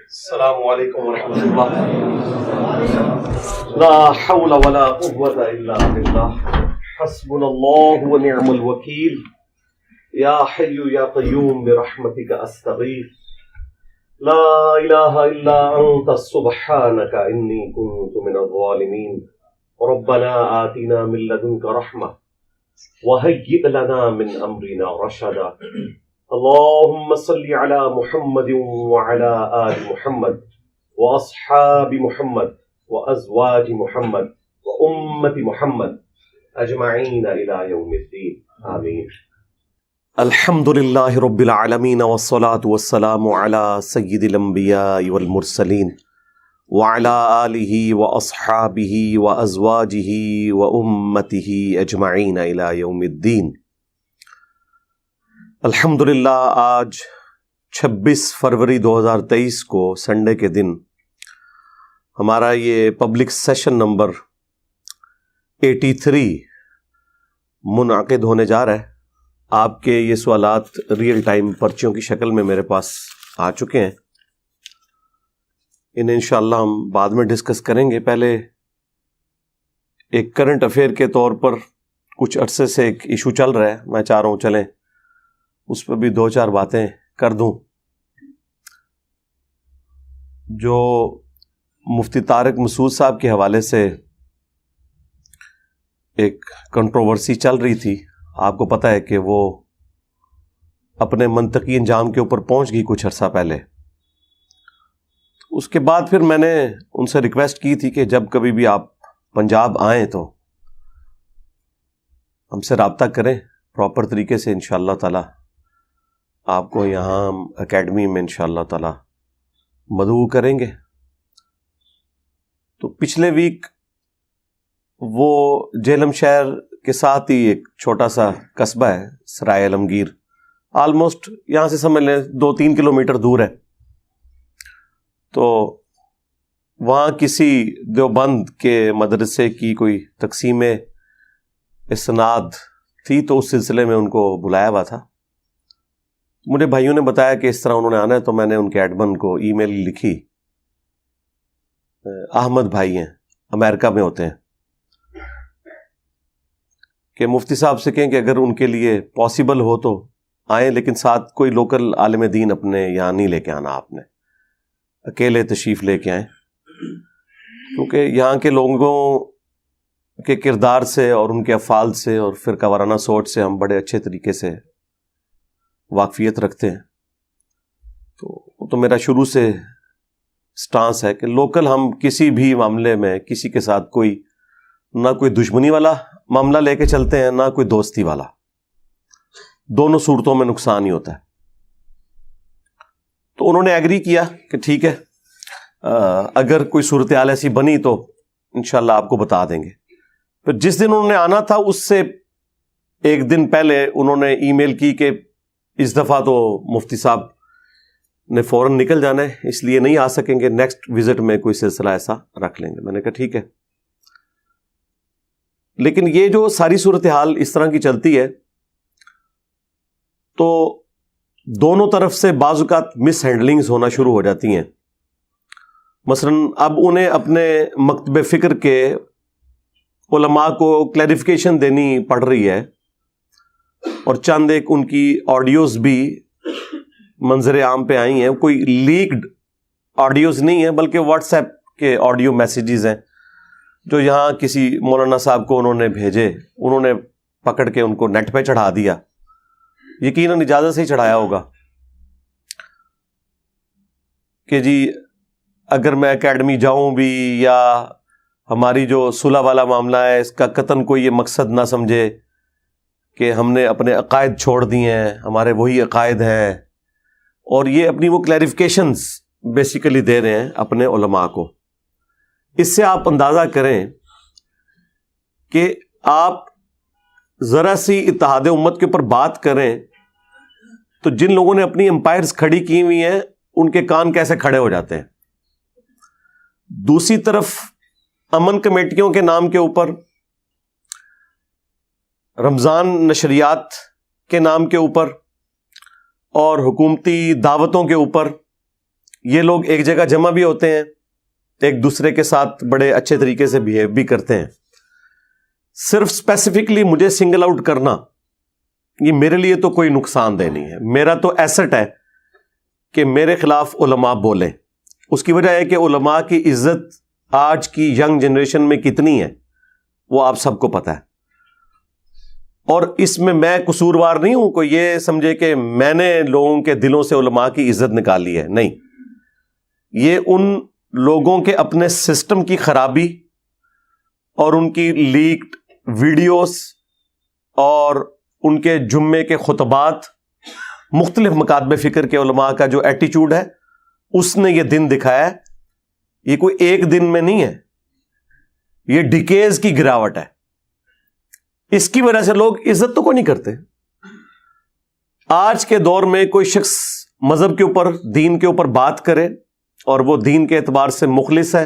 السلام علیکم ورحمۃ اللہ. لا حول ولا قوة الا باللہ. حسبنا اللہ ونعم الوکیل. یا حی یا قیوم برحمتک استغیث. لا الہ الا انت سبحانک انی کنت من الظالمین. ربنا آتنا من لدنک رحمہ وہیئ لنا من امرنا رشدا. اللهم صل على محمد وعلى آل محمد وأصحاب محمد وأزواج محمد وأمة محمد أجمعين إلى يوم الدين آمين. الحمد لله رب العالمين والصلاة والسلام على سيد الأنبياء والمرسلين وعلى آله وأصحابه وأزواجه وأمته أجمعين إلى يوم الدين. الحمدللہ آج 26 فروری 2023 کو سنڈے کے دن ہمارا یہ پبلک سیشن نمبر 83 منعقد ہونے جا رہا ہے. آپ کے یہ سوالات ریئل ٹائم پرچیوں کی شکل میں میرے پاس آ چکے ہیں. انہیں انشاءاللہ ہم بعد میں ڈسکس کریں گے. پہلے ایک کرنٹ افیئر کے طور پر کچھ عرصے سے ایک ایشو چل رہا ہے، میں چاہ رہا ہوں چلیں اس پہ بھی دو چار باتیں کر دوں. جو مفتی طارق مسعود صاحب کے حوالے سے ایک کنٹروورسی چل رہی تھی، آپ کو پتہ ہے کہ وہ اپنے منطقی انجام کے اوپر پہنچ گئی کچھ عرصہ پہلے. اس کے بعد پھر میں نے ان سے ریکویسٹ کی تھی کہ جب کبھی بھی آپ پنجاب آئیں تو ہم سے رابطہ کریں پراپر طریقے سے. انشاءاللہ تعالی آپ کو یہاں اکیڈمی میں انشاءاللہ تعالی مدعو کریں گے. تو پچھلے ویک وہ جہلم شہر کے ساتھ ہی ایک چھوٹا سا قصبہ ہے سرائے عالمگیر، آلموسٹ یہاں سے سمجھ لیں 2-3 کلومیٹر دور ہے. تو وہاں کسی دیوبند کے مدرسے کی کوئی تقسیم اسناد تھی، تو اس سلسلے میں ان کو بلایا ہوا تھا. مجھے بھائیوں نے بتایا کہ اس طرح انہوں نے آنا ہے، تو میں نے ان کے ایڈمن کو ای میل لکھی. احمد بھائی ہیں، امریکہ میں ہوتے ہیں، کہ مفتی صاحب سے کہیں کہ اگر ان کے لیے پاسبل ہو تو آئیں، لیکن ساتھ کوئی لوکل عالم دین اپنے یہاں نہیں لے کے آنا، آپ نے اکیلے تشریف لے کے آئیں. کیونکہ یہاں کے لوگوں کے کردار سے اور ان کے افعال سے اور فرقہ وارانہ سوچ سے ہم بڑے اچھے طریقے سے واقفیت رکھتے ہیں. تو میرا شروع سے سٹانس ہے کہ لوکل ہم کسی بھی معاملے میں کسی کے ساتھ نہ کوئی دشمنی والا معاملہ لے کے چلتے ہیں، نہ کوئی دوستی والا. دونوں صورتوں میں نقصان ہی ہوتا ہے. تو انہوں نے ایگری کیا کہ ٹھیک ہے، اگر کوئی صورتحال ایسی بنی تو انشاءاللہ آپ کو بتا دیں گے. پھر جس دن انہوں نے آنا تھا اس سے ایک دن پہلے انہوں نے ای میل کی کہ اس دفعہ تو مفتی صاحب نے فوراً نکل جانا ہے، اس لیے نہیں آ سکیں گے، نیکسٹ وزٹ میں کوئی سلسلہ ایسا رکھ لیں گے. میں نے کہا ٹھیک ہے. لیکن یہ جو ساری صورتحال اس طرح کی چلتی ہے تو دونوں طرف سے بعض اوقات مس ہینڈلنگز ہونا شروع ہو جاتی ہیں. مثلاً اب انہیں اپنے مکتب فکر کے علماء کو کلیریفیکیشن دینی پڑ رہی ہے، اور چند ایک ان کی آڈیوز بھی منظر عام پہ آئی ہیں. کوئی لیکڈ آڈیوز نہیں ہیں، بلکہ واٹس ایپ کے آڈیو میسیجز ہیں جو یہاں کسی مولانا صاحب کو انہوں نے بھیجے، انہوں نے پکڑ کے ان کو نیٹ پہ چڑھا دیا. یقیناً اجازت سے ہی چڑھایا ہوگا کہ جی اگر میں اکیڈمی جاؤں بھی، یا ہماری جو صلح والا معاملہ ہے اس کا قطعاً کوئی یہ مقصد نہ سمجھے کہ ہم نے اپنے عقائد چھوڑ دیے ہیں، ہمارے وہی عقائد ہیں. اور یہ اپنی وہ کلیریفیکیشنز بیسیکلی دے رہے ہیں اپنے علماء کو. اس سے آپ اندازہ کریں کہ آپ ذرا سی اتحاد امت کے اوپر بات کریں تو جن لوگوں نے اپنی امپائرز کھڑی کی ہوئی ہیں ان کے کان کیسے کھڑے ہو جاتے ہیں. دوسری طرف امن کمیٹیوں کے نام کے اوپر، رمضان نشریات کے نام کے اوپر اور حکومتی دعوتوں کے اوپر یہ لوگ ایک جگہ جمع بھی ہوتے ہیں, ایک دوسرے کے ساتھ بڑے اچھے طریقے سے بہیو بھی کرتے ہیں. صرف اسپیسیفکلی مجھے سنگل آؤٹ کرنا یہ میرے لیے تو کوئی نقصان دہ نہیں ہے. میرا تو ایسٹ ہے کہ میرے خلاف علماء بولیں. اس کی وجہ ہے کہ علماء کی عزت آج کی ینگ جنریشن میں کتنی ہے وہ آپ سب کو پتہ ہے, اور اس میں قصوروار نہیں ہوں. کوئی یہ سمجھے کہ میں نے لوگوں کے دلوں سے علماء کی عزت نکالی ہے, نہیں. یہ ان لوگوں کے اپنے سسٹم کی خرابی اور ان کی لیکڈ ویڈیوز اور ان کے جمعے کے خطبات, مختلف مکاتب فکر کے علماء کا جو ایٹیچیوڈ ہے, اس نے یہ دن دکھایا ہے. یہ کوئی ایک دن میں نہیں ہے, یہ ڈیکیز کی گراوٹ ہے. اس کی وجہ سے لوگ عزت تو کوئی نہیں کرتے. آج کے دور میں کوئی شخص مذہب کے اوپر, دین کے اوپر بات کرے اور وہ دین کے اعتبار سے مخلص ہے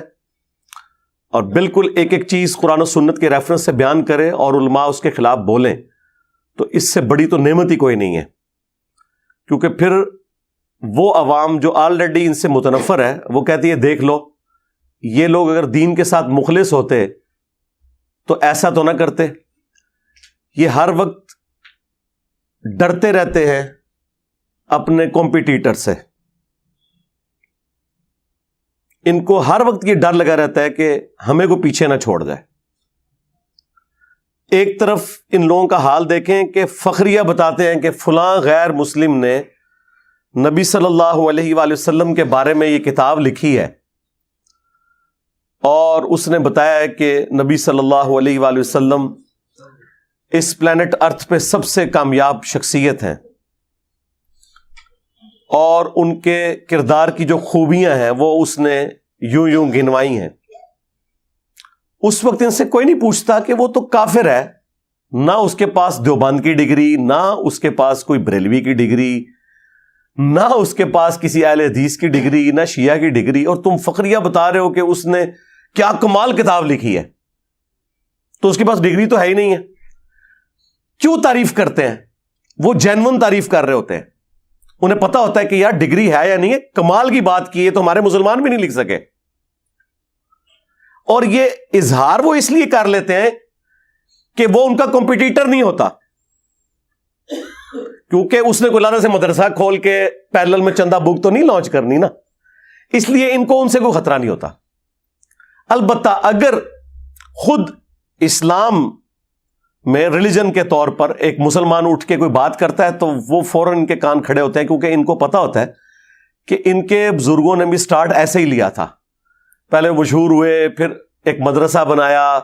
اور بالکل ایک ایک چیز قرآن و سنت کے ریفرنس سے بیان کرے اور علماء اس کے خلاف بولیں, تو اس سے بڑی تو نعمت ہی کوئی نہیں ہے. کیونکہ پھر وہ عوام جو آلریڈی ان سے متنفر ہے وہ کہتی ہے دیکھ لو, یہ لوگ اگر دین کے ساتھ مخلص ہوتے تو ایسا تو نہ کرتے. یہ ہر وقت ڈرتے رہتے ہیں اپنے کمپیٹیٹر سے. ان کو ہر وقت یہ ڈر لگا رہتا ہے کہ ہمیں کو پیچھے نہ چھوڑ جائے. ایک طرف ان لوگوں کا حال دیکھیں کہ فخریہ بتاتے ہیں کہ فلاں غیر مسلم نے نبی صلی اللہ علیہ وآلہ وسلم کے بارے میں یہ کتاب لکھی ہے اور اس نے بتایا ہے کہ نبی صلی اللہ علیہ وآلہ وسلم اس پلانٹ ارتھ پہ سب سے کامیاب شخصیت ہیں اور ان کے کردار کی جو خوبیاں ہیں وہ اس نے یوں یوں گنوائی ہیں. اس وقت ان سے کوئی نہیں پوچھتا کہ وہ تو کافر ہے, نہ اس کے پاس دیوبند کی ڈگری, نہ اس کے پاس کوئی بریلوی کی ڈگری, نہ اس کے پاس کسی اہل حدیث کی ڈگری, نہ شیعہ کی ڈگری, اور تم فخریہ بتا رہے ہو کہ اس نے کیا کمال کتاب لکھی ہے. تو اس کے پاس ڈگری تو ہے ہی نہیں ہے. کیوں تعریف کرتے ہیں؟ وہ جینون تعریف کر رہے ہوتے ہیں. انہیں پتا ہوتا ہے کہ یار ڈگری ہے یا نہیں ہے, کمال کی بات کی ہے تو ہمارے مسلمان بھی نہیں لکھ سکے. اور یہ اظہار وہ اس لیے کر لیتے ہیں کہ وہ ان کا کمپٹیٹر نہیں ہوتا, کیونکہ اس نے کولانا سے مدرسہ کھول کے پیرلل میں چندہ بک تو نہیں لانچ کرنی نا, اس لیے ان کو ان سے کوئی خطرہ نہیں ہوتا. البتہ اگر خود اسلام میں ریلیجن کے طور پر ایک مسلمان اٹھ کے کوئی بات کرتا ہے تو وہ فوراً ان کے کان کھڑے ہوتے ہیں, کیونکہ ان کو پتا ہوتا ہے کہ ان کے بزرگوں نے بھی سٹارٹ ایسے ہی لیا تھا. پہلے مشہور ہوئے, پھر ایک مدرسہ بنایا,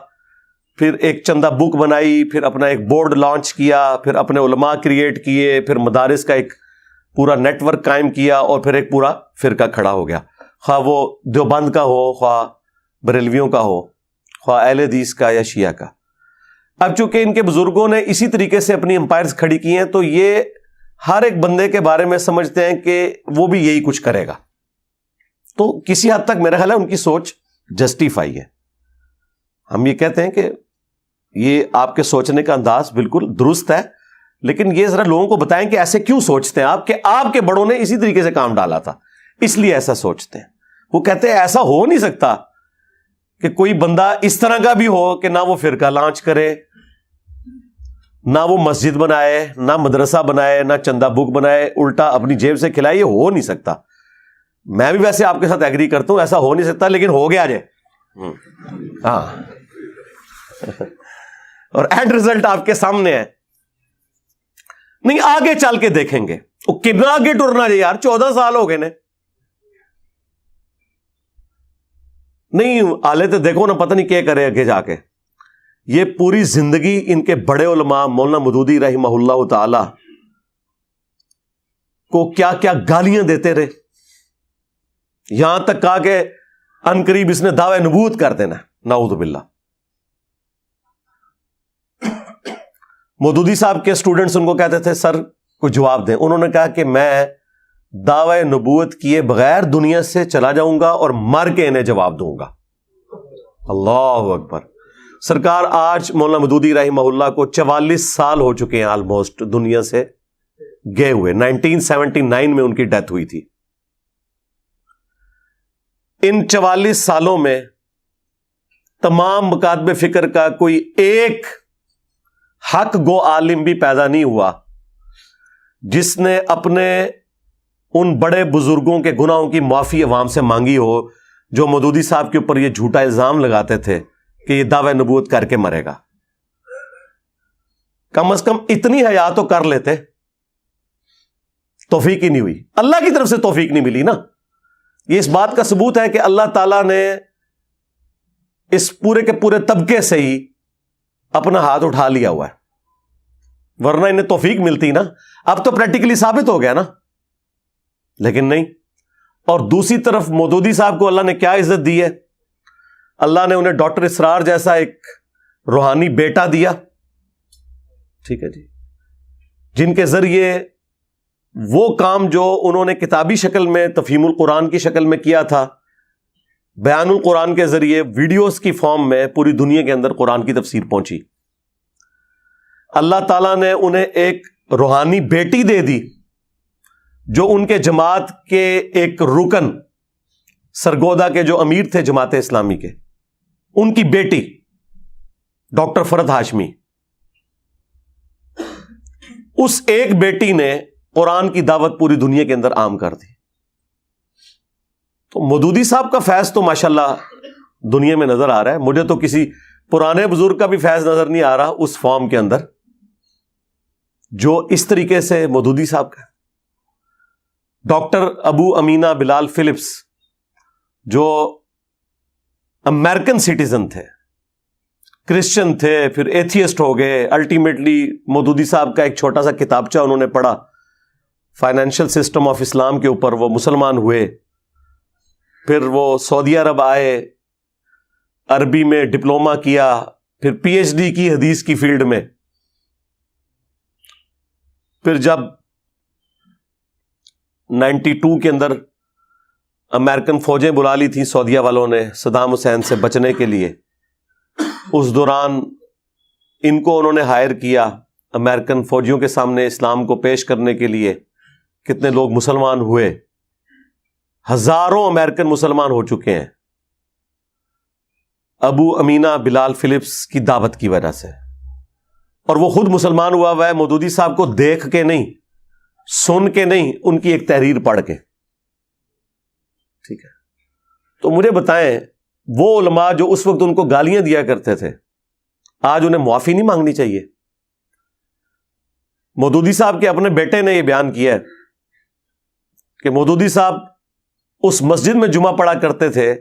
پھر ایک چندہ بک بنائی, پھر اپنا ایک بورڈ لانچ کیا, پھر اپنے علماء کریٹ کیے, پھر مدارس کا ایک پورا نیٹ ورک قائم کیا, اور پھر ایک پورا فرقہ کھڑا ہو گیا, خواہ وہ دیوبند کا ہو, خواہ بریلویوں کا ہو, خواہ اہل حدیث کا یا شیعہ کا. اب چونکہ ان کے بزرگوں نے اسی طریقے سے اپنی امپائرز کھڑی کی ہیں تو یہ ہر ایک بندے کے بارے میں سمجھتے ہیں کہ وہ بھی یہی کچھ کرے گا. تو کسی حد تک میرا خیال ہے ان کی سوچ جسٹیفائی ہے. ہم یہ کہتے ہیں کہ یہ آپ کے سوچنے کا انداز بالکل درست ہے, لیکن یہ ذرا لوگوں کو بتائیں کہ ایسے کیوں سوچتے ہیں آپ, کہ آپ کے بڑوں نے اسی طریقے سے کام ڈالا تھا اس لیے ایسا سوچتے ہیں. وہ کہتے ہیں ایسا ہو نہیں سکتا کہ کوئی بندہ اس طرح کا بھی ہو کہ نہ وہ فرقہ لانچ کرے, نہ وہ مسجد بنائے, نہ مدرسہ بنائے, نہ چندہ بک بنائے, الٹا اپنی جیب سے کھلائے. یہ ہو نہیں سکتا. میں بھی ویسے آپ کے ساتھ ایگری کرتا ہوں, ایسا ہو نہیں سکتا, لیکن ہو گیا جائے. ہاں, اور اینڈ ریزلٹ آپ کے سامنے ہے. نہیں, آگے چل کے دیکھیں گے وہ کتنا آگے ٹرنا ہے یار. 14 سال ہو گئے نے. نہیں آلے تو دیکھو نا, پتہ نہیں کیا کرے آگے جا کے. یہ پوری زندگی ان کے بڑے علماء مولانا مودودی رحمہ اللہ تعالی کو کیا کیا گالیاں دیتے رہے, یہاں تک کہا کہ عنقریب اس نے دعوی نبوت کر دینا. نعوذ باللہ. مودودی صاحب کے اسٹوڈنٹس ان کو کہتے تھے سر کوئی جواب دیں. انہوں نے کہا کہ میں دعوی نبوت کیے بغیر دنیا سے چلا جاؤں گا اور مر کے انہیں جواب دوں گا. اللہ اکبر. سرکار آج مولانا مودودی رحمہ اللہ کو 44 سال ہو چکے ہیں آلموسٹ دنیا سے گئے ہوئے. 1979 میں ان کی ڈیتھ ہوئی تھی. ان 44 سالوں میں تمام مکاتب فکر کا کوئی ایک حق گو عالم بھی پیدا نہیں ہوا جس نے اپنے ان بڑے بزرگوں کے گناہوں کی معافی عوام سے مانگی ہو جو مودودی صاحب کے اوپر یہ جھوٹا الزام لگاتے تھے کہ یہ دعوی نبوت کر کے مرے گا. کم از کم اتنی حیا تو کر لیتے. توفیق ہی نہیں ہوئی, اللہ کی طرف سے توفیق نہیں ملی نا. یہ اس بات کا ثبوت ہے کہ اللہ تعالیٰ نے اس پورے کے پورے طبقے سے ہی اپنا ہاتھ اٹھا لیا ہوا ہے, ورنہ انہیں توفیق ملتی نا. اب تو پریکٹیکلی ثابت ہو گیا نا, لیکن نہیں. اور دوسری طرف مودودی صاحب کو اللہ نے کیا عزت دی ہے؟ اللہ نے انہیں ڈاکٹر اسرار جیسا ایک روحانی بیٹا دیا, ٹھیک ہے جی, جن کے ذریعے وہ کام جو انہوں نے کتابی شکل میں تفہیم القرآن کی شکل میں کیا تھا, بیان القرآن کے ذریعے ویڈیوز کی فارم میں پوری دنیا کے اندر قرآن کی تفسیر پہنچی. اللہ تعالیٰ نے انہیں ایک روحانی بیٹی دے دی جو ان کے جماعت کے ایک رکن سرگودا کے جو امیر تھے جماعت اسلامی کے, ان کی بیٹی ڈاکٹر فرد ہاشمی. اس ایک بیٹی نے قرآن کی دعوت پوری دنیا کے اندر عام کر دی. تو مودودی صاحب کا فیض تو ماشاءاللہ دنیا میں نظر آ رہا ہے. مجھے تو کسی پرانے بزرگ کا بھی فیض نظر نہیں آ رہا اس فارم کے اندر جو اس طریقے سے مودودی صاحب کا. ڈاکٹر ابو امینہ بلال فلپس جو امریکن سٹیزن تھے, کرسچن تھے, پھر ایتھیسٹ ہو گئے, الٹیمیٹلی مودودی صاحب کا ایک چھوٹا سا کتابچہ انہوں نے پڑھا فائنینشل سسٹم آف اسلام کے اوپر, وہ مسلمان ہوئے. پھر وہ سعودی عرب آئے, عربی میں ڈپلومہ کیا, پھر پی ایچ ڈی کی حدیث کی فیلڈ میں. پھر جب 92 کے اندر امریکن فوجیں بلا لی تھیں سعودیہ والوں نے صدام حسین سے بچنے کے لیے, اس دوران ان کو انہوں نے ہائر کیا امریکن فوجیوں کے سامنے اسلام کو پیش کرنے کے لیے. کتنے لوگ مسلمان ہوئے, ہزاروں امریکن مسلمان ہو چکے ہیں ابو امینہ بلال فلپس کی دعوت کی وجہ سے. اور وہ خود مسلمان ہوا ہے مودودی صاحب کو دیکھ کے نہیں, سن کے نہیں, ان کی ایک تحریر پڑھ کے. ٹھیک ہے, تو مجھے بتائیں وہ علماء جو اس وقت ان کو گالیاں دیا کرتے تھے, آج انہیں معافی نہیں مانگنی چاہیے؟ مودودی صاحب کے اپنے بیٹے نے یہ بیان کیا ہے کہ مودودی صاحب اس مسجد میں جمعہ پڑھا کرتے تھے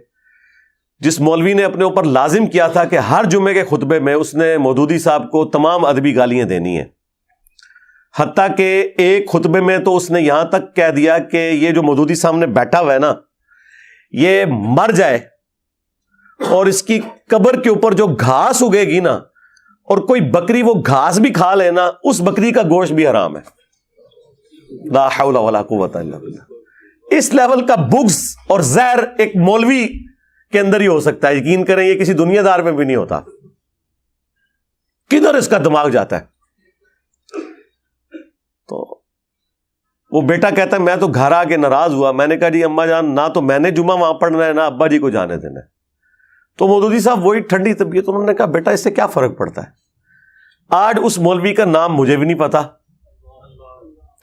جس مولوی نے اپنے اوپر لازم کیا تھا کہ ہر جمعے کے خطبے میں اس نے مودودی صاحب کو تمام ادبی گالیاں دینی ہیں. حتیٰ کہ ایک خطبے میں تو اس نے یہاں تک کہہ دیا کہ یہ جو مودودی سامنے بیٹھا ہوا ہے نا, یہ مر جائے اور اس کی قبر کے اوپر جو گھاس اگے گی نا, اور کوئی بکری وہ گھاس بھی کھا لینا, اس بکری کا گوشت بھی حرام ہے. لا حول ولا قوت الا باللہ. اس لیول کا بغض اور زہر ایک مولوی کے اندر ہی ہو سکتا ہے. یقین کریں یہ کسی دنیا دار میں بھی نہیں ہوتا. کدھر اس کا دماغ جاتا ہے؟ تو وہ بیٹا کہتا ہے میں تو گھر آ کے ناراض ہوا, میں نے کہا جی اماں جان نہ تو میں نے جمعہ وہاں پڑھنا ہے نہ ابا جی کو جانے دینا ہے. تو مودودی صاحب وہی ٹھنڈی طبیعت, انہوں نے کہا بیٹا اس سے کیا فرق پڑتا ہے. آج اس مولوی کا نام مجھے بھی نہیں پتا,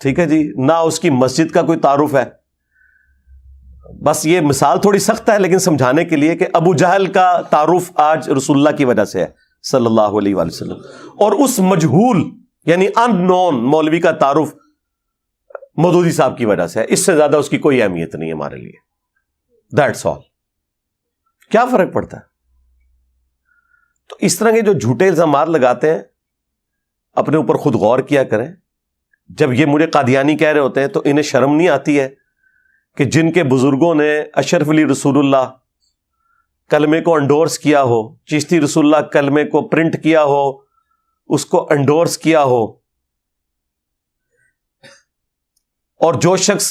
ٹھیک ہے جی, نہ اس کی مسجد کا کوئی تعارف ہے. بس یہ مثال تھوڑی سخت ہے لیکن سمجھانے کے لیے کہ ابو جہل کا تعارف آج رسول اللہ کی وجہ سے ہے صلی اللہ علیہ وآلہ وسلم, اور اس مجہول یعنی ان نون مولوی کا تعارف مودودی صاحب کی وجہ سے ہے. اس سے زیادہ اس کی کوئی اہمیت نہیں ہے ہمارے لیے. That's all. کیا فرق پڑتا ہے؟ تو اس طرح کے جو جھوٹے الزامات لگاتے ہیں اپنے اوپر خود غور کیا کریں. جب یہ مجھے قادیانی کہہ رہے ہوتے ہیں تو انہیں شرم نہیں آتی ہے کہ جن کے بزرگوں نے اشرف علی رسول اللہ کلمے کو انڈورس کیا ہو, چشتی رسول اللہ کلمے کو پرنٹ کیا ہو, اس کو انڈورس کیا ہو, اور جو شخص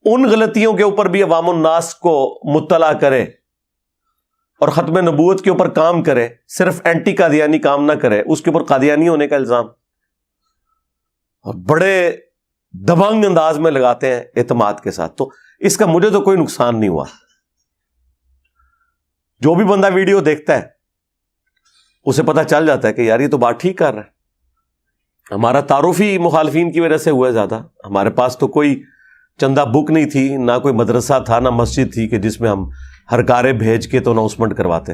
ان غلطیوں کے اوپر بھی عوام الناس کو مطلع کرے اور ختم نبوت کے اوپر کام کرے, صرف اینٹی قادیانی کام نہ کرے, اس کے اوپر قادیانی ہونے کا الزام اور بڑے دبنگ انداز میں لگاتے ہیں اعتماد کے ساتھ. تو اس کا مجھے تو کوئی نقصان نہیں ہوا, جو بھی بندہ ویڈیو دیکھتا ہے اسے پتہ چل جاتا ہے کہ یار یہ تو بات ٹھیک کر رہا ہے. ہمارا تعارف ہی مخالفین کی وجہ سے ہوا ہے زیادہ. ہمارے پاس تو کوئی چندہ بک نہیں تھی, نہ کوئی مدرسہ تھا, نہ مسجد تھی کہ جس میں ہم ہر کارے بھیج کے تو اناؤنسمنٹ کرواتے.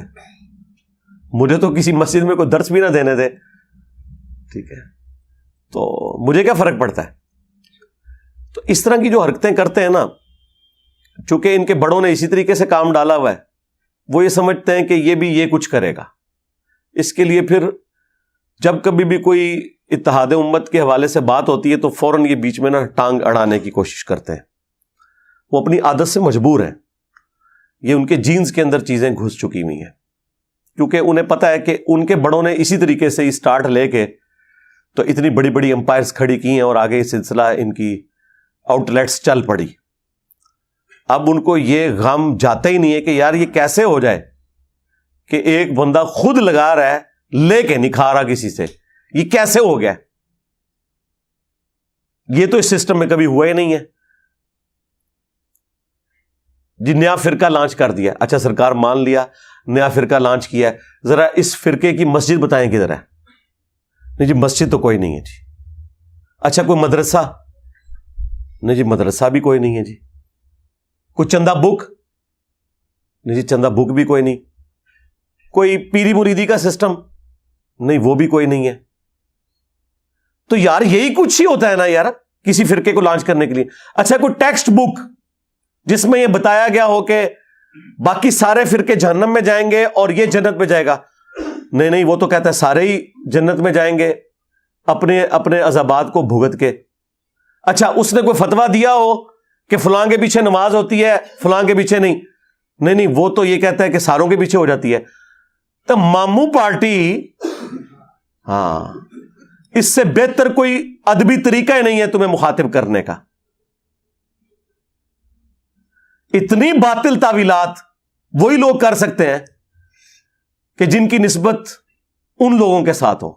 مجھے تو کسی مسجد میں کوئی درس بھی نہ دینے دے, ٹھیک ہے, تو مجھے کیا فرق پڑتا ہے. تو اس طرح کی جو حرکتیں کرتے ہیں نا, چونکہ ان کے بڑوں نے اسی طریقے سے کام ڈالا ہوا ہے, وہ یہ سمجھتے ہیں کہ یہ بھی یہ کچھ کرے گا. اس کے لیے پھر جب کبھی بھی کوئی اتحاد امت کے حوالے سے بات ہوتی ہے تو فوراً یہ بیچ میں نا ٹانگ اڑانے کی کوشش کرتے ہیں. وہ اپنی عادت سے مجبور ہیں, یہ ان کے جینز کے اندر چیزیں گھس چکی ہوئی ہیں, کیونکہ انہیں پتہ ہے کہ ان کے بڑوں نے اسی طریقے سے اسٹارٹ لے کے تو اتنی بڑی بڑی امپائرز کھڑی کی ہیں, اور آگے یہ سلسلہ ان کی آؤٹ لیٹس چل پڑی. اب ان کو یہ غم جاتا ہی نہیں ہے کہ یار یہ کیسے ہو جائے کہ ایک بندہ خود لگا رہا ہے لے کے نہیں کھا رہا کسی سے, یہ کیسے ہو گیا. یہ تو اس سسٹم میں کبھی ہوا ہی نہیں ہے. جی نیا فرقہ لانچ کر دیا, اچھا سرکار مان لیا, نیا فرقہ لانچ کیا ہے, ذرا اس فرقے کی مسجد بتائیں کدھر ہے. نہیں جی مسجد تو کوئی نہیں ہے جی. اچھا کوئی مدرسہ, نہیں جی مدرسہ بھی کوئی نہیں ہے جی. کوئی چندہ بک, نہیں جی چندہ بک بھی کوئی نہیں. کوئی پیری مریدی کا سسٹم, نہیں وہ بھی کوئی نہیں ہے. تو یار یہی کچھ ہی ہوتا ہے نا یار کسی فرقے کو لانچ کرنے کے لیے. اچھا کوئی ٹیکسٹ بک جس میں یہ بتایا گیا ہو کہ باقی سارے فرقے جہنم میں جائیں گے اور یہ جنت میں جائے گا, نہیں وہ تو کہتا ہے سارے ہی جنت میں جائیں گے اپنے اپنے عذابات کو بھگت کے. اچھا اس نے کوئی فتویٰ دیا ہو کہ فلاں کے پیچھے نماز ہوتی ہے, فلاں کے پیچھے نہیں وہ تو یہ کہتا ہے کہ ساروں کے پیچھے ہو جاتی ہے. تو ماموں پارٹی, ہاں اس سے بہتر کوئی ادبی طریقہ ہی نہیں ہے تمہیں مخاطب کرنے کا. اتنی باطل تعویلات وہی لوگ کر سکتے ہیں کہ جن کی نسبت ان لوگوں کے ساتھ ہو.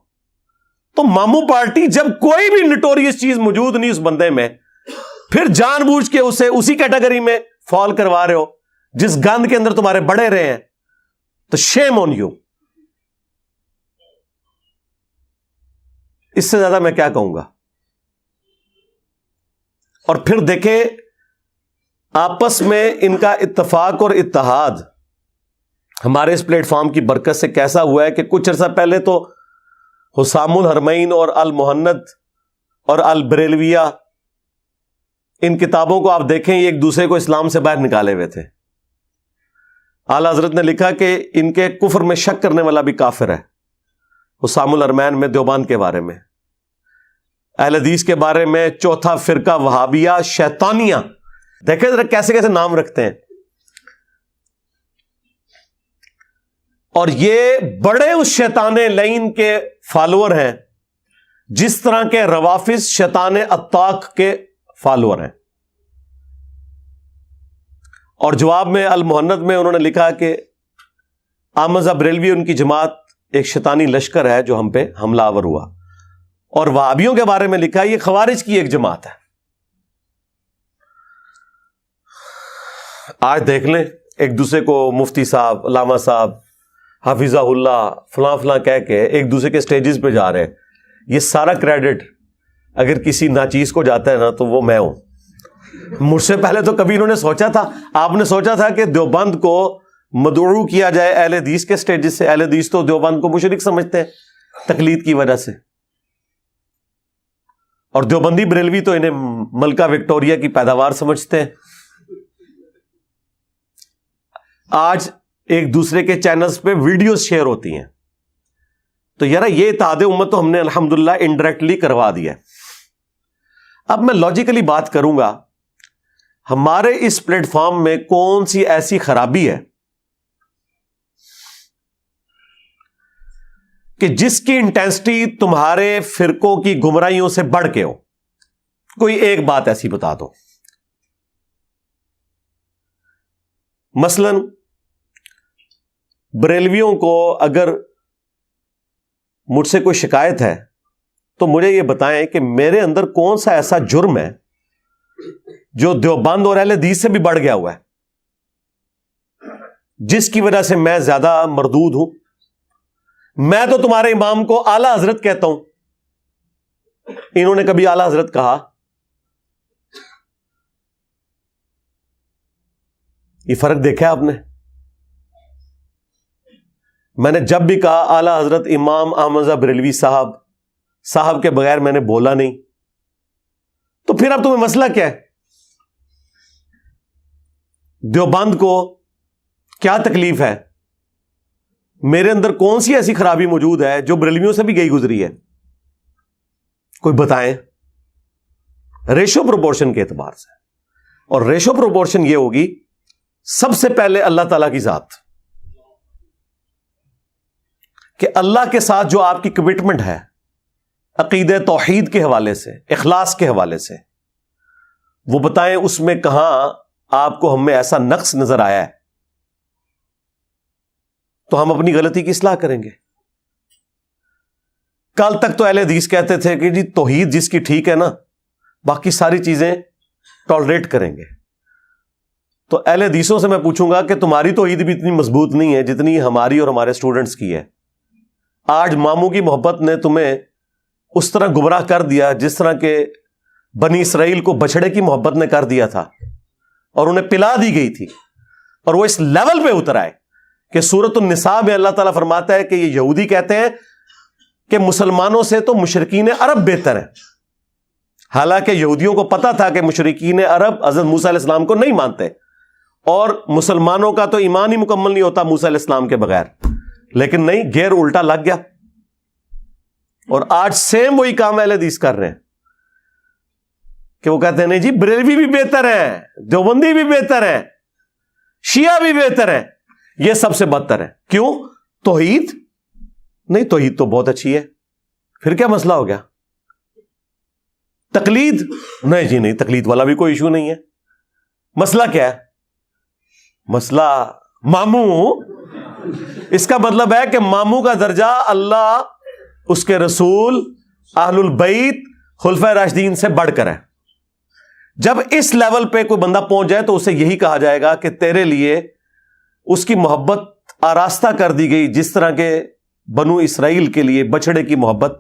تو ماموں پارٹی جب کوئی بھی نٹوریس چیز موجود نہیں اس بندے میں, پھر جان بوجھ کے اسے اسی کیٹیگری میں فال کروا رہے ہو جس گند کے اندر تمہارے بڑے رہے ہیں, تو شیم آن یو. اس سے زیادہ میں کیا کہوں گا. اور پھر دیکھیں آپس میں ان کا اتفاق اور اتحاد ہمارے اس پلیٹ فارم کی برکت سے کیسا ہوا ہے کہ کچھ عرصہ پہلے تو حسام الحرمین اور المحند اور البریلویہ, ان کتابوں کو آپ دیکھیں یہ ایک دوسرے کو اسلام سے باہر نکالے ہوئے تھے. اعلیٰ حضرت نے لکھا کہ ان کے کفر میں شک کرنے والا بھی کافر ہے. حسام الحرمین میں دیوبند کے بارے میں, اہل حدیث کے بارے میں چوتھا فرقہ وہابیہ شیطانیہ. دیکھیں ذرا کیسے کیسے نام رکھتے ہیں. اور یہ بڑے اس شیطان لعین کے فالوور ہیں جس طرح کے روافظ شیطان اتاق کے فالوور ہیں. اور جواب میں المحند میں انہوں نے لکھا کہ احمد بریلوی ان کی جماعت ایک شیطانی لشکر ہے جو ہم پہ حملہ آور ہوا. اور وہابیوں کے بارے میں لکھا یہ خوارج کی ایک جماعت ہے. آج دیکھ لیں ایک دوسرے کو مفتی صاحب, علامہ صاحب, حافظہ اللہ, فلاں فلاں کہہ کے ایک دوسرے کے سٹیجز پہ جا رہے ہیں. یہ سارا کریڈٹ اگر کسی ناچیز کو جاتا ہے نا تو وہ میں ہوں. مجھ سے پہلے تو کبھی انہوں نے سوچا تھا, آپ نے سوچا تھا کہ دیوبند کو مدعو کیا جائے اہل حدیث کے سٹیجز سے. اہل حدیث تو دیوبند کو مشرک سمجھتے ہیں تقلید کی وجہ سے, اور دیوبندی بریلوی تو انہیں ملکہ وکٹوریہ کی پیداوار سمجھتے ہیں. آج ایک دوسرے کے چینلز پہ ویڈیوز شیئر ہوتی ہیں. تو یار یہ اتحاد امت تو ہم نے الحمدللہ انڈائریکٹلی کروا دیا ہے. اب میں لاجیکلی بات کروں گا, ہمارے اس پلیٹ فارم میں کون سی ایسی خرابی ہے کہ جس کی انٹینسٹی تمہارے فرقوں کی گمراہیوں سے بڑھ کے ہو. کوئی ایک بات ایسی بتا دو. مثلا بریلویوں کو اگر مجھ سے کوئی شکایت ہے تو مجھے یہ بتائیں کہ میرے اندر کون سا ایسا جرم ہے جو دیوبند اور اہل حدیث سے بھی بڑھ گیا ہوا ہے. جس کی وجہ سے میں زیادہ مردود ہوں. میں تو تمہارے امام کو اعلی حضرت کہتا ہوں, انہوں نے کبھی اعلی حضرت کہا؟ یہ فرق دیکھا آپ نے؟ میں نے جب بھی کہا اعلی حضرت امام احمد رضا بریلوی صاحب کے بغیر میں نے بولا نہیں. تو پھر اب تمہیں مسئلہ کیا ہے؟ دیوبند کو کیا تکلیف ہے؟ میرے اندر کون سی ایسی خرابی موجود ہے جو بریلویوں سے بھی گئی گزری ہے؟ کوئی بتائیں. ریشو پروپورشن کے اعتبار سے, اور ریشو پروپورشن یہ ہوگی سب سے پہلے اللہ تعالی کی ذات, کہ اللہ کے ساتھ جو آپ کی کمٹمنٹ ہے عقیدہ توحید کے حوالے سے, اخلاص کے حوالے سے, وہ بتائیں اس میں کہاں آپ کو ہم میں ایسا نقص نظر آیا ہے تو ہم اپنی غلطی کی اصلاح کریں گے. کل تک تو اہل حدیث کہتے تھے کہ جی توحید جس کی ٹھیک ہے نا, باقی ساری چیزیں ٹالریٹ کریں گے. تو اہل حدیثوں سے میں پوچھوں گا کہ تمہاری توحید بھی اتنی مضبوط نہیں ہے جتنی ہماری اور ہمارے اسٹوڈنٹس کی ہے. آج ماموں کی محبت نے تمہیں اس طرح گمراہ کر دیا جس طرح کہ بنی اسرائیل کو بچڑے کی محبت نے کر دیا تھا اور انہیں پلا دی گئی تھی, اور وہ اس لیول پہ اتر آئے کہ سورۃ النساء میں اللہ تعالیٰ فرماتا ہے کہ یہ یہودی کہتے ہیں کہ مسلمانوں سے تو مشرکین عرب بہتر ہیں, حالانکہ یہودیوں کو پتا تھا کہ مشرکین عرب حضرت موسیٰ علیہ السلام کو نہیں مانتے, اور مسلمانوں کا تو ایمان ہی مکمل نہیں ہوتا موسیٰ علیہ السلام کے بغیر. لیکن نہیں, گیر الٹا لگ گیا, اور آج سیم وہی کام اہل حدیث کر رہے ہیں کہ وہ کہتے ہیں نہیں جی بریلوی بھی بہتر ہیں, دیوبندی بھی بہتر ہیں, شیعہ بھی بہتر ہیں, یہ سب سے بدتر ہے. کیوں؟ توحید نہیں, توحید تو بہت اچھی ہے. پھر کیا مسئلہ ہو گیا؟ تقلید نہیں جی, نہیں تقلید والا بھی کوئی ایشو نہیں ہے. مسئلہ کیا ہے؟ مسئلہ ماموں. اس کا مطلب ہے کہ ماموں کا درجہ اللہ, اس کے رسول, اہل البیت, خلفائے راشدین سے بڑھ کر ہے. جب اس لیول پہ کوئی بندہ پہنچ جائے تو اسے یہی کہا جائے گا کہ تیرے لیے اس کی محبت آراستہ کر دی گئی جس طرح کے بنو اسرائیل کے لیے بچڑے کی محبت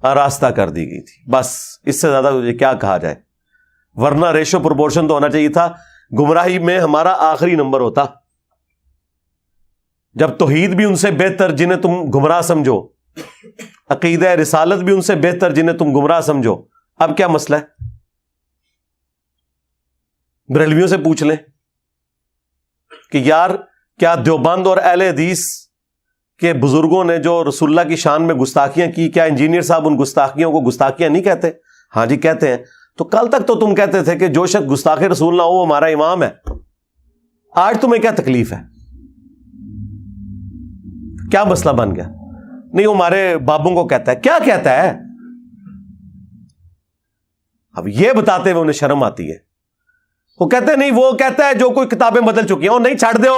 آراستہ کر دی گئی تھی. بس اس سے زیادہ تجھے کیا کہا جائے؟ ورنہ ریشو پروپورشن تو ہونا چاہیے تھا. گمراہی میں ہمارا آخری نمبر ہوتا جب توحید بھی ان سے بہتر جنہیں تم گمراہ سمجھو, عقیدہ رسالت بھی ان سے بہتر جنہیں تم گمراہ سمجھو. اب کیا مسئلہ ہے؟ بریلویوں سے پوچھ لیں کہ یار کیا دیوبند اور اہل حدیث کے بزرگوں نے جو رسول اللہ کی شان میں گستاخیاں کی, کیا انجینئر صاحب ان گستاخیوں کو گستاخیاں نہیں کہتے؟ ہاں جی کہتے ہیں. تو کل تک تو تم کہتے تھے کہ جو شخص گستاخ رسول نہ ہو وہ ہمارا امام ہے. آج تمہیں کیا تکلیف ہے؟ کیا مسئلہ بن گیا؟ نہیں وہ ہمارے بابوں کو کہتا ہے. کیا کہتا ہے؟ اب یہ بتاتے ہوئے انہیں شرم آتی ہے. وہ کہتے ہیں نہیں, وہ کہتا ہے جو کوئی کتابیں بدل چکی ہیں. نہیں چھاڑ دو,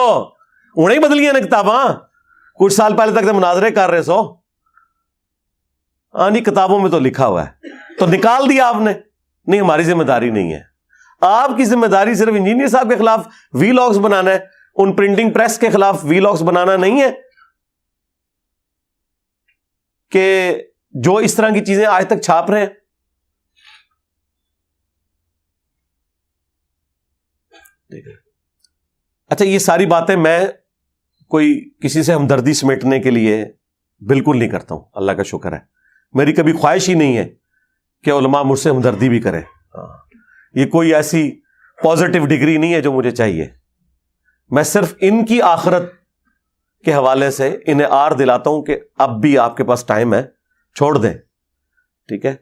انہیں ہی بدلی ہیں نا کتاباں. کچھ سال پہلے تک مناظرے کر رہے سو. ہاں نہیں کتابوں میں تو لکھا ہوا ہے تو نکال دیا آپ نے. نہیں ہماری ذمہ داری نہیں ہے. آپ کی ذمہ داری صرف انجینئر صاحب کے خلاف وی لاگز بنانا ہے, ان پرنٹنگ پریس کے خلاف وی لاگز بنانا نہیں ہے کہ جو اس طرح کی چیزیں آج تک چھاپ رہے ہیں. اچھا یہ ساری باتیں میں کوئی کسی سے ہمدردی سمیٹنے کے لیے بالکل نہیں کرتا ہوں, اللہ کا شکر ہے. میری کبھی خواہش ہی نہیں ہے کہ علماء مجھ سے ہمدردی بھی کریں. یہ کوئی ایسی پازیٹیو ڈگری نہیں ہے جو مجھے چاہیے. میں صرف ان کی آخرت کے حوالے سے انہیں آر دلاتا ہوں کہ اب بھی آپ کے پاس ٹائم ہے, چھوڑ دیں. ٹھیک ہے,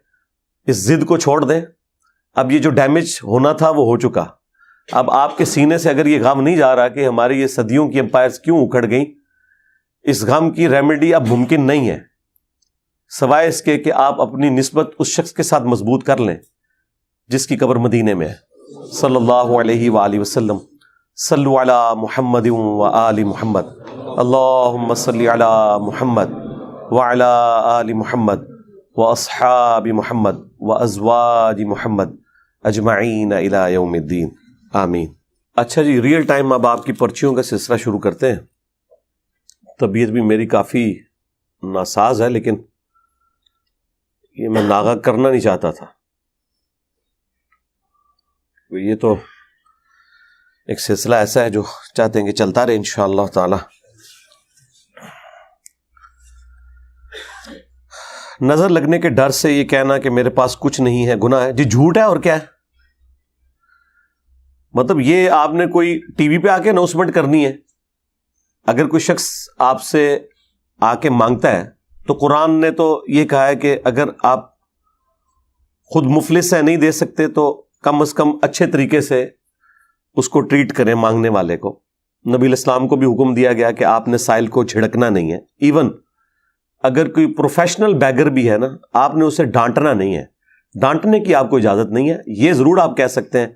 اس ضد کو چھوڑ دیں. اب یہ جو ڈیمیج ہونا تھا وہ ہو چکا. اب آپ کے سینے سے اگر یہ غم نہیں جا رہا کہ ہماری یہ صدیوں کی امپائرز کیوں اکھڑ گئیں, اس غم کی ریمیڈی اب ممکن نہیں ہے سوائے اس کے کہ آپ اپنی نسبت اس شخص کے ساتھ مضبوط کر لیں جس کی قبر مدینے میں ہے. صلی اللہ علیہ وآلہ وسلم. صلو علی محمد و آل محمد. اللہم صلی علی محمد وعلی آل محمد واصحاب محمد وازواج محمد اجمعین الی یوم الدین. آمین. اچھا جی، ریئل ٹائم اب آپ کی پرچیوں کا سلسلہ شروع کرتے ہیں. طبیعت بھی میری کافی ناساز ہے، لیکن یہ میں ناغہ کرنا نہیں چاہتا تھا. یہ تو ایک سلسلہ ایسا ہے جو چاہتے ہیں کہ چلتا رہے انشاءاللہ تعالی. نظر لگنے کے ڈر سے یہ کہنا کہ میرے پاس کچھ نہیں ہے گناہ ہے جی، جھوٹ ہے اور کیا ہے. مطلب یہ آپ نے کوئی ٹی وی پہ آ کے اناؤنسمنٹ کرنی ہے. اگر کوئی شخص آپ سے آ کے مانگتا ہے تو قرآن نے تو یہ کہا ہے کہ اگر آپ خود مفلس ہے، نہیں دے سکتے، تو کم از کم اچھے طریقے سے اس کو ٹریٹ کریں مانگنے والے کو. نبی علیہ السلام کو بھی حکم دیا گیا کہ آپ نے سائل کو جھڑکنا نہیں ہے. ایون اگر کوئی پروفیشنل بیگر بھی ہے نا، آپ نے اسے ڈانٹنا نہیں ہے. ڈانٹنے کی آپ کو اجازت نہیں ہے. یہ ضرور آپ کہہ سکتے ہیں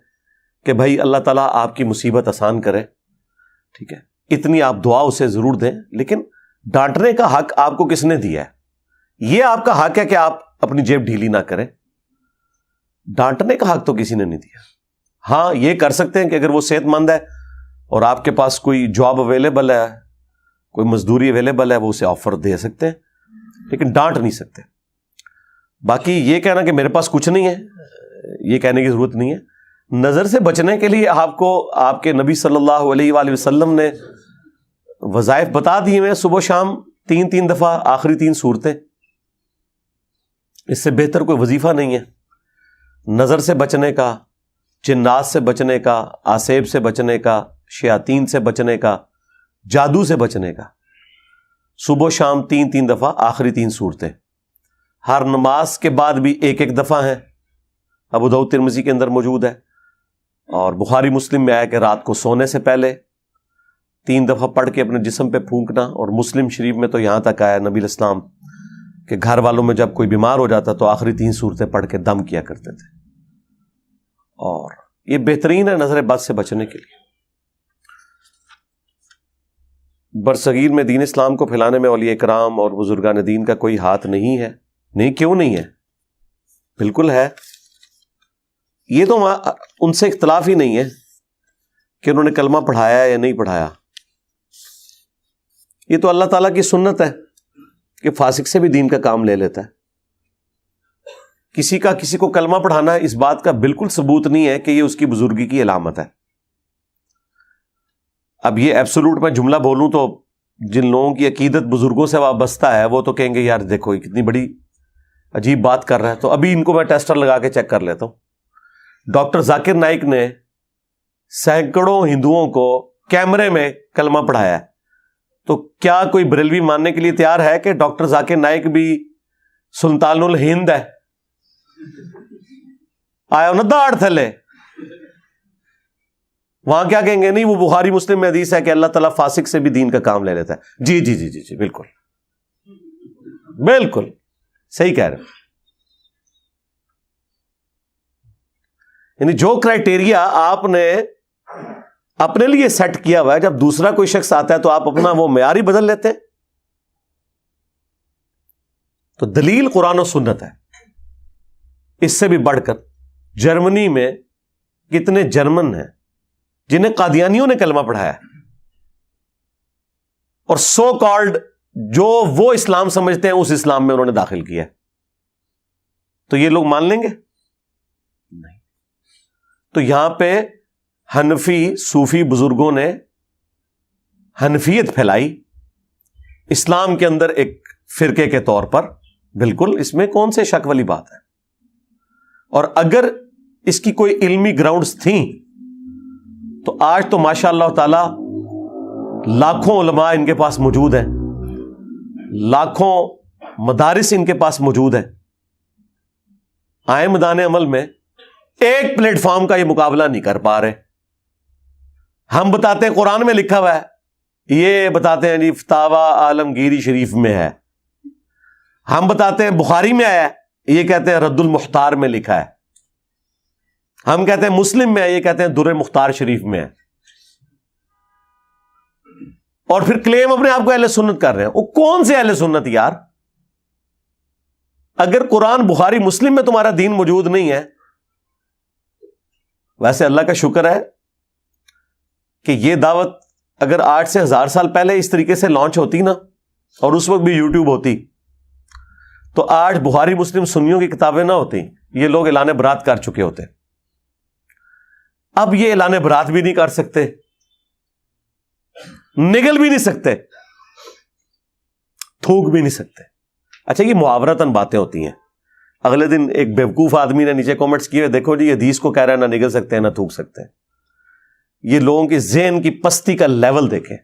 کہ بھائی اللہ تعالیٰ آپ کی مصیبت آسان کرے، ٹھیک ہے، اتنی آپ دعا اسے ضرور دیں، لیکن ڈانٹنے کا حق آپ کو کس نے دیا ہے؟ یہ آپ کا حق ہے کہ آپ اپنی جیب ڈھیلی نہ کریں. ڈانٹنے کا حق تو کسی نے نہیں دیا. ہاں یہ کر سکتے ہیں کہ اگر وہ صحت مند ہے اور آپ کے پاس کوئی جاب اویلیبل ہے، کوئی مزدوری اویلیبل ہے، وہ اسے آفر دے سکتے ہیں، لیکن ڈانٹ نہیں سکتے. باقی یہ کہنا کہ میرے پاس کچھ نہیں ہے، یہ کہنے کی ضرورت نہیں ہے. نظر سے بچنے کے لیے آپ کو آپ کے نبی صلی اللہ علیہ وآلہ وسلم نے وظائف بتا دیے ہیں، صبح شام 3 دفعہ آخری 3 سورتیں. اس سے بہتر کوئی وظیفہ نہیں ہے. نظر سے بچنے کا، جنات سے بچنے کا، آسیب سے بچنے کا، شیاطین سے بچنے کا، جادو سے بچنے کا. صبح شام 3 دفعہ آخری 3 سورتیں. ہر نماز کے بعد بھی 1 دفعہ ہیں. ابو داؤد ترمذی کے اندر موجود ہے، اور بخاری مسلم میں آیا کہ رات کو سونے سے پہلے 3 دفعہ پڑھ کے اپنے جسم پہ پھونکنا. اور مسلم شریف میں تو یہاں تک آیا نبی علیہ السلام کہ گھر والوں میں جب کوئی بیمار ہو جاتا تو آخری 3 سورتیں پڑھ کے دم کیا کرتے تھے. اور یہ بہترین ہے نظر بد سے بچنے کے لیے. برصغیر میں دین اسلام کو پھیلانے میں اولیاء کرام اور بزرگان دین کا کوئی ہاتھ نہیں ہے. نہیں، کیوں نہیں ہے؟ بالکل ہے. یہ تو ان سے اختلاف ہی نہیں ہے کہ انہوں نے کلمہ پڑھایا یا نہیں پڑھایا. یہ تو اللہ تعالیٰ کی سنت ہے کہ فاسق سے بھی دین کا کام لے لیتا ہے. کسی کو کلمہ پڑھانا ہے، اس بات کا بالکل ثبوت نہیں ہے کہ یہ اس کی بزرگی کی علامت ہے. اب یہ ایبسولوٹ میں جملہ بولوں تو جن لوگوں کی عقیدت بزرگوں سے وابستہ ہے وہ تو کہیں گے یار دیکھو یہ کتنی بڑی عجیب بات کر رہا ہے. تو ابھی ان کو میں ٹیسٹر لگا کے چیک کر لیتا ہوں. ڈاکٹر ذاکر نائک نے سینکڑوں ہندوؤں کو کیمرے میں کلمہ پڑھایا ہے. تو کیا کوئی بریلوی ماننے کے لیے تیار ہے کہ ڈاکٹر ذاکر نائک بھی سلطان الہند ہے؟ آیا نہ داڑ تھلے. وہاں کیا کہیں گے؟ نہیں، وہ بخاری مسلم میں حدیث ہے کہ اللہ تعالیٰ فاسق سے بھی دین کا کام لے لیتا ہے. جی جی جی جی جی بالکل بالکل صحیح کہہ رہے. یعنی جو کرائٹیریا آپ نے اپنے لیے سیٹ کیا ہوا ہے، جب دوسرا کوئی شخص آتا ہے تو آپ اپنا وہ معیار ہی بدل لیتے ہیں. تو دلیل قرآن و سنت ہے. اس سے بھی بڑھ کر جرمنی میں کتنے جرمن ہیں جنہیں قادیانیوں نے کلمہ پڑھایا، اور سو کالڈ جو وہ اسلام سمجھتے ہیں اس اسلام میں انہوں نے داخل کیا. تو یہ لوگ مان لیں گے؟ نہیں. تو یہاں پہ حنفی صوفی بزرگوں نے حنفیت پھیلائی اسلام کے اندر ایک فرقے کے طور پر. بالکل اس میں کون سے شک والی بات ہے. اور اگر اس کی کوئی علمی گراؤنڈز تھیں تو آج تو ماشاء اللہ تعالی لاکھوں علماء ان کے پاس موجود ہیں، لاکھوں مدارس ان کے پاس موجود ہیں. آئے میدان عمل میں ایک پلیٹ فارم کا یہ مقابلہ نہیں کر پا رہے. ہم بتاتے ہیں قرآن میں لکھا ہوا ہے، یہ بتاتے ہیں جی فتاوی عالمگیری شریف میں ہے. ہم بتاتے ہیں بخاری میں آیا ہے، یہ کہتے ہیں رد المختار میں لکھا ہے. ہم کہتے ہیں مسلم میں ہے، یہ کہتے ہیں در مختار شریف میں ہے. اور پھر کلیم اپنے آپ کو اہل سنت کر رہے ہیں. وہ کون سے اہل سنت یار؟ اگر قرآن بخاری مسلم میں تمہارا دین موجود نہیں ہے، ویسے اللہ کا شکر ہے کہ یہ دعوت اگر 8 سے 1000 سال پہلے اس طریقے سے لانچ ہوتی نا، اور اس وقت بھی یوٹیوب ہوتی، تو آج بخاری مسلم سنیوں کی کتابیں نہ ہوتی، یہ لوگ اعلان برات کر چکے ہوتے. اب یہ اعلان برات بھی نہیں کر سکتے، نگل بھی نہیں سکتے، تھوک بھی نہیں سکتے. اچھا، یہ محاورتاً باتیں ہوتی ہیں. اگلے دن ایک بیوقوف آدمی نے نیچے کامنٹس کیے، دیکھو جی حدیث کو کہہ رہا ہے نہ نگل سکتے ہیں نہ تھوک سکتے ہیں. یہ لوگوں کی ذہن کی پستی کا لیول دیکھیں.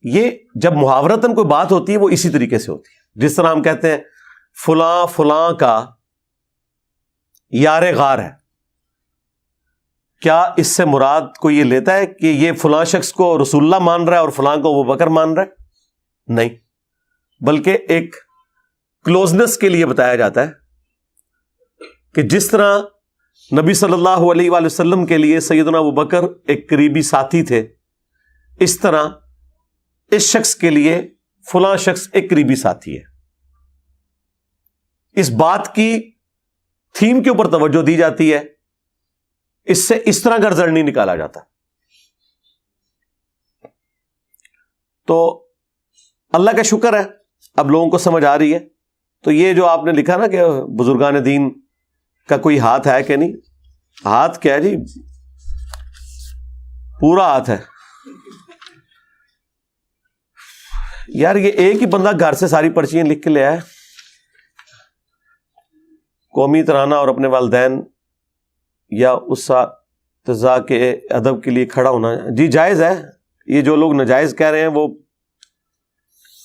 یہ جب محاورتاً کوئی بات ہوتی ہے وہ اسی طریقے سے ہوتی ہے. جس طرح ہم کہتے ہیں فلاں فلاں کا یار غار ہے، کیا اس سے مراد کوئی یہ لیتا ہے کہ یہ فلاں شخص کو رسول اللہ مان رہا ہے اور فلاں کو ابو بکر مان رہا ہے؟ نہیں، بلکہ ایک کلوزنس کے لیے بتایا جاتا ہے کہ جس طرح نبی صلی اللہ علیہ وآلہ وسلم کے لیے سیدنا ابو بکر ایک قریبی ساتھی تھے، اس طرح اس شخص کے لیے فلاں شخص ایک قریبی ساتھی ہے. اس بات کی تھیم کے اوپر توجہ دی جاتی ہے، اس سے اس طرح کا رزلٹ نہیں نکالا جاتا. تو اللہ کا شکر ہے اب لوگوں کو سمجھ آ رہی ہے. تو یہ جو آپ نے لکھا نا کہ بزرگان دین کا کوئی ہاتھ ہے کہ نہیں، ہاتھ کیا ہے جی، پورا ہاتھ ہے. یار یہ ایک ہی بندہ گھر سے ساری پرچیاں لکھ کے لے آیا. قومی ترانہ اور اپنے والدین یا اساتذہ کے ادب کے لیے کھڑا ہونا جی جائز ہے. یہ جو لوگ ناجائز کہہ رہے ہیں وہ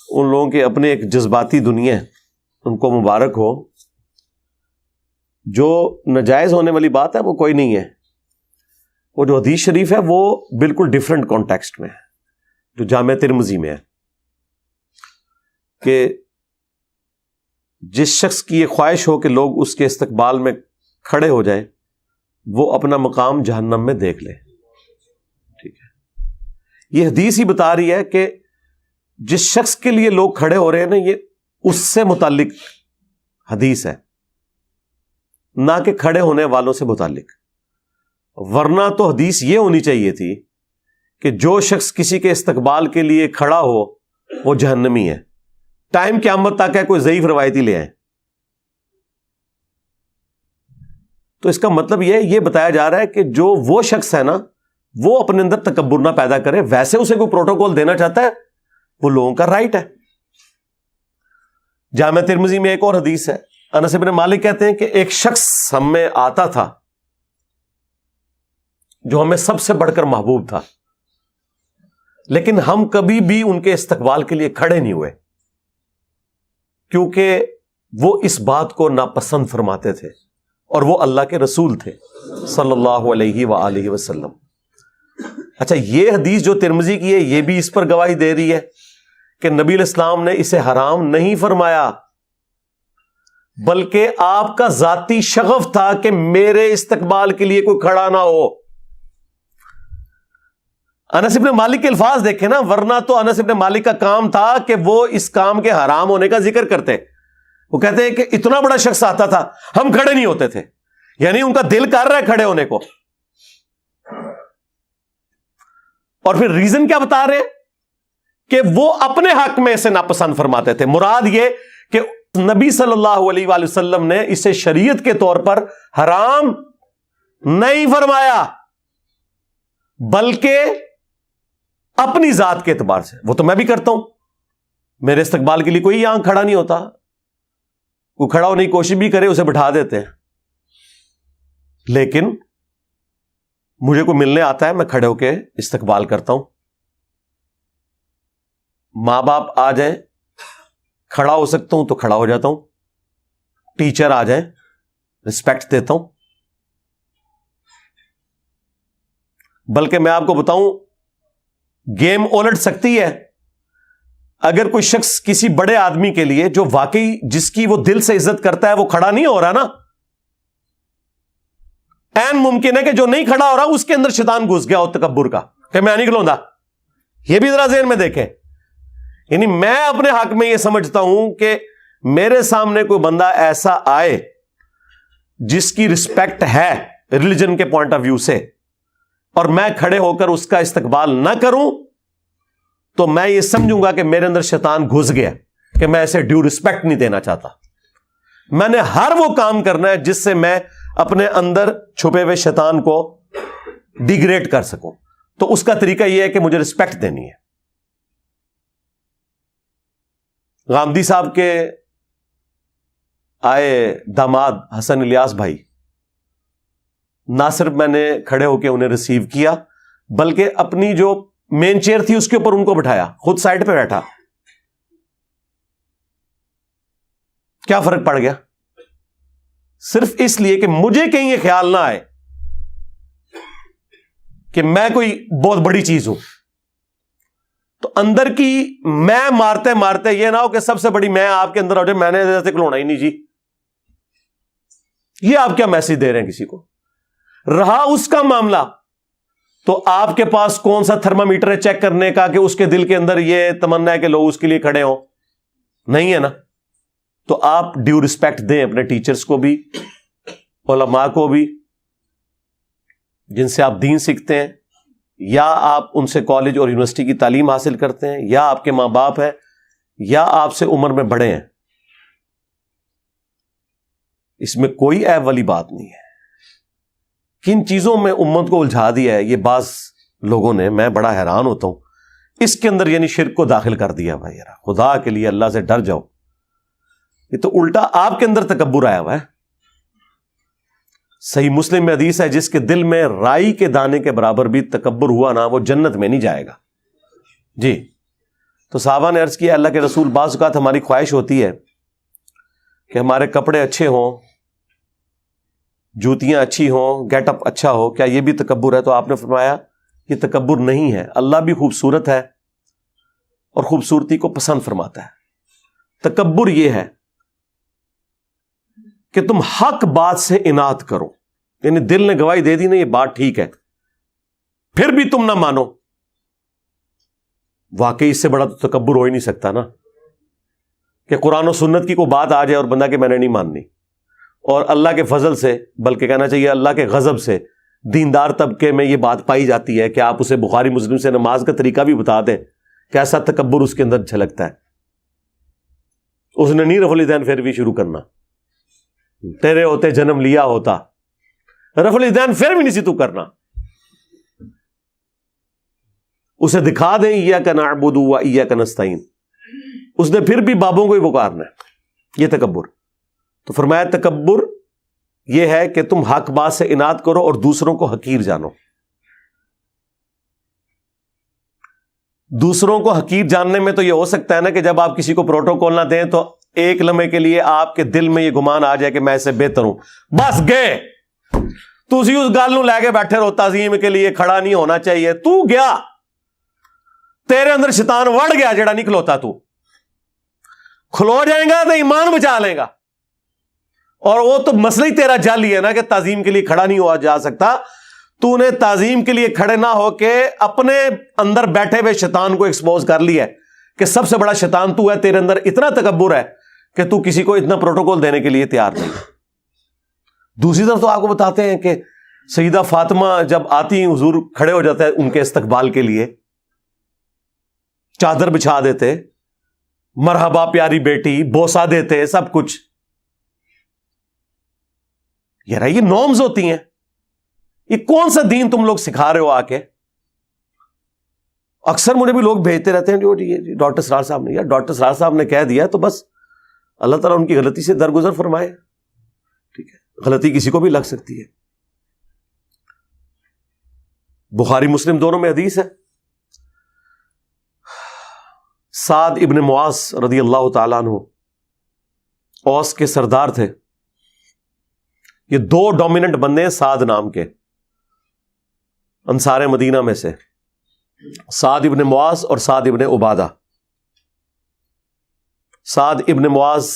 ان لوگوں کے اپنے ایک جذباتی دنیا ہے، ان کو مبارک ہو. جو ناجائز ہونے والی بات ہے وہ کوئی نہیں ہے. وہ جو حدیث شریف ہے وہ بالکل ڈیفرنٹ کانٹیکسٹ میں ہے، جو جامع ترمذی میں ہے کہ جس شخص کی یہ خواہش ہو کہ لوگ اس کے استقبال میں کھڑے ہو جائیں، وہ اپنا مقام جہنم میں دیکھ لے. ٹھیک ہے، یہ حدیث ہی بتا رہی ہے کہ جس شخص کے لیے لوگ کھڑے ہو رہے ہیں نا، یہ اس سے متعلق حدیث ہے، نہ کہ کھڑے ہونے والوں سے متعلق. ورنہ تو حدیث یہ ہونی چاہیے تھی کہ جو شخص کسی کے استقبال کے لیے کھڑا ہو وہ جہنمی ہے. ٹائم قیامت تک ہے، کوئی ضعیف روایتی لے آئے. تو اس کا مطلب یہ بتایا جا رہا ہے کہ جو وہ شخص ہے نا، وہ اپنے اندر تکبر نہ پیدا کرے. ویسے اسے کوئی پروٹوکول دینا چاہتا ہے وہ لوگوں کا رائٹ ہے. جامع ترمذی میں ایک اور حدیث ہے، انس بن مالک کہتے ہیں کہ ایک شخص ہم میں آتا تھا جو ہمیں سب سے بڑھ کر محبوب تھا، لیکن ہم کبھی بھی ان کے استقبال کے لیے کھڑے نہیں ہوئے کیونکہ وہ اس بات کو ناپسند فرماتے تھے، اور وہ اللہ کے رسول تھے صلی اللہ علیہ وآلہ وسلم. اچھا، یہ حدیث جو ترمذی کی ہے یہ بھی اس پر گواہی دے رہی ہے کہ نبی علیہ السلام نے اسے حرام نہیں فرمایا، بلکہ آپ کا ذاتی شغف تھا کہ میرے استقبال کے لیے کوئی کھڑا نہ ہو. انس بن مالک کے الفاظ دیکھیں نا، ورنہ تو انس بن مالک کا کام تھا کہ وہ اس کام کے حرام ہونے کا ذکر کرتے. وہ کہتے ہیں کہ اتنا بڑا شخص آتا تھا، ہم کھڑے نہیں ہوتے تھے. یعنی ان کا دل کر رہا ہے کھڑے ہونے کو. اور پھر ریزن کیا بتا رہے ہیں کہ وہ اپنے حق میں اسے ناپسند فرماتے تھے. مراد یہ کہ نبی صلی اللہ علیہ وآلہ وسلم نے اسے شریعت کے طور پر حرام نہیں فرمایا، بلکہ اپنی ذات کے اعتبار سے. وہ تو میں بھی کرتا ہوں، میرے استقبال کے لیے کوئی یہاں کھڑا نہیں ہوتا. کوئی کھڑا ہونے کی کوشش بھی کرے اسے بٹھا دیتے ہیں. لیکن مجھے کوئی ملنے آتا ہے، میں کھڑے ہو کے استقبال کرتا ہوں. ماں باپ آ جائیں، کھڑا ہو سکتا ہوں تو کھڑا ہو جاتا ہوں. ٹیچر آ جائیں، رسپیکٹ دیتا ہوں. بلکہ میں آپ کو بتاؤں، گیم الٹ سکتی ہے اگر کوئی شخص کسی بڑے آدمی کے لیے جو واقعی جس کی وہ دل سے عزت کرتا ہے وہ کھڑا نہیں ہو رہا نا، این ممکن ہے کہ جو نہیں کھڑا ہو رہا اس کے اندر شیطان گھس گیا ہو تکبر کا کہ میں نہیں کھلوندا. یہ بھی ذرا ذہن میں دیکھیں. یعنی میں اپنے حق میں یہ سمجھتا ہوں کہ میرے سامنے کوئی بندہ ایسا آئے جس کی رسپیکٹ ہے، ریلیجن کے پوائنٹ آف ویو سے اور میں کھڑے ہو کر اس کا استقبال نہ کروں تو میں یہ سمجھوں گا کہ میرے اندر شیطان گھس گیا کہ میں اسے ڈیو رسپیکٹ نہیں دینا چاہتا. میں نے ہر وہ کام کرنا ہے جس سے میں اپنے اندر چھپے ہوئے شیطان کو ڈیگریڈ کر سکوں. تو اس کا طریقہ یہ ہے کہ مجھے رسپیکٹ دینی ہے. غامدی صاحب کے آئے داماد حسن الیاس بھائی، نہ صرف میں نے کھڑے ہو کے انہیں ریسیو کیا بلکہ اپنی جو مین چیئر تھی اس کے اوپر ان کو بٹھایا، خود سائڈ پہ بیٹھا. کیا فرق پڑ گیا؟ صرف اس لیے کہ مجھے کہیں یہ خیال نہ آئے کہ میں کوئی بہت بڑی چیز ہوں. تو اندر کی میں مارتے مارتے یہ نہ ہو کہ سب سے بڑی میں آپ کے اندر ہو جائے، میں نے ایسے کھلونا ہی نہیں جی. یہ آپ کیا میسج دے رہے ہیں کسی کو؟ رہا اس کا معاملہ تو آپ کے پاس کون سا تھرمامیٹر ہے چیک کرنے کا کہ اس کے دل کے اندر یہ تمنا ہے کہ لوگ اس کے لیے کھڑے ہوں؟ نہیں ہے نا. تو آپ ڈیو رسپیکٹ دیں اپنے ٹیچرز کو بھی، علماء کو بھی، جن سے آپ دین سیکھتے ہیں یا آپ ان سے کالج اور یونیورسٹی کی تعلیم حاصل کرتے ہیں یا آپ کے ماں باپ ہیں یا آپ سے عمر میں بڑے ہیں. اس میں کوئی عیب والی بات نہیں ہے. کن چیزوں میں امت کو الجھا دیا ہے یہ بعض لوگوں نے، میں بڑا حیران ہوتا ہوں. اس کے اندر یعنی شرک کو داخل کر دیا. بھائی یار خدا کے لیے اللہ سے ڈر جاؤ. یہ تو الٹا آپ کے اندر تکبر آیا ہوا ہے. صحیح مسلم میں حدیث ہے جس کے دل میں رائی کے دانے کے برابر بھی تکبر ہوا نا وہ جنت میں نہیں جائے گا. جی تو صحابہ نے عرض کیا اللہ کے رسول بعض اوقات ہماری خواہش ہوتی ہے کہ ہمارے کپڑے اچھے ہوں، جوتیاں اچھی ہوں، گیٹ اپ اچھا ہو، کیا یہ بھی تکبر ہے؟ تو آپ نے فرمایا یہ تکبر نہیں ہے. اللہ بھی خوبصورت ہے اور خوبصورتی کو پسند فرماتا ہے. تکبر یہ ہے کہ تم حق بات سے اناد کرو، یعنی دل نے گواہی دے دی نا یہ بات ٹھیک ہے، پھر بھی تم نہ مانو. واقعی اس سے بڑا تو تکبر ہو ہی نہیں سکتا نا کہ قرآن و سنت کی کوئی بات آ جائے اور بندہ کہ میں نے نہیں ماننی. اور اللہ کے فضل سے، بلکہ کہنا چاہیے اللہ کے غضب سے، دیندار طبقے میں یہ بات پائی جاتی ہے کہ آپ اسے بخاری مسلم سے نماز کا طریقہ بھی بتا دیں، کیسا تکبر اس کے اندر جھلکتا ہے. اس نے نہیں رفع الیدین پھر بھی شروع کرنا، تیرے ہوتے جنم لیا ہوتا، رفع الیدین پھر بھی نہیں سی تو کرنا. اسے دکھا دیں ایاک نعبد و ایاک نستعین، اس نے پھر بھی بابوں کو ہی پکارنا ہے. یہ تکبر. تو فرمایا تکبر یہ ہے کہ تم حق بات سے اناد کرو اور دوسروں کو حقیر جانو. دوسروں کو حقیر جاننے میں تو یہ ہو سکتا ہے نا کہ جب آپ کسی کو پروٹوکول نہ دیں تو ایک لمحے کے لیے آپ کے دل میں یہ گمان آ جائے کہ میں اسے بہتر ہوں، بس گئے تو اسی اس گل نو لے کے بیٹھے رہو. تعظیم کے لیے کھڑا نہیں ہونا چاہیے. تو گیا، تیرے اندر شیطان وڑ گیا جڑا نہیں کھلوتا، تو کھلو جائے گا تو ایمان بچا لے گا. اور وہ تو مسئلہ ہی تیرا جعلی ہے نا کہ تعظیم کے لیے کھڑا نہیں ہوا جا سکتا. تو نے تعظیم کے لیے کھڑے نہ ہو کے اپنے اندر بیٹھے ہوئے شیطان کو ایکسپوز کر لیا ہے کہ سب سے بڑا شیطان تو ہے. تیرے اندر اتنا تکبر ہے کہ تو کسی کو اتنا پروٹوکول دینے کے لیے تیار نہیں. دوسری طرف تو آپ کو بتاتے ہیں کہ سیدہ فاطمہ جب آتی ہیں حضور کھڑے ہو جاتے ہیں ان کے استقبال کے لیے، چادر بچھا دیتے، مرحبا پیاری بیٹی، بوسہ دیتے، سب کچھ. یار یہ نارمز ہوتی ہیں. یہ کون سا دین تم لوگ سکھا رہے ہو آ کے؟ اکثر مجھے بھی لوگ بھیجتے رہتے ہیں جو ڈاکٹر سرار صاحب نے، یار ڈاکٹر سرار صاحب نے کہہ دیا تو بس اللہ تعالیٰ ان کی غلطی سے درگزر فرمائے. ٹھیک ہے، غلطی کسی کو بھی لگ سکتی ہے. بخاری مسلم دونوں میں حدیث ہے. سعد ابن معاذ رضی اللہ تعالیٰ عنہ اوس کے سردار تھے. یہ دو ڈومیننٹ بندے ہیں سعد نام کے انصار مدینہ میں سے، سعد ابن معاذ اور سعد ابن عبادہ. سعد ابن معاذ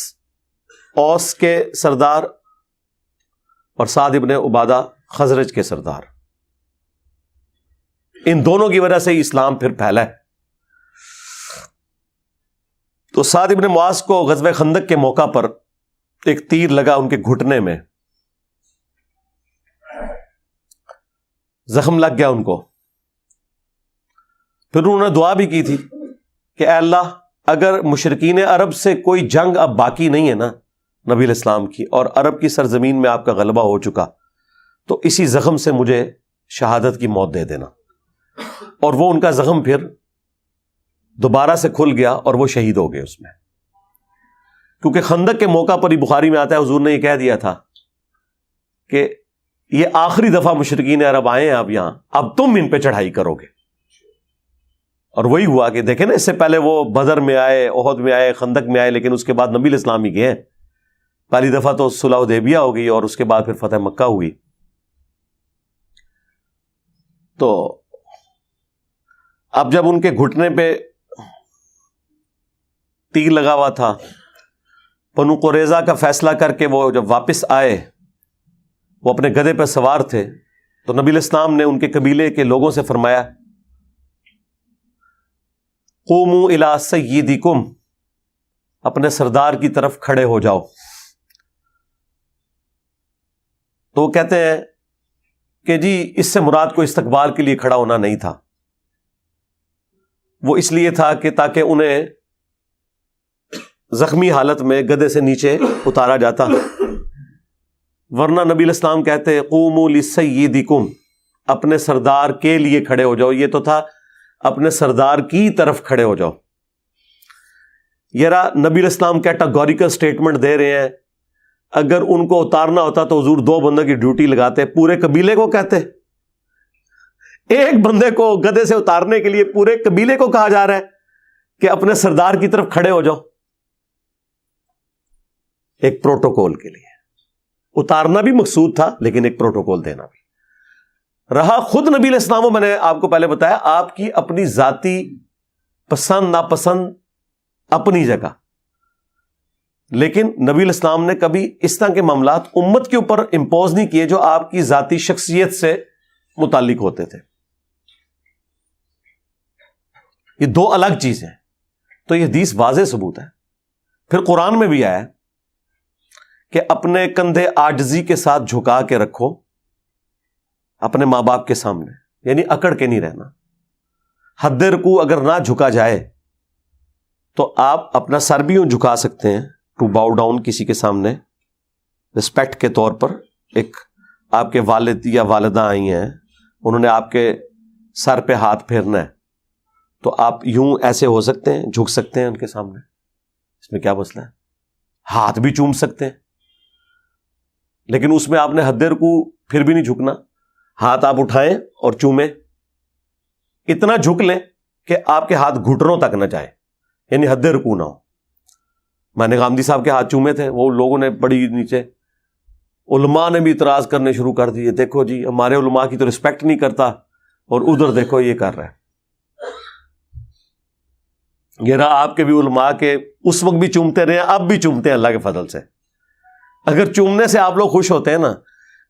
اوس کے سردار اور سعد ابن عبادہ خزرج کے سردار. ان دونوں کی وجہ سے ہی اسلام پھر پھیلا ہے. تو سعد ابن معاذ کو غزوہ خندق کے موقع پر ایک تیر لگا ان کے گھٹنے میں. زخم لگ گیا ان کو. پھر انہوں نے دعا بھی کی تھی کہ اے اللہ اگر مشرکین عرب سے کوئی جنگ اب باقی نہیں ہے نا نبی علیہ السلام کی، اور عرب کی سرزمین میں آپ کا غلبہ ہو چکا، تو اسی زخم سے مجھے شہادت کی موت دے دینا. اور وہ ان کا زخم پھر دوبارہ سے کھل گیا اور وہ شہید ہو گئے اس میں. کیونکہ خندق کے موقع پر ہی بخاری میں آتا ہے حضور نے یہ کہہ دیا تھا کہ یہ آخری دفعہ مشرکین عرب آئے ہیں اب یہاں، اب تم ان پہ چڑھائی کرو گے. اور وہی ہوا کہ دیکھیں نا، اس سے پہلے وہ بدر میں آئے، احد میں آئے، خندق میں آئے، لیکن اس کے بعد نبی علیہ السلام ہی گئے. پہلی دفعہ تو صلح حدیبیہ ہو گئی اور اس کے بعد پھر فتح مکہ ہوئی. تو اب جب ان کے گھٹنے پہ تیر لگا ہوا تھا، بنو قریظہ کا فیصلہ کر کے وہ جب واپس آئے، وہ اپنے گدھے پہ سوار تھے، تو نبی علیہ السلام نے ان کے قبیلے کے لوگوں سے فرمایا قوموا الی سیدکم، اپنے سردار کی طرف کھڑے ہو جاؤ. تو وہ کہتے ہیں کہ جی اس سے مراد کو استقبال کے لیے کھڑا ہونا نہیں تھا، وہ اس لیے تھا کہ تاکہ انہیں زخمی حالت میں گدھے سے نیچے اتارا جاتا، ورنہ نبی علیہ السلام کہتے قوموا لسیدکم، اپنے سردار کے لیے کھڑے ہو جاؤ. یہ تو تھا اپنے سردار کی طرف کھڑے ہو جاؤ. یار نبی علیہ السلام کیٹاگوریکل سٹیٹمنٹ دے رہے ہیں. اگر ان کو اتارنا ہوتا تو حضور 2 بندوں کی ڈیوٹی لگاتے، پورے قبیلے کو کہتے. ایک بندے کو گدھے سے اتارنے کے لیے پورے قبیلے کو کہا جا رہا ہے کہ اپنے سردار کی طرف کھڑے ہو جاؤ. ایک پروٹوکول کے لیے اتارنا بھی مقصود تھا، لیکن ایک پروٹوکول دینا بھی رہا. خود نبی علیہ السلام، میں نے آپ کو پہلے بتایا، آپ کی اپنی ذاتی پسند ناپسند اپنی جگہ، لیکن نبی علیہ السلام نے کبھی اس طرح کے معاملات امت کے اوپر امپوز نہیں کیے جو آپ کی ذاتی شخصیت سے متعلق ہوتے تھے. یہ 2 الگ چیزیں ہیں. تو یہ حدیث واضح ثبوت ہے. پھر قرآن میں بھی آیا کہ اپنے کندھے عاجزی کے ساتھ جھکا کے رکھو اپنے ماں باپ کے سامنے، یعنی اکڑ کے نہیں رہنا. حد رکوع اگر نہ جھکا جائے تو آپ اپنا سر بھی یوں جھکا سکتے ہیں، ٹو باؤ ڈاؤن کسی کے سامنے رسپیکٹ کے طور پر. ایک آپ کے والد یا والدہ آئی ہیں، انہوں نے آپ کے سر پہ ہاتھ پھیرنا ہے، تو آپ یوں ایسے ہو سکتے ہیں، جھک سکتے ہیں ان کے سامنے. اس میں کیا مسئلہ ہے؟ ہاتھ بھی چوم سکتے ہیں، لیکن اس میں آپ نے حد رکوع پھر بھی نہیں جھکنا. ہاتھ آپ اٹھائیں اور چومیں، اتنا جھک لیں کہ آپ کے ہاتھ گھٹنوں تک نہ جائیں، یعنی حد رکوع نہ ہو. میں نے غامدی صاحب کے ہاتھ چومے تھے، وہ لوگوں نے بڑی نیچے، علماء نے بھی اعتراض کرنے شروع کر دیے، دیکھو جی ہمارے علماء کی تو رسپیکٹ نہیں کرتا، اور ادھر دیکھو یہ کر رہا ہے. یہ رہا آپ کے بھی علماء کے اس وقت بھی چومتے رہے، اب بھی چومتے ہیں اللہ کے فضل سے. اگر چومنے سے آپ لوگ خوش ہوتے ہیں نا،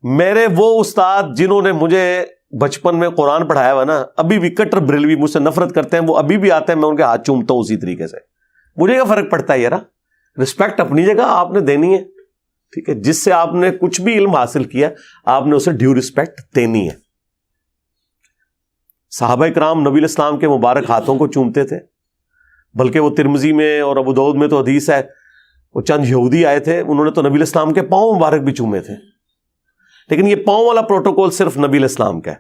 میرے وہ استاد جنہوں نے مجھے بچپن میں قرآن پڑھایا ہوا نا، ابھی بھی کٹر بریلوی مجھ سے نفرت کرتے ہیں، وہ ابھی بھی آتے ہیں، میں ان کے ہاتھ چومتا ہوں اسی طریقے سے. مجھے کیا فرق پڑتا ہے یار؟ رسپیکٹ اپنی جگہ آپ نے دینی ہے، ٹھیک ہے. جس سے آپ نے کچھ بھی علم حاصل کیا، آپ نے اسے ڈیو رسپیکٹ دینی ہے. صحابہ کرام نبی علیہ السلام کے مبارک ہاتھوں کو چومتے تھے، بلکہ وہ ترمذی میں اور ابو داؤد میں تو حدیث ہے، وہ چند یہودی آئے تھے، انہوں نے تو نبی علیہ السلام کے پاؤں مبارک بھی چومے تھے. لیکن یہ پاؤں والا پروٹوکول صرف نبی علیہ السلام کا ہے.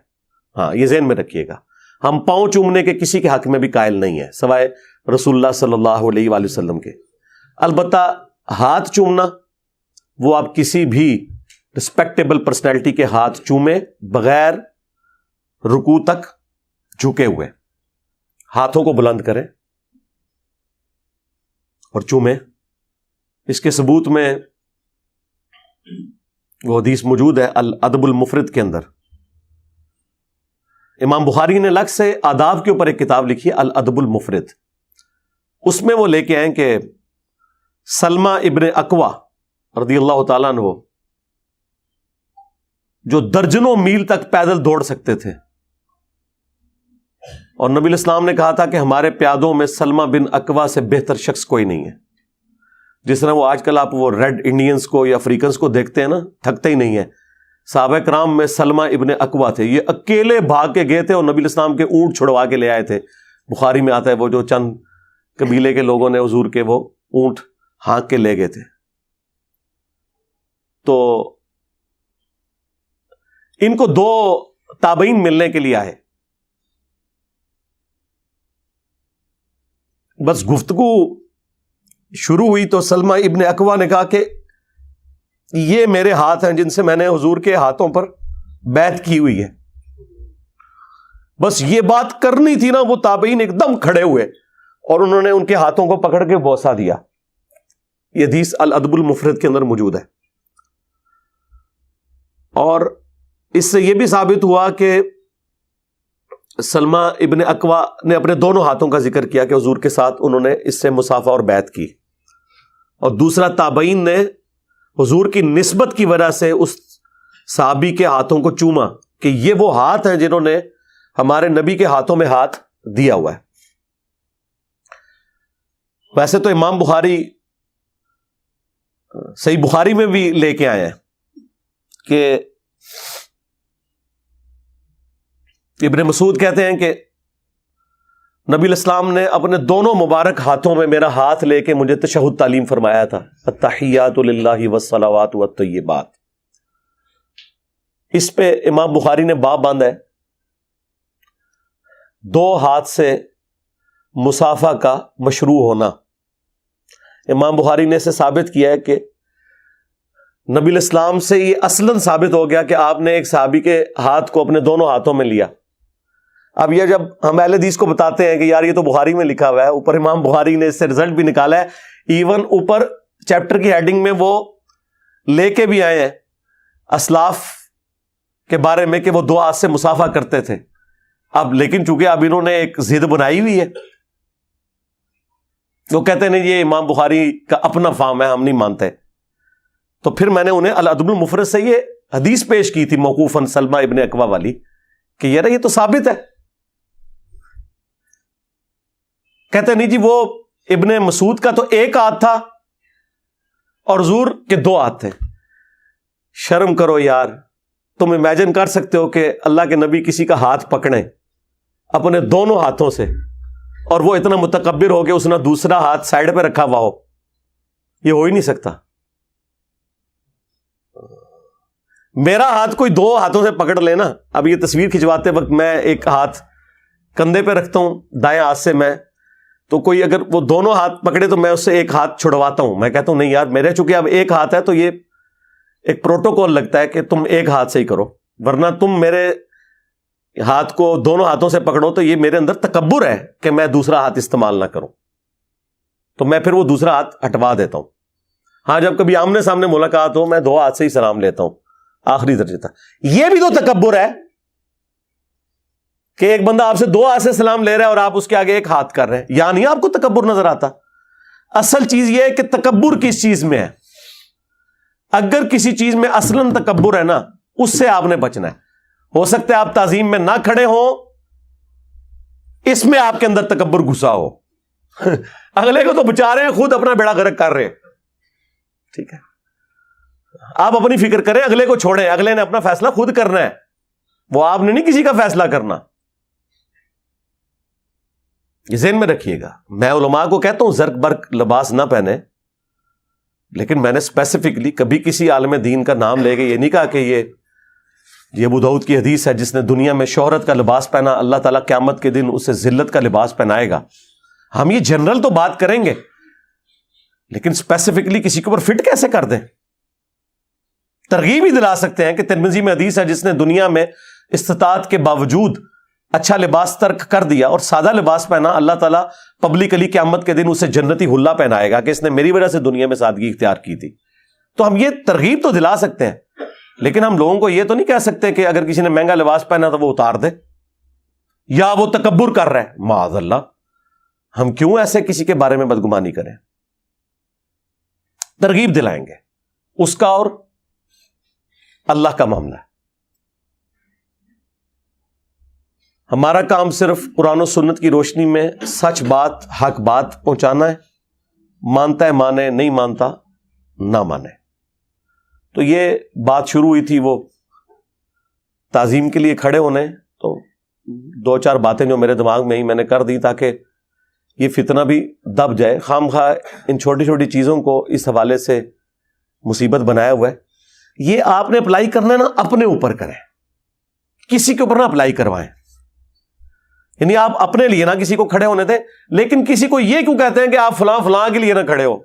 ہاں یہ ذہن میں رکھیے گا، ہم پاؤں چومنے کے کسی کے حق میں بھی قائل نہیں ہے سوائے رسول اللہ صلی اللہ علیہ وآلہ وسلم کے. البتہ ہاتھ چومنا وہ آپ کسی بھی رسپیکٹیبل پرسنالٹی کے ہاتھ چومیں بغیر رکوع تک جھکے ہوئے، ہاتھوں کو بلند کریں اور چومیں. اس کے ثبوت میں وہ حدیث موجود ہے الادب المفرد کے اندر. امام بخاری نے الگ سے آداب کے اوپر ایک کتاب لکھی ہے الادب المفرد. اس میں وہ لے کے آئیں کہ سلمہ ابن اکوا رضی اللہ تعالیٰ عنہ جو درجنوں میل تک پیدل دوڑ سکتے تھے، اور نبی علیہ السلام نے کہا تھا کہ ہمارے پیادوں میں سلمہ بن اکوا سے بہتر شخص کوئی نہیں ہے. جس طرح وہ آج کل آپ وہ ریڈ انڈینز کو یا افریقنز کو دیکھتے ہیں نا، تھکتے ہی نہیں ہے، صحابہ کرام میں سلمہ ابن اکوا تھے. یہ اکیلے بھاگ کے گئے تھے اور نبی الاسلام کے اونٹ چھڑوا کے لے آئے تھے. بخاری میں آتا ہے وہ جو چند قبیلے کے لوگوں نے حضور کے وہ اونٹ ہانک کے لے گئے تھے. تو ان کو 2 تابعین ملنے کے لیے آئے. بس گفتگو شروع ہوئی تو سلمہ ابن اکوا نے کہا کہ یہ میرے ہاتھ ہیں جن سے میں نے حضور کے ہاتھوں پر بیعت کی ہوئی ہے. بس یہ بات کرنی تھی نا, وہ تابعین ایک دم کھڑے ہوئے اور انہوں نے ان کے ہاتھوں کو پکڑ کے بوسہ دیا. یہ حدیث الادب المفرد کے اندر موجود ہے. اور اس سے یہ بھی ثابت ہوا کہ سلمہ ابن اکوا نے اپنے دونوں ہاتھوں کا ذکر کیا کہ حضور کے ساتھ انہوں نے اس سے مصافحہ اور بیعت کی. اور دوسرا تابعین نے حضور کی نسبت کی وجہ سے اس صحابی کے ہاتھوں کو چوما کہ یہ وہ ہاتھ ہیں جنہوں نے ہمارے نبی کے ہاتھوں میں ہاتھ دیا ہوا ہے. ویسے تو امام بخاری صحیح بخاری میں بھی لے کے آئے ہیں کہ ابن مسعود کہتے ہیں کہ نبی الاسلام نے اپنے دونوں مبارک ہاتھوں میں میرا ہاتھ لے کے مجھے تشہد تعلیم فرمایا تھا. التحیات للہ والصلوات والطیبات. اس پہ امام بخاری نے باب باندھا ہے 2 ہاتھ سے مصافحہ کا مشروع ہونا. امام بخاری نے اسے ثابت کیا ہے کہ نبی الاسلام سے یہ اصلاً ثابت ہو گیا کہ آپ نے ایک صحابی کے ہاتھ کو اپنے دونوں ہاتھوں میں لیا. اب یہ جب ہم اہل حدیث کو بتاتے ہیں کہ یار یہ تو بخاری میں لکھا ہوا ہے, اوپر امام بخاری نے اس سے رزلٹ بھی نکالا ہے, ایون اوپر چیپٹر کی ہیڈنگ میں وہ لے کے بھی آئے ہیں اسلاف کے بارے میں کہ وہ 2 ہاتھ سے مصافحہ کرتے تھے. اب لیکن چونکہ اب انہوں نے ایک ضد بنائی ہوئی ہے, وہ کہتے ہیں یہ امام بخاری کا اپنا فام ہے, ہم نہیں مانتے. تو پھر میں نے انہیں الادب المفرد سے یہ حدیث پیش کی تھی موقوفاً سلمہ ابن اکوا والی کہ یار یہ تو ثابت ہے. کہتے نہیں جی وہ ابن مسعود کا تو 1 ہاتھ تھا اور حضور کے 2 ہاتھ تھے. شرم کرو یار, تم امیجن کر سکتے ہو کہ اللہ کے نبی کسی کا ہاتھ پکڑیں اپنے دونوں ہاتھوں سے اور وہ اتنا متکبر ہو کہ اس نے دوسرا ہاتھ سائڈ پہ رکھا ہوا ہو؟ یہ ہو ہی نہیں سکتا. میرا ہاتھ کوئی 2 ہاتھوں سے پکڑ لینا. اب یہ تصویر کھنچواتے وقت میں ایک ہاتھ کندھے پہ رکھتا ہوں دائیں ہاتھ سے, میں تو کوئی اگر وہ دونوں ہاتھ پکڑے تو میں اس سے ایک ہاتھ چھڑواتا ہوں. میں کہتا ہوں نہیں یار میرے چونکہ اب 1 ہاتھ ہے تو یہ ایک پروٹوکول لگتا ہے کہ تم 1 ہاتھ سے ہی کرو, ورنہ تم میرے ہاتھ کو دونوں ہاتھوں سے پکڑو تو یہ میرے اندر تکبر ہے کہ میں دوسرا ہاتھ استعمال نہ کروں. تو میں پھر وہ دوسرا ہاتھ ہٹوا دیتا ہوں. ہاں جب کبھی آمنے سامنے ملاقات ہو میں 2 ہاتھ سے ہی سلام لیتا ہوں آخری درجے تک. یہ بھی تو تکبر ہے کہ ایک بندہ آپ سے 2 ہاتھ سے سلام لے رہا ہے اور آپ اس کے آگے 1 ہاتھ کر رہے ہیں. یا نہیں آپ کو تکبر نظر آتا؟ اصل چیز یہ ہے کہ تکبر کس چیز میں ہے. اگر کسی چیز میں اصلاً تکبر ہے نا, اس سے آپ نے بچنا ہے. ہو سکتا ہے آپ تعظیم میں نہ کھڑے ہوں, اس میں آپ کے اندر تکبر گھسا ہو. اگلے کو تو بچا رہے ہیں, خود اپنا بیڑا غرق کر رہے ہیں. ٹھیک ہے, آپ اپنی فکر کریں, اگلے کو چھوڑیں, اگلے نے اپنا فیصلہ خود کرنا ہے, وہ آپ نے نہیں کسی کا فیصلہ کرنا. یہ ذہن میں رکھیے گا. میں علماء کو کہتا ہوں زرق برق لباس نہ پہنے, لیکن میں نے اسپیسیفکلی کبھی کسی عالم دین کا نام لے کے یہ نہیں کہا کہ یہ ابو داؤد کی حدیث ہے جس نے دنیا میں شہرت کا لباس پہنا, اللہ تعالیٰ قیامت کے دن اسے ذلت کا لباس پہنائے گا. ہم یہ جنرل تو بات کریں گے, لیکن اسپیسیفکلی کسی کے اوپر فٹ کیسے کر دیں؟ ترغیب ہی دلا سکتے ہیں کہ ترمذی میں حدیث ہے جس نے دنیا میں استطاعت کے باوجود اچھا لباس ترک کر دیا اور سادہ لباس پہنا, اللہ تعالیٰ پبلکلی قیامت کے دن اسے جنتی حلہ پہنائے گا کہ اس نے میری وجہ سے دنیا میں سادگی اختیار کی تھی. تو ہم یہ ترغیب تو دلا سکتے ہیں, لیکن ہم لوگوں کو یہ تو نہیں کہہ سکتے کہ اگر کسی نے مہنگا لباس پہنا تو وہ اتار دے یا وہ تکبر کر رہا ہے. معاذ اللہ, ہم کیوں ایسے کسی کے بارے میں بدگمانی کریں؟ ترغیب دلائیں گے, اس کا اور اللہ کا معاملہ ہے. ہمارا کام صرف قرآن و سنت کی روشنی میں سچ بات, حق بات پہنچانا ہے. مانتا ہے مانے, نہیں مانتا نہ مانے. تو یہ بات شروع ہوئی تھی وہ تعظیم کے لیے کھڑے ہونے تو 2-4 باتیں جو میرے دماغ میں ہی میں نے کر دی تاکہ یہ فتنہ بھی دب جائے. خام خواہ ان چھوٹی چھوٹی چیزوں کو اس حوالے سے مصیبت بنایا ہوا ہے. یہ آپ نے اپلائی کرنا ہے نا اپنے اوپر کریں, کسی کے اوپر نہ اپلائی کروائیں. یعنی آپ اپنے لیے نہ کسی کو کھڑے ہونے دیں, لیکن کسی کو یہ کیوں کہتے ہیں کہ آپ فلاں فلاں کے لیے نہ کھڑے ہو؟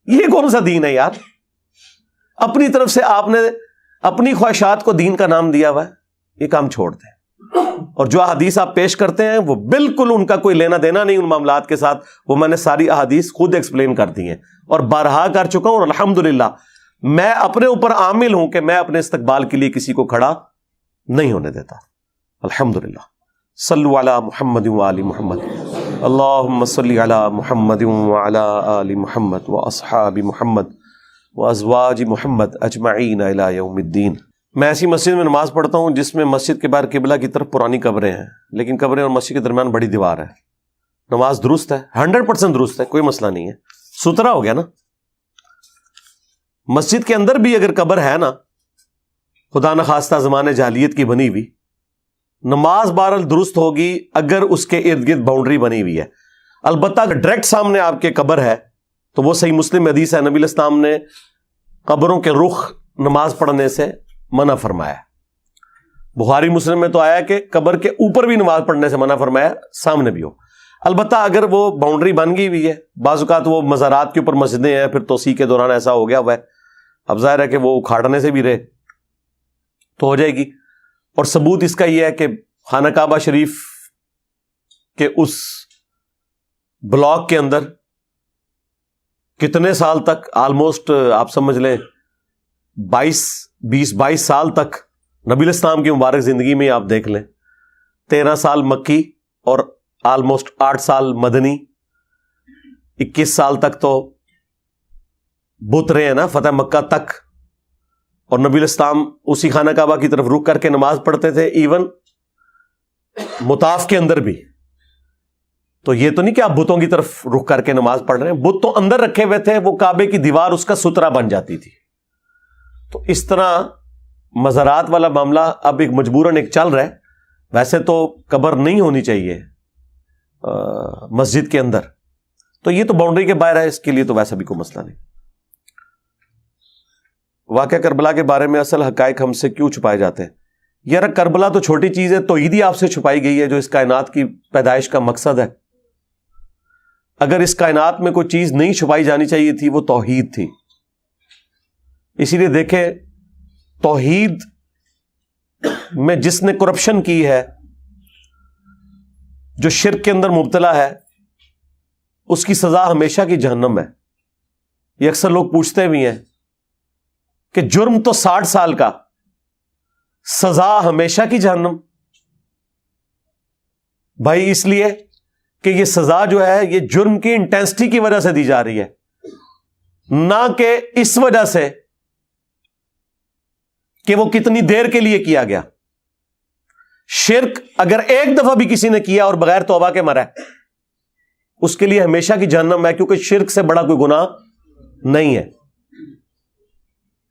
یہ کون سا دین ہے یار؟ اپنی طرف سے آپ نے اپنی خواہشات کو دین کا نام دیا ہوا ہے, یہ کام چھوڑ دیں. اور جو احادیث آپ پیش کرتے ہیں وہ بالکل ان کا کوئی لینا دینا نہیں ان معاملات کے ساتھ. وہ میں نے ساری احادیث خود ایکسپلین کر دی ہیں اور بارہا کر چکا ہوں, اور الحمدللہ میں اپنے اوپر عامل ہوں کہ میں اپنے استقبال کے لیے کسی کو کھڑا نہیں ہونے دیتا. الحمدللہ. صلو علی محمد وآل محمد. اللہم صلی علی محمد وعلی آل محمد واصحاب محمد وازواج محمد اجمعین الی یوم الدین. میں ایسی مسجد میں نماز پڑھتا ہوں جس میں مسجد کے باہر قبلہ کی طرف پرانی قبریں ہیں, لیکن قبریں اور مسجد کے درمیان بڑی دیوار ہے. نماز درست ہے, 100% درست ہے, کوئی مسئلہ نہیں ہے, ستھرا ہو گیا نا. مسجد کے اندر بھی اگر قبر ہے نا, خدا نخواستہ زمانے جاہلیت کی بنی ہوئی, نماز بہرحال درست ہوگی اگر اس کے ارد گرد باؤنڈری بنی ہوئی ہے. البتہ اگر ڈائریکٹ سامنے آپ کے قبر ہے تو وہ صحیح مسلم حدیث ہے, نبی علیہ السلام نے قبروں کے رخ نماز پڑھنے سے منع فرمایا. بخاری مسلم میں تو آیا کہ قبر کے اوپر بھی نماز پڑھنے سے منع فرمایا, سامنے بھی ہو. البتہ اگر وہ باؤنڈری بن گئی ہوئی ہے, بعض اوقات وہ مزارات کے اوپر مسجدیں ہیں, پھر توسیع کے دوران ایسا ہو گیا ہوا ہے, اب ظاہر ہے کہ وہ اکھاڑنے سے بھی رہے تو ہو جائے گی. اور ثبوت اس کا یہ ہے کہ خانہ کعبہ شریف کے اس بلاک کے اندر کتنے سال تک, آلموسٹ آپ سمجھ لیں 20-22 سال تک, نبی علیہ السلام کی مبارک زندگی میں آپ دیکھ لیں, 13 سال مکی اور آلموسٹ 8 سال مدنی, 21 سال تک تو بت رہے ہیں نا فتح مکہ تک. اور نبی علیہ السلام اسی خانہ کعبہ کی طرف رخ کر کے نماز پڑھتے تھے, ایون مطاف کے اندر بھی. تو یہ تو نہیں کہ آپ بتوں کی طرف رخ کر کے نماز پڑھ رہے ہیں, بت تو اندر رکھے ہوئے تھے, وہ کعبے کی دیوار اس کا سترا بن جاتی تھی. تو اس طرح مزارات والا معاملہ اب ایک مجبوراً ایک چل رہا ہے. ویسے تو قبر نہیں ہونی چاہیے مسجد کے اندر, تو یہ تو باؤنڈری کے باہر ہے, اس کے لیے تو ویسا بھی کوئی مسئلہ نہیں. واقعہ کربلا کے بارے میں اصل حقائق ہم سے کیوں چھپائے جاتے ہیں؟ یار کربلا تو چھوٹی چیز ہے, توحید ہی آپ سے چھپائی گئی ہے جو اس کائنات کی پیدائش کا مقصد ہے. اگر اس کائنات میں کوئی چیز نہیں چھپائی جانی چاہیے تھی وہ توحید تھی. اسی لیے دیکھیں, توحید میں جس نے کرپشن کی ہے, جو شرک کے اندر مبتلا ہے, اس کی سزا ہمیشہ کی جہنم ہے. یہ اکثر لوگ پوچھتے بھی ہیں کہ جرم تو 60 سال کا, سزا ہمیشہ کی جہنم. بھائی اس لیے کہ یہ سزا جو ہے یہ جرم کی انٹینسٹی کی وجہ سے دی جا رہی ہے, نہ کہ اس وجہ سے کہ وہ کتنی دیر کے لیے کیا گیا. شرک اگر ایک دفعہ بھی کسی نے کیا اور بغیر توبہ کے مرا ہے, اس کے لیے ہمیشہ کی جہنم ہے, کیونکہ شرک سے بڑا کوئی گناہ نہیں ہے.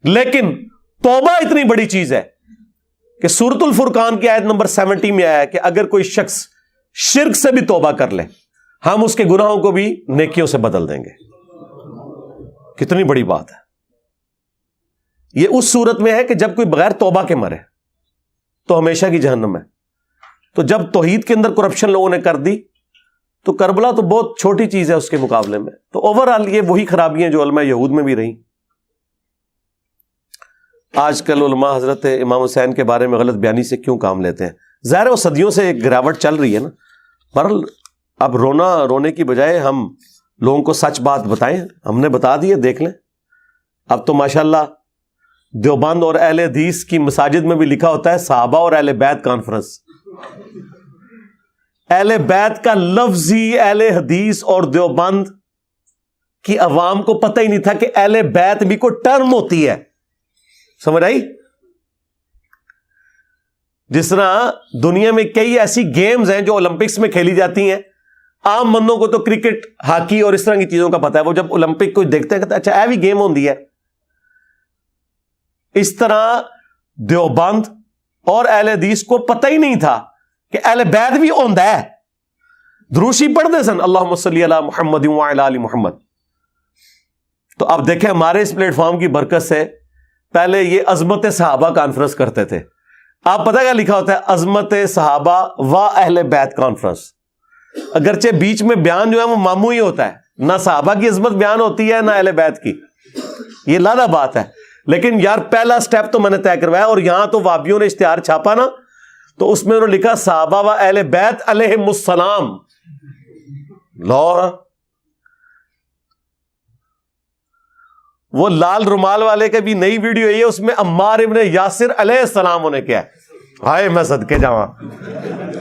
لیکن توبہ اتنی بڑی چیز ہے کہ سورۃ الفرقان کی آیت نمبر 70 میں آیا ہے کہ اگر کوئی شخص شرک سے بھی توبہ کر لے, ہم اس کے گناہوں کو بھی نیکیوں سے بدل دیں گے. کتنی بڑی بات ہے. یہ اس صورت میں ہے کہ جب کوئی بغیر توبہ کے مرے تو ہمیشہ کی جہنم ہے. تو جب توحید کے اندر کرپشن لوگوں نے کر دی تو کربلا تو بہت چھوٹی چیز ہے اس کے مقابلے میں. تو اوورآل یہ وہی خرابیاں جو علماء یہود میں بھی رہیں. آج کل علماء حضرت امام حسین کے بارے میں غلط بیانی سے کیوں کام لیتے ہیں؟ ظاہر ہے وہ صدیوں سے ایک گراوٹ چل رہی ہے نا. بہرحال اب رونے کی بجائے ہم لوگوں کو سچ بات بتائیں. ہم نے بتا دی ہے, دیکھ لیں. اب تو ماشاءاللہ دیوبند اور اہل حدیث کی مساجد میں بھی لکھا ہوتا ہے صحابہ اور اہل بیت کانفرنس. اہل بیت کا لفظ ہی اہل حدیث اور دیوبند کی عوام کو پتہ ہی نہیں تھا کہ اہل بیت بھی کوئی ٹرم ہوتی ہے. سمجھ آئی؟ جس طرح دنیا میں کئی ایسی گیمز ہیں جو اولمپکس میں کھیلی جاتی ہیں, عام بندوں کو تو کرکٹ, ہاکی اور اس طرح کی چیزوں کا پتہ ہے. وہ جب اولمپک کو دیکھتے ہیں کہتے ہیں اچھا ایوی گیم ہوندی ہے. اس طرح دیوبند اور اہل حدیث کو پتہ ہی نہیں تھا کہ اہل بیت بھی ہوندا ہے. دروشی پڑھتے سن اللہم صلی علی محمد وعلی آل محمد. تو اب دیکھیں ہمارے اس پلیٹ فارم کی برکت سے پہلے یہ عظمت صحابہ کانفرنس کرتے تھے. آپ پتہ کیا لکھا ہوتا ہے؟ عظمت صحابہ و اہل بیت کانفرنس. اگرچہ بیچ میں بیان جو ہے وہ ماموں ہی ہوتا ہے, نہ صحابہ کی عظمت بیان ہوتی ہے نہ اہل بیت کی, یہ لالا بات ہے. لیکن یار پہلا سٹیپ تو میں نے طے کروایا, اور یہاں تو وابیوں نے اشتہار چھاپا نا, تو اس میں انہوں نے لکھا صحابہ و اہل بیت علیہم السلام. لاہور وہ لال رومال والے کا بھی نئی ویڈیو ہے, اس میں عمار ابن یاسر علیہ السلام انہیں کیا ہے. ہائے میں صدقے جاواں,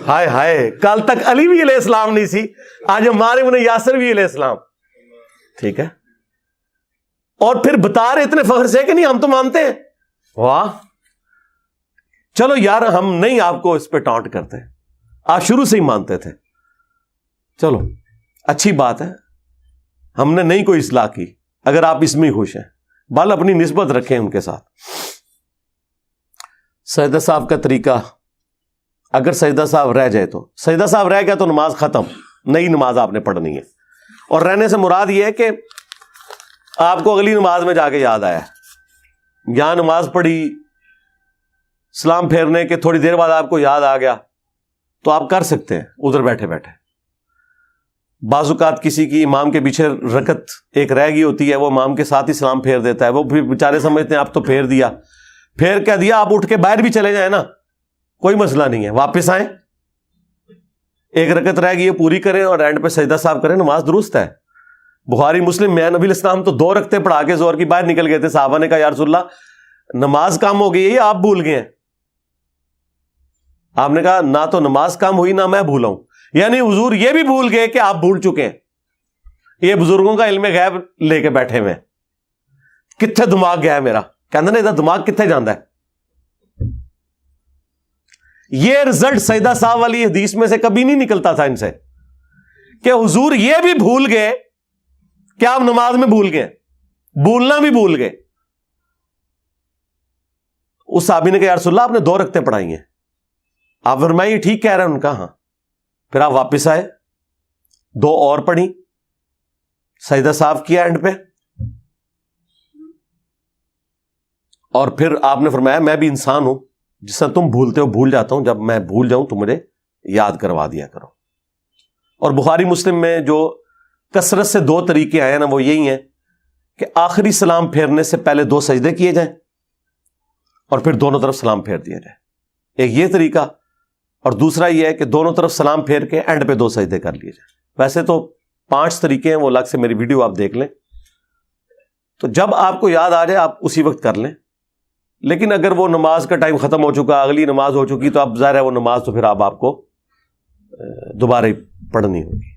ہائے ہائے, کل تک علی بھی علیہ السلام نہیں سی, آج عمار ابن یاسر بھی علیہ السلام. ٹھیک ہے, اور پھر بتا رہے اتنے فخر سے کہ نہیں ہم تو مانتے ہیں. واہ, چلو یار ہم نہیں آپ کو اس پہ ٹانٹ کرتے, آپ شروع سے ہی مانتے تھے. چلو اچھی بات ہے, ہم نے نہیں کوئی اصلاح کی, اگر آپ اس میں ہی خوش ہیں بال اپنی نسبت رکھیں ان کے ساتھ. سجدہ صاحب کا طریقہ, اگر سجدہ صاحب رہ جائے تو سجدہ صاحب رہ گیا تو نماز ختم, نئی نماز آپ نے پڑھنی ہے. اور رہنے سے مراد یہ ہے کہ آپ کو اگلی نماز میں جا کے یاد آیا, یہاں نماز پڑھی, سلام پھیرنے کے تھوڑی دیر بعد آپ کو یاد آ گیا, تو آپ کر سکتے ہیں ادھر بیٹھے بیٹھے. بعض اوقات کسی کی امام کے پیچھے رکعت ایک رہ گئی ہوتی ہے, وہ امام کے ساتھ ہی سلام پھیر دیتا ہے, وہ پھر بیچارے سمجھتے ہیں آپ تو پھیر دیا, پھیر کیا دیا, آپ اٹھ کے باہر بھی چلے جائیں نا, کوئی مسئلہ نہیں ہے, واپس آئیں, ایک رکعت رہ گئی ہے پوری کریں اور اینڈ پہ سجدہ صاحب کریں, نماز درست ہے. بخاری مسلم میں نبی الاسلام تو 2 رکعتیں پڑھا کے زور کی باہر نکل گئے تھے. صحابہ نے کہا یا رسول اللہ نماز کام ہو گئی ہے, آپ بھول گئے ہیں. آپ نے کہا نہ تو نماز کام ہوئی نہ میں بھولا ہوں, یعنی حضور یہ بھی بھول گئے کہ آپ بھول چکے ہیں. یہ بزرگوں کا علم غیب لے کے بیٹھے ہوئے, کتنے دماغ گیا ہے میرا, کہنا نا ادھر دماغ کتنے جانا ہے. یہ رزلٹ سیدہ صاحب والی حدیث میں سے کبھی نہیں نکلتا تھا ان سے کہ حضور یہ بھی بھول گئے کہ آپ نماز میں بھول گئے, بھولنا بھی بھول گئے. اس صحابی نے کہا یا رسول اللہ آپ نے 2 رکعتیں پڑھائی ہیں. آپ فرمائیے ٹھیک کہہ رہے ہیں, ان کا ہاں. پھر آپ واپس آئے, 2 اور پڑھی, سجدہ صاحب کیا اینڈ پہ, اور پھر آپ نے فرمایا میں بھی انسان ہوں, جس طرح تم بھولتے ہو بھول جاتا ہوں, جب میں بھول جاؤں تو مجھے یاد کروا دیا کرو. اور بخاری مسلم میں جو کثرت سے 2 طریقے آئے ہیں نا, وہ یہی ہیں کہ آخری سلام پھیرنے سے پہلے 2 سجدے کیے جائیں اور پھر دونوں طرف سلام پھیر دیا جائے. ایک یہ طریقہ, اور دوسرا یہ ہے کہ دونوں طرف سلام پھیر کے اینڈ پہ 2 سجدے کر لیے جائیں. ویسے تو 5 طریقے ہیں, وہ الگ سے میری ویڈیو آپ دیکھ لیں, تو جب آپ کو یاد آ جائے آپ اسی وقت کر لیں. لیکن اگر وہ نماز کا ٹائم ختم ہو چکا, اگلی نماز ہو چکی, تو اب ظاہر ہے وہ نماز تو پھر آپ کو دوبارہ ہی پڑھنی ہوگی.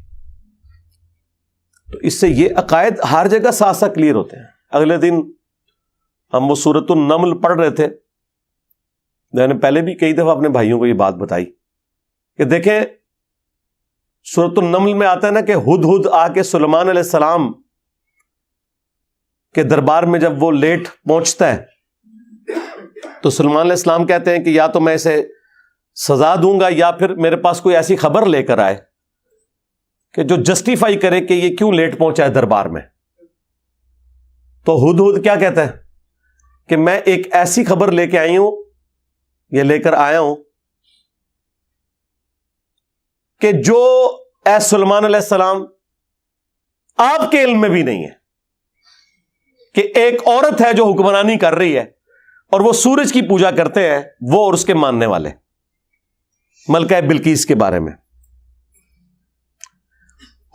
تو اس سے یہ عقائد ہر جگہ ساتھ ساتھ کلیئر ہوتے ہیں. اگلے دن ہم وہ سورۃ النمل پڑھ رہے تھے, میں نے پہلے بھی کئی دفعہ اپنے بھائیوں کو یہ بات بتائی کہ دیکھیں سورۃ النمل میں آتا ہے نا کہ ہدہد آ کے سلیمان علیہ السلام کے دربار میں جب وہ لیٹ پہنچتا ہے تو سلیمان علیہ السلام کہتے ہیں کہ یا تو میں اسے سزا دوں گا یا پھر میرے پاس کوئی ایسی خبر لے کر آئے کہ جو جسٹیفائی کرے کہ یہ کیوں لیٹ پہنچا ہے دربار میں. تو ہدہد کیا کہتا ہے کہ میں ایک ایسی خبر لے کے آئی ہوں, یہ لے کر آیا ہوں کہ جو اے سلیمان علیہ السلام آپ کے علم میں بھی نہیں ہے, کہ ایک عورت ہے جو حکمرانی کر رہی ہے اور وہ سورج کی پوجا کرتے ہیں, وہ اور اس کے ماننے والے, ملکہ بلقیس کے بارے میں.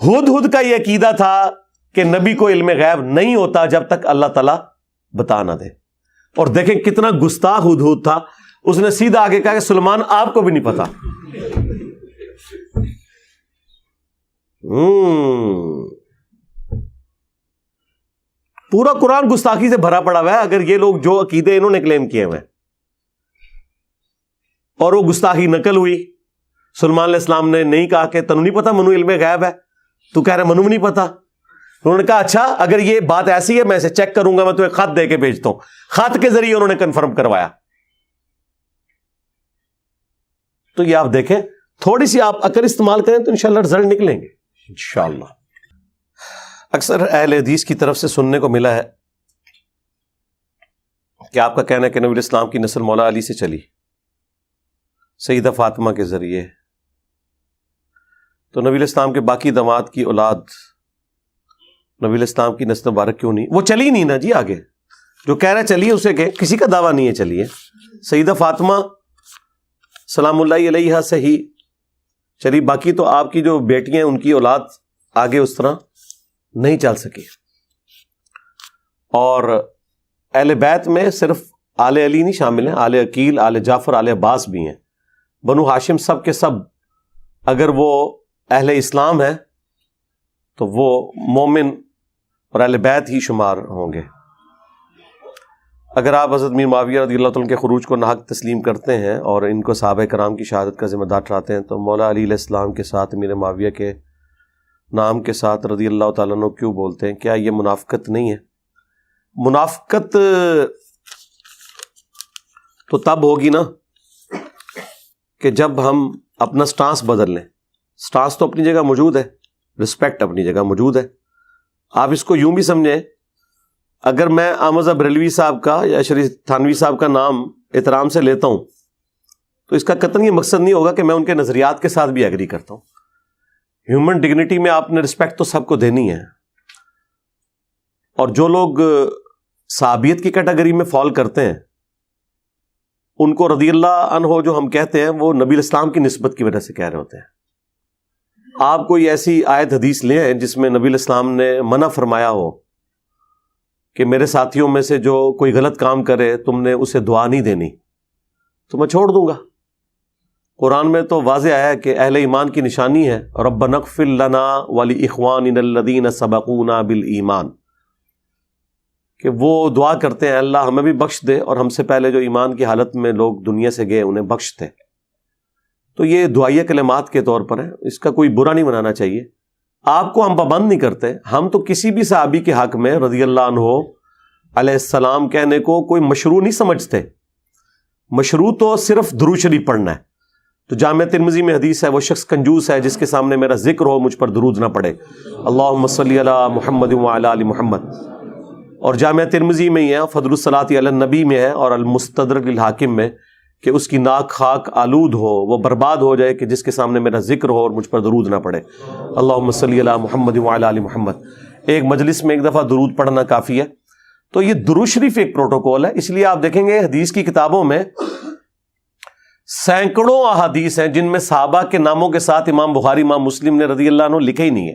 ہدہد کا یہ عقیدہ تھا کہ نبی کو علم غیب نہیں ہوتا جب تک اللہ تعالیٰ بتا نہ دے. اور دیکھیں کتنا گستاخ ہدہد تھا, اس نے سیدھا آگے کہا کہ سلیمان آپ کو بھی نہیں پتا. پورا قرآن گستاخی سے بھرا پڑا ہوا ہے, اگر یہ لوگ جو عقیدے انہوں نے کلیم کیے ہوئے, اور وہ گستاخی نقل ہوئی. سلیمان علیہ السلام نے نہیں کہا کہ تنو نہیں پتا منو علم غیب ہے, تو کہہ رہے منو نہیں پتا. انہوں نے کہا اچھا اگر یہ بات ایسی ہے میں اسے چیک کروں گا, میں تمہیں خط دے کے بھیجتا ہوں. خط کے ذریعے انہوں نے کنفرم کروایا تو یہ آپ دیکھیں تھوڑی سی آپ عقل استعمال کریں تو انشاءاللہ رزلٹ نکلیں گے انشاءاللہ. اکثر اہل حدیث کی طرف سے سننے کو ملا ہے کہ آپ کا کہنا ہے کہ نبی علیہ السلام کی نسل مولا علی سے چلی سیدہ فاطمہ کے ذریعے، تو نبی علیہ السلام کے باقی داماد کی اولاد نبی علیہ السلام کی نسل مبارک کیوں نہیں؟ وہ چلی نہیں نا جی. آگے جو کہہ رہا چلیے اسے کہ کسی کا دعویٰ نہیں ہے چلیے. سیدہ فاطمہ سلام اللہ علیہا سے ہی چلی، باقی تو آپ کی جو بیٹیاں ہیں ان کی اولاد آگے اس طرح نہیں چل سکی. اور اہل بیت میں صرف آل علی نہیں شامل ہیں، آل عقیل، آل جعفر، آل عباس بھی ہیں. بنو ہاشم سب کے سب اگر وہ اہل اسلام ہے تو وہ مومن اور اہل بیت ہی شمار ہوں گے. اگر آپ حضرت میر معاویہ رضی اللہ تعالیٰ کے خروج کو ناحق تسلیم کرتے ہیں اور ان کو صحابہ کرام کی شہادت کا ذمہ دار ٹھہراتے ہیں تو مولا علی علیہ السلام کے ساتھ میر معاویہ کے نام کے ساتھ رضی اللہ تعالیٰ عنہ کیوں بولتے ہیں؟ کیا یہ منافقت نہیں ہے؟ منافقت تو تب ہوگی نا کہ جب ہم اپنا سٹانس بدل لیں. سٹانس تو اپنی جگہ موجود ہے، رسپیکٹ اپنی جگہ موجود ہے. آپ اس کو یوں بھی سمجھیں، اگر میں احمد بریلوی صاحب کا یا شریف تھانوی صاحب کا نام احترام سے لیتا ہوں تو اس کا قطعاً یہ مقصد نہیں ہوگا کہ میں ان کے نظریات کے ساتھ بھی ایگری کرتا ہوں. ہیومن ڈگنیٹی میں آپ نے رسپیکٹ تو سب کو دینی ہے. اور جو لوگ صحابیت کی کیٹیگری میں فال کرتے ہیں ان کو رضی اللہ عنہ جو ہم کہتے ہیں وہ نبی الاسلام کی نسبت کی وجہ سے کہہ رہے ہوتے ہیں. آپ کوئی ایسی آیت حدیث لے آئیں جس میں نبی الاسلام نے منع فرمایا ہو کہ میرے ساتھیوں میں سے جو کوئی غلط کام کرے تم نے اسے دعا نہیں دینی تو میں چھوڑ دوں گا. قرآن میں تو واضح آیا ہے کہ اہل ایمان کی نشانی ہے ربنا اغفر لنا ولاخواننا الذین سبقونا بالایمان، کہ وہ دعا کرتے ہیں اللہ ہمیں بھی بخش دے اور ہم سے پہلے جو ایمان کی حالت میں لوگ دنیا سے گئے انہیں بخش دے. تو یہ دعائیہ کلمات کے طور پر ہے، اس کا کوئی برا نہیں منانا چاہیے. آپ کو ہم پابند نہیں کرتے، ہم تو کسی بھی صحابی کے حق میں رضی اللہ عنہ علیہ السلام کہنے کو کوئی مشروع نہیں سمجھتے. مشروع تو صرف درود شریف پڑھنا ہے. تو جامع ترمذی میں حدیث ہے وہ شخص کنجوس ہے جس کے سامنے میرا ذکر ہو مجھ پر درود نہ پڑے. اللہم صلی علی محمد وعلی آل محمد. اور جامع ترمذی میں ہی ہے، فضل الصلاۃ علی النبی میں ہے، اور المستدرک للحاکم میں کہ اس کی ناک خاک آلود ہو، وہ برباد ہو جائے کہ جس کے سامنے میرا ذکر ہو اور مجھ پر درود نہ پڑے. اللہم صلی علی محمد وعلی آل محمد. ایک مجلس میں ایک دفعہ درود پڑھنا کافی ہے. تو یہ درود شریف ایک پروٹوکول ہے. اس لیے آپ دیکھیں گے حدیث کی کتابوں میں سینکڑوں احادیث ہیں جن میں صحابہ کے ناموں کے ساتھ امام بخاری امام مسلم نے رضی اللہ عنہ لکھے ہی نہیں ہے،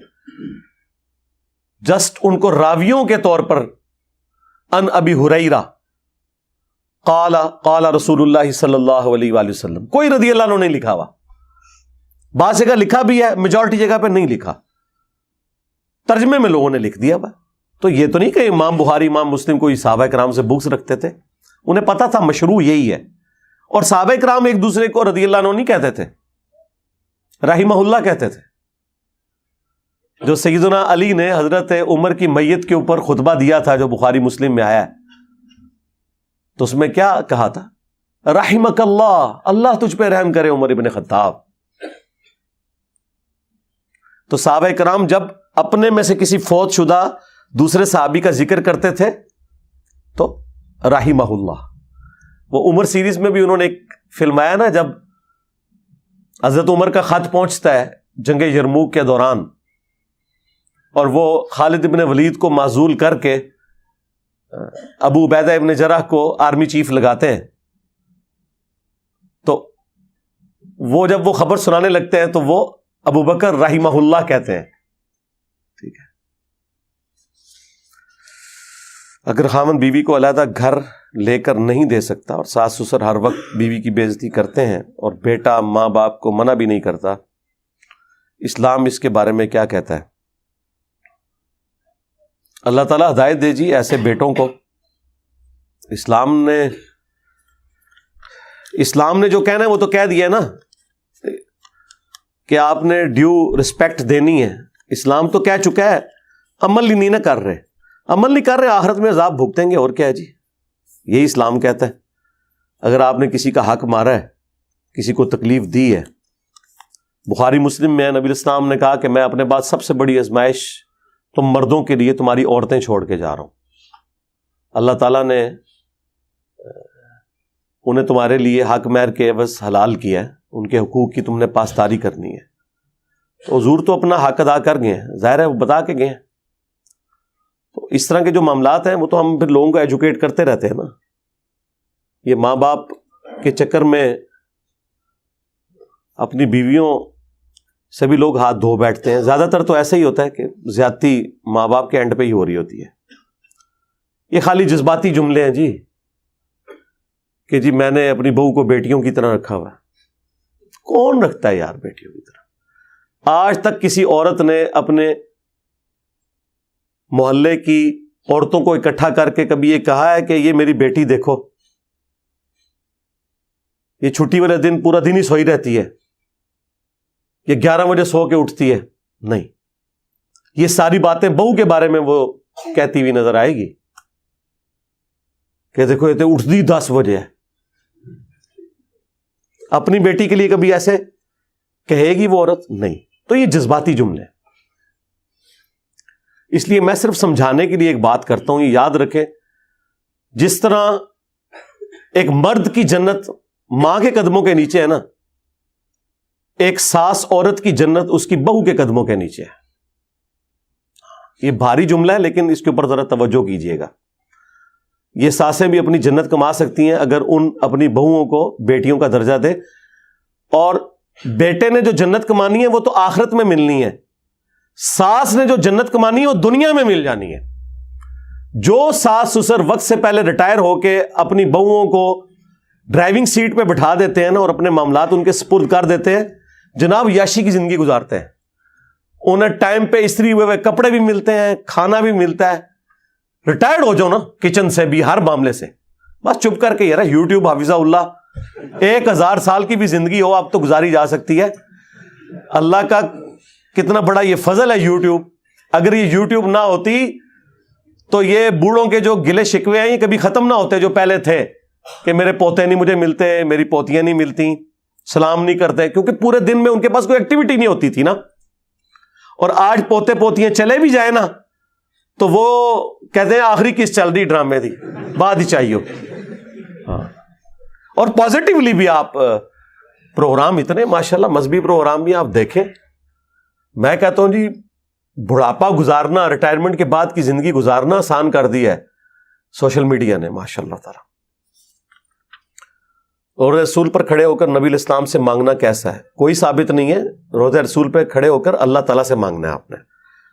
جسٹ ان کو راویوں کے طور پر ان ابی ہریرہ قال قال رسول اللہ صلی اللہ علیہ وآلہ وسلم، کوئی رضی اللہ عنہ نہیں لکھا ہوا. بعض جگہ لکھا بھی ہے، میجورٹی جگہ پہ نہیں لکھا، ترجمے میں لوگوں نے لکھ دیا ہوا. تو یہ تو نہیں کہ امام بخاری امام مسلم کوئی صحابہ کرام سے بکس رکھتے تھے، انہیں پتا تھا مشروع یہی ہے. اور صحابہ کرام ایک دوسرے کو رضی اللہ عنہ نہیں کہتے تھے، رحمہ اللہ کہتے تھے. جو سیدنا علی نے حضرت عمر کی میت کے اوپر خطبہ دیا تھا جو بخاری مسلم میں آیا ہے، تو اس میں کیا کہا تھا؟ رحمک اللہ، اللہ تجھ پہ رحم کرے عمر ابن خطاب. تو صحابہ کرام جب اپنے میں سے کسی فوت شدہ دوسرے صحابی کا ذکر کرتے تھے تو رحمہ اللہ. وہ عمر سیریز میں بھی انہوں نے ایک فلمایا نا، جب حضرت عمر کا خط پہنچتا ہے جنگ یرموک کے دوران اور وہ خالد ابن ولید کو معزول کر کے ابو عبیدہ ابن جرح کو آرمی چیف لگاتے ہیں، تو وہ جب وہ خبر سنانے لگتے ہیں تو وہ ابو بکر رحمہ اللہ کہتے ہیں. ٹھیک ہے، اگر خاوند بیوی کو علیحدہ گھر لے کر نہیں دے سکتا اور ساس سسر ہر وقت بیوی کی بے عزتی کرتے ہیں اور بیٹا ماں باپ کو منع بھی نہیں کرتا، اسلام اس کے بارے میں کیا کہتا ہے؟ اللہ تعالیٰ ہدایت دے جی ایسے بیٹوں کو. اسلام نے جو کہنا ہے وہ تو کہہ دیا نا کہ آپ نے ڈیو رسپیکٹ دینی ہے. اسلام تو کہہ چکا ہے، عمل ہی نہیں نہ کر رہے، عمل نہیں کر رہے، آخرت میں عذاب بھگتیں گے. اور کیا ہے جی، یہی اسلام کہتا ہے. اگر آپ نے کسی کا حق مارا ہے کسی کو تکلیف دی ہے. بخاری مسلم میں نبی الاسلام نے کہا کہ میں اپنے بعد سب سے بڑی آزمائش تم مردوں کے لیے تمہاری عورتیں چھوڑ کے جا رہا ہوں. اللہ تعالیٰ نے انہیں تمہارے لیے حق مہر کے عوض حلال کیا ہے, ان کے حقوق کی تم نے پاسداری کرنی ہے. تو حضور تو اپنا حق ادا کر گئے ہیں, ظاہر ہے وہ بتا کے گئے ہیں. تو اس طرح کے جو معاملات ہیں وہ تو ہم پھر لوگوں کو ایجوکیٹ کرتے رہتے ہیں نا. یہ ماں باپ کے چکر میں اپنی بیویوں سے بھی لوگ ہاتھ دھو بیٹھتے ہیں. زیادہ تر تو ایسا ہی ہوتا ہے کہ زیادتی ماں باپ کے اینڈ پہ ہی ہو رہی ہوتی ہے. یہ خالی جذباتی جملے ہیں جی کہ جی میں نے اپنی بہو کو بیٹیوں کی طرح رکھا ہوا ہے. کون رکھتا ہے یار بیٹیوں کی طرح؟ آج تک کسی عورت نے اپنے محلے کی عورتوں کو اکٹھا کر کے کبھی یہ کہا ہے کہ یہ میری بیٹی دیکھو, یہ چھٹی والے دن پورا دن ہی سوئی رہتی ہے, یہ 11 بجے سو کے اٹھتی ہے؟ نہیں. یہ ساری باتیں بہو کے بارے میں وہ کہتی ہوئی نظر آئے گی کہ دیکھو یہ تو اٹھتی 10 بجے ہے. اپنی بیٹی کے لیے کبھی ایسے کہے گی وہ عورت؟ نہیں. تو یہ جذباتی جملے. اس لیے میں صرف سمجھانے کے لیے ایک بات کرتا ہوں, یہ یاد رکھیں, جس طرح ایک مرد کی جنت ماں کے قدموں کے نیچے ہے نا, ایک ساس عورت کی جنت اس کی بہو کے قدموں کے نیچے ہے. یہ بھاری جملہ ہے لیکن اس کے اوپر ذرا توجہ کیجئے گا. یہ ساسیں بھی اپنی جنت کما سکتی ہیں اگر ان اپنی بہوؤں کو بیٹیوں کا درجہ دے, اور بیٹے نے جو جنت کمانی ہے وہ تو آخرت میں ملنی ہے, ساس نے جو جنت کمانی ہے وہ دنیا میں مل جانی ہے. جو ساس سسر وقت سے پہلے ریٹائر ہو کے اپنی بہوؤں کو ڈرائیونگ سیٹ پہ بٹھا دیتے ہیں نا اور اپنے معاملات ان کے سپرد کر دیتے ہیں, جناب یاشی کی زندگی گزارتے ہیں. انہیں ٹائم پہ استری ہوئے ہوئے کپڑے بھی ملتے ہیں, کھانا بھی ملتا ہے. ریٹائرڈ ہو جاؤ نا کچن سے بھی, ہر معاملے سے, بس چپ کر کے یار یوٹیوب حافظہ اللہ 1000 سال کی بھی زندگی ہو اب تو گزاری جا سکتی ہے. اللہ کا کتنا بڑا یہ فضل ہے یوٹیوب. اگر یہ یوٹیوب نہ ہوتی تو یہ بوڑھوں کے جو گلے شکوے ہیں یہ کبھی ختم نہ ہوتے جو پہلے تھے کہ میرے پوتے نہیں مجھے ملتے, میری پوتیاں نہیں ملتی, سلام نہیں کرتے, کیونکہ پورے دن میں ان کے پاس کوئی ایکٹیویٹی نہیں ہوتی تھی نا. اور آج پوتے پوتیاں چلے بھی جائیں نا تو وہ کہتے ہیں آخری کس چل رہی ڈرامے دی, بعد ہی چاہیے. ہاں, اور پازیٹیولی بھی آپ پروگرام اتنے ماشاءاللہ مذہبی پروگرام بھی آپ دیکھیں. میں کہتا ہوں جی بڑھاپا گزارنا, ریٹائرمنٹ کے بعد کی زندگی گزارنا آسان کر دی ہے سوشل میڈیا نے ماشاءاللہ تعالی. اور رسول پر کھڑے ہو کر نبی الاسلام سے مانگنا کیسا ہے؟ کوئی ثابت نہیں ہے. روضہ رسول پہ کھڑے ہو کر اللہ تعالیٰ سے مانگنا ہے آپ نے.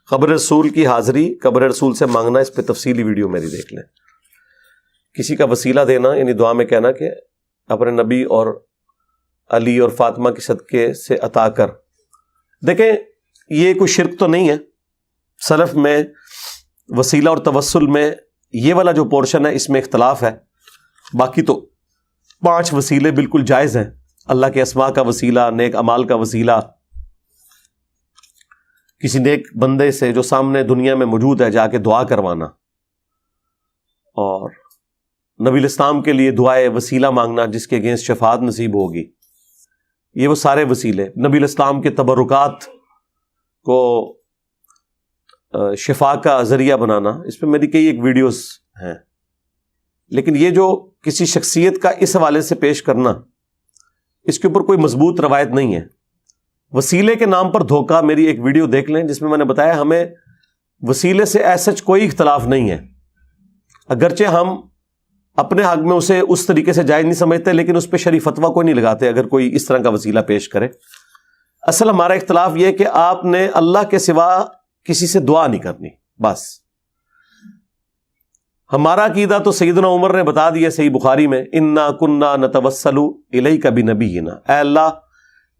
قبر رسول کی حاضری, قبر رسول سے مانگنا, اس پہ تفصیلی ویڈیو میری دیکھ لیں. کسی کا وسیلہ دینا یعنی دعا میں کہنا کہ اپنے نبی اور علی اور فاطمہ کے صدقے سے عطا کر. دیکھیں یہ کوئی شرک تو نہیں ہے. سلف میں وسیلہ اور توسل میں یہ والا جو پورشن ہے اس میں اختلاف ہے. باقی تو 5 وسیلے بالکل جائز ہیں. اللہ کے اسماء کا وسیلہ, نیک اعمال کا وسیلہ, کسی نیک بندے سے جو سامنے دنیا میں موجود ہے جا کے دعا کروانا, اور نبی الاسلام کے لیے دعائے وسیلہ مانگنا جس کے اگینسٹ شفاعت نصیب ہوگی. یہ وہ سارے وسیلے. نبی الاسلام کے تبرکات کو شفا کا ذریعہ بنانا, اس پہ میری کئی ایک ویڈیوز ہیں. لیکن یہ جو کسی شخصیت کا اس حوالے سے پیش کرنا, اس کے اوپر کوئی مضبوط روایت نہیں ہے. وسیلے کے نام پر دھوکہ, میری ایک ویڈیو دیکھ لیں جس میں میں نے بتایا ہمیں وسیلے سے ایسا کوئی اختلاف نہیں ہے. اگرچہ ہم اپنے حق میں اسے اس طریقے سے جائز نہیں سمجھتے لیکن اس پہ شرعی فتویٰ کوئی نہیں لگاتے اگر کوئی اس طرح کا وسیلہ پیش کرے. اصل ہمارا اختلاف یہ کہ آپ نے اللہ کے سوا کسی سے دعا نہیں کرنی. بس ہمارا عقیدہ تو سیدنا عمر نے بتا دیا صحیح بخاری میں, انا کنا نتوسل الیک بنبینا, اے اللہ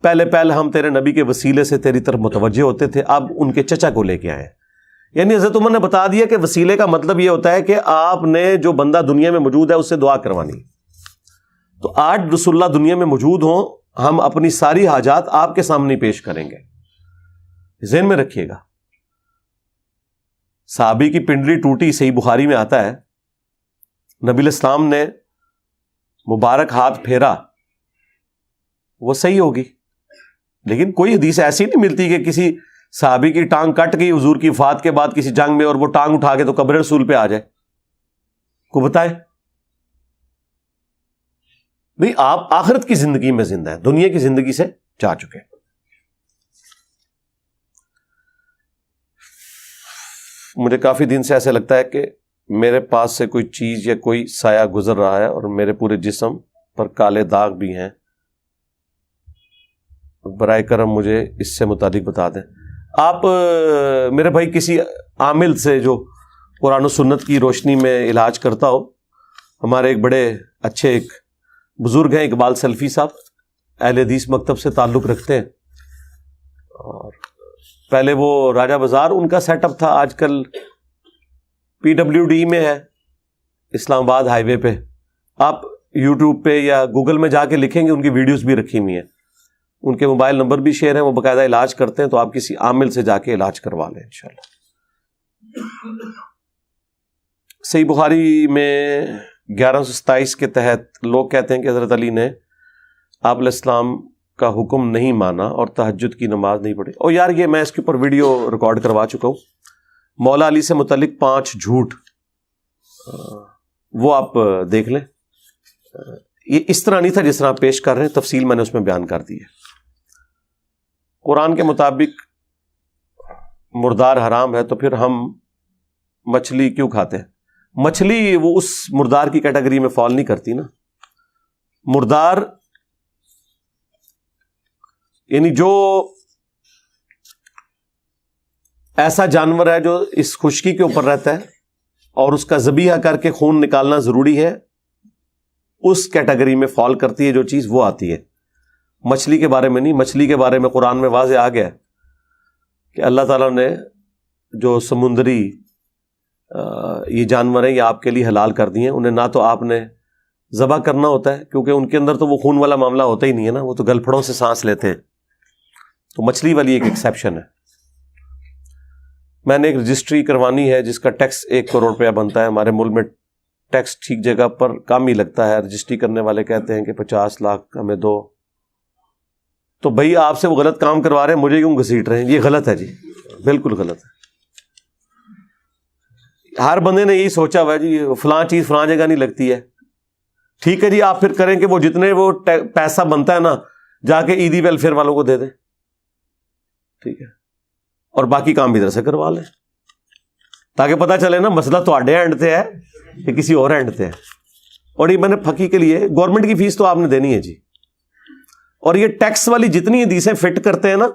پہلے پہلے ہم تیرے نبی کے وسیلے سے تیری طرف متوجہ ہوتے تھے, اب ان کے چچا کو لے کے آئے. یعنی حضرت عمر نے بتا دیا کہ وسیلے کا مطلب یہ ہوتا ہے کہ آپ نے جو بندہ دنیا میں موجود ہے اس سے دعا کروانی. تو آج رسول اللہ دنیا میں موجود ہوں, ہم اپنی ساری حاجات آپ کے سامنے پیش کریں گے. ذہن میں رکھیے گا. صحابی کی پنڈلی ٹوٹی, صحیح بخاری میں آتا ہے, نبی الاسلام نے مبارک ہاتھ پھیرا, وہ صحیح ہوگی. لیکن کوئی حدیث ایسی نہیں ملتی کہ کسی صحابی کی ٹانگ کٹ گئی حضور کی وفات کے بعد کسی جنگ میں اور وہ ٹانگ اٹھا کے تو قبر رسول پہ آ جائے. کو بتائے بھئی آپ آخرت کی زندگی میں زندہ ہیں, دنیا کی زندگی سے جا چکے ہیں. مجھے کافی دن سے ایسے لگتا ہے کہ میرے پاس سے کوئی چیز یا کوئی سایہ گزر رہا ہے اور میرے پورے جسم پر کالے داغ بھی ہیں. برائے کرم مجھے اس سے متعلق بتا دیں. آپ میرے بھائی کسی عامل سے جو قرآن و سنت کی روشنی میں علاج کرتا ہو, ہمارے ایک بڑے اچھے ایک بزرگ ہیں اقبال سلفی صاحب, اہل حدیث مکتب سے تعلق رکھتے ہیں, اور پہلے وہ راجہ بازار ان کا سیٹ اپ تھا, آج کل PWD میں ہے اسلام آباد ہائی وے پہ. آپ یوٹیوب پہ یا گوگل میں جا کے لکھیں گے, ان کی ویڈیوز بھی رکھی ہوئی ہیں, ان کے موبائل نمبر بھی شیئر ہیں, وہ باقاعدہ علاج کرتے ہیں. تو آپ کسی عامل سے جا کے علاج کروا لیں انشاءاللہ. صحیح بخاری میں 1127 کے تحت لوگ کہتے ہیں کہ حضرت علی نے آپ علیہ السلام کا حکم نہیں مانا اور تہجد کی نماز نہیں پڑھی. اور یار یہ میں اس کے اوپر ویڈیو ریکارڈ کروا چکا ہوں, مولا علی سے متعلق 5 جھوٹ, وہ آپ دیکھ لیں. یہ اس طرح نہیں تھا جس طرح آپ پیش کر رہے ہیں, تفصیل میں نے اس میں بیان کر دی ہے. قرآن کے مطابق مردار حرام ہے, تو پھر ہم مچھلی کیوں کھاتے ہیں؟ مچھلی وہ اس مردار کی کیٹیگری میں فال نہیں کرتی نا. مردار یعنی جو ایسا جانور ہے جو اس خشکی کے اوپر رہتا ہے اور اس کا ذبیحہ کر کے خون نکالنا ضروری ہے, اس کیٹیگری میں فال کرتی ہے جو چیز, وہ آتی ہے. مچھلی کے بارے میں نہیں. مچھلی کے بارے میں قرآن میں واضح آ گیا کہ اللہ تعالیٰ نے جو سمندری یہ جانور ہیں یہ آپ کے لیے حلال کر دیے ہیں. انہیں نہ تو آپ نے ذبح کرنا ہوتا ہے کیونکہ ان کے اندر تو وہ خون والا معاملہ ہوتا ہی نہیں ہے نا, وہ تو گلپھڑوں سے سانس لیتے ہیں. تو مچھلی والی ایک ایکسیپشن ہے. میں نے ایک رجسٹری کروانی ہے جس کا ٹیکس 1 کروڑ روپیہ بنتا ہے. ہمارے ملک میں ٹیکس ٹھیک جگہ پر کم ہی لگتا ہے. رجسٹری کرنے والے کہتے ہیں کہ 50 لاکھ ہمیں دو. تو بھائی آپ سے وہ غلط کام کروا رہے ہیں, مجھے کیوں گھسیٹ رہے ہیں؟ یہ غلط ہے جی, بالکل غلط ہے. ہر بندے نے یہی سوچا ہوا ہے جی فلاں چیز فلاں جگہ نہیں لگتی ہے. ٹھیک ہے جی, آپ پھر کریں کہ وہ جتنے وہ پیسہ بنتا ہے نا جا کے عیدی ویلفیئر والوں کو دے دیں, ٹھیک ہے, اور باقی کام بھی ادھر سے کروا لیں تاکہ پتہ چلے نا مسئلہ تو آڈے اینڈ سے ہے کہ کسی اور اینڈ سے ہے. اور یہ میں نے پھکی کے لیے گورنمنٹ کی فیس تو آپ نے دینی ہے جی. اور یہ ٹیکس والی جتنی حدیثیں فٹ کرتے ہیں نا,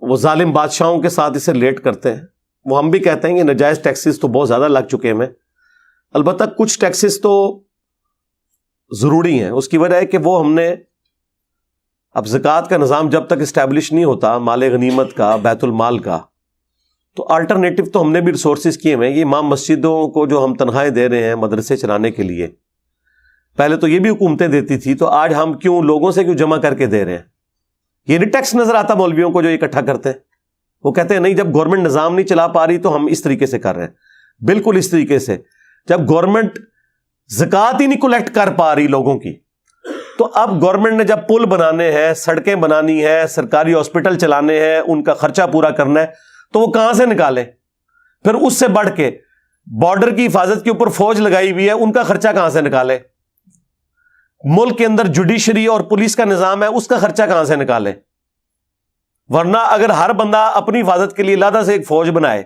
وہ ظالم بادشاہوں کے ساتھ اسے ریلیٹ کرتے ہیں. وہ ہم بھی کہتے ہیں کہ ناجائز ٹیکسز تو بہت زیادہ لگ چکے ہیں. البتہ کچھ ٹیکسز تو ضروری ہیں. اس کی وجہ ہے کہ وہ ہم نے اب زکوٰۃ کا نظام جب تک اسٹیبلش نہیں ہوتا, مال غنیمت کا, بیت المال کا, تو آلٹرنیٹو تو ہم نے بھی ریسورسز کیے ہوئے ہیں. یہ امام مسجدوں کو جو ہم تنخواہیں دے رہے ہیں مدرسے چلانے کے لیے, پہلے تو یہ بھی حکومتیں دیتی تھی, تو آج ہم کیوں لوگوں سے کیوں جمع کر کے دے رہے ہیں؟ یہ نہیں ٹیکس نظر آتا مولویوں کو جو اکٹھا کرتے ہیں. وہ کہتے ہیں نہیں جب گورنمنٹ نظام نہیں چلا پا رہی تو ہم اس طریقے سے کر رہے ہیں. بالکل اس طریقے سے. جب گورنمنٹ زکوٰۃ ہی نہیں کلیکٹ کر پا رہی لوگوں کی, تو اب گورنمنٹ نے جب پل بنانے ہیں, سڑکیں بنانی ہے, سرکاری ہاسپٹل چلانے ہیں, ان کا خرچہ پورا کرنا ہے, تو وہ کہاں سے نکالے؟ پھر اس سے بڑھ کے بارڈر کی حفاظت کے اوپر فوج لگائی ہوئی ہے, ان کا خرچہ کہاں سے نکالے؟ ملک کے اندر جوڈیشری اور پولیس کا نظام ہے, اس کا خرچہ کہاں سے نکالے؟ ورنہ اگر ہر بندہ اپنی حفاظت کے لیے علیحدہ سے ایک فوج بنائے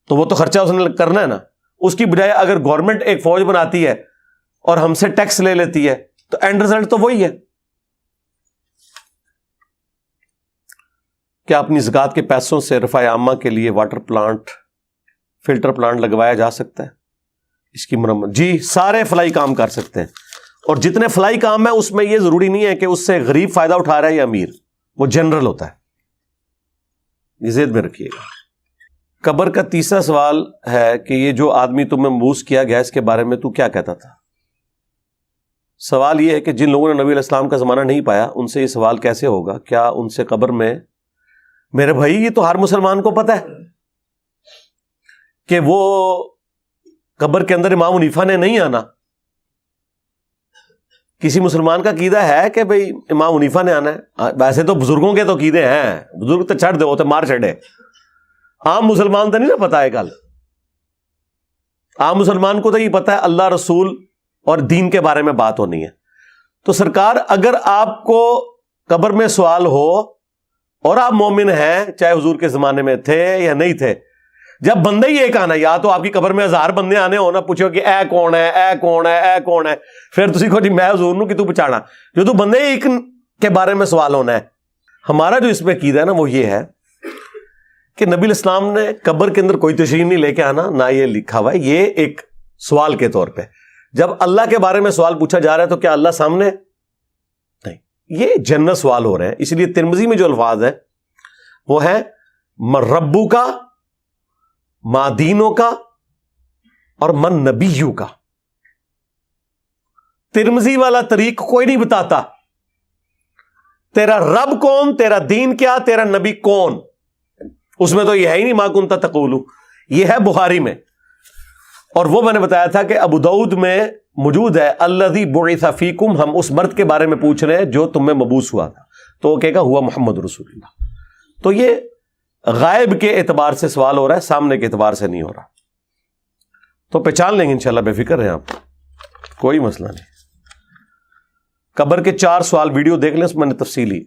تو وہ تو خرچہ اس نے کرنا ہے نا. اس کی بجائے اگر گورنمنٹ ایک فوج بناتی ہے اور ہم سے ٹیکس لے لیتی ہے تو اینڈ رزلٹ تو وہی ہے. کیا اپنی زکوٰۃ کے پیسوں سے رفع عامہ کے لیے واٹر پلانٹ, فلٹر پلانٹ لگوایا جا سکتا ہے؟ اس کی مرمت جی سارے فلاحی کام کر سکتے ہیں, اور جتنے فلاحی کام ہیں اس میں یہ ضروری نہیں ہے کہ اس سے غریب فائدہ اٹھا رہا ہے یا امیر, وہ جنرل ہوتا ہے. یہ ذہن میں رکھیے گا. قبر کا تیسرا سوال ہے کہ یہ جو آدمی تمہیں مبعوث کیا گیا اس کے بارے میں تو کیا کہتا تھا؟ سوال یہ ہے کہ جن لوگوں نے نبی علیہ السلام کا زمانہ نہیں پایا ان سے یہ سوال کیسے ہوگا؟ کیا ان سے قبر میں؟ میرے بھائی یہ تو ہر مسلمان کو پتہ ہے کہ وہ قبر کے اندر امام حنیفہ نے نہیں آنا. کسی مسلمان کا عقیدہ ہے کہ بھئی امام حنیفہ نے آنا ہے؟ ویسے تو بزرگوں کے تو عقیدے ہیں، بزرگ تو چھڑ دے، وہ تو مار چھڑے، عام مسلمان تو نہیں نا پتا ہے۔ کل عام مسلمان کو تو یہ پتا ہے اللہ رسول اور دین کے بارے میں بات ہونی ہے۔ تو سرکار اگر آپ کو قبر میں سوال ہو اور آپ مومن ہیں، چاہے حضور کے زمانے میں تھے یا نہیں تھے، جب بندے ہی ایک آنا، یا تو آپ کی قبر میں 1000 بندے آنے ہونا، پوچھو کہ اے کون ہے، اے کون ہے، اے کون ہے، پھر تسی کہو جی میں حضور نوں کہ تو پہچانا، جو تو بندے ایک کے بارے میں سوال ہونا ہے۔ ہمارا جو اس میں عقیدہ ہے نا وہ یہ ہے کہ نبی الاسلام نے قبر کے اندر کوئی تشریح نہیں لے کے آنا، نہ یہ لکھا ہوا ہے، یہ ایک سوال کے طور پہ۔ جب اللہ کے بارے میں سوال پوچھا جا رہا ہے تو کیا اللہ سامنے؟ نہیں، یہ جنرل سوال ہو رہے ہیں۔ اس لیے ترمذی میں جو الفاظ ہے وہ ہے من ربو کا، ما دینوں کا، اور من نبیوں کا۔ ترمذی والا طریق کوئی نہیں بتاتا تیرا رب کون، تیرا دین کیا، تیرا نبی کون۔ اس میں تو یہ ہے ہی نہیں ما کنت تقول، یہ ہے بخاری میں۔ اور وہ میں نے بتایا تھا کہ ابو داؤد میں موجود ہے الذی بعث فیکم، ہم اس مرد کے بارے میں پوچھ رہے ہیں جو تم میں مبعوث ہوا تھا، تو وہ کہے گا ہوا محمد رسول اللہ۔ تو یہ غائب کے اعتبار سے سوال ہو رہا ہے، سامنے کے اعتبار سے نہیں ہو رہا۔ تو پہچان لیں گے انشاءاللہ، بے فکر ہیں آپ، کوئی مسئلہ نہیں۔ قبر کے 4 سوال ویڈیو دیکھ لیں، اس میں نے تفصیلی۔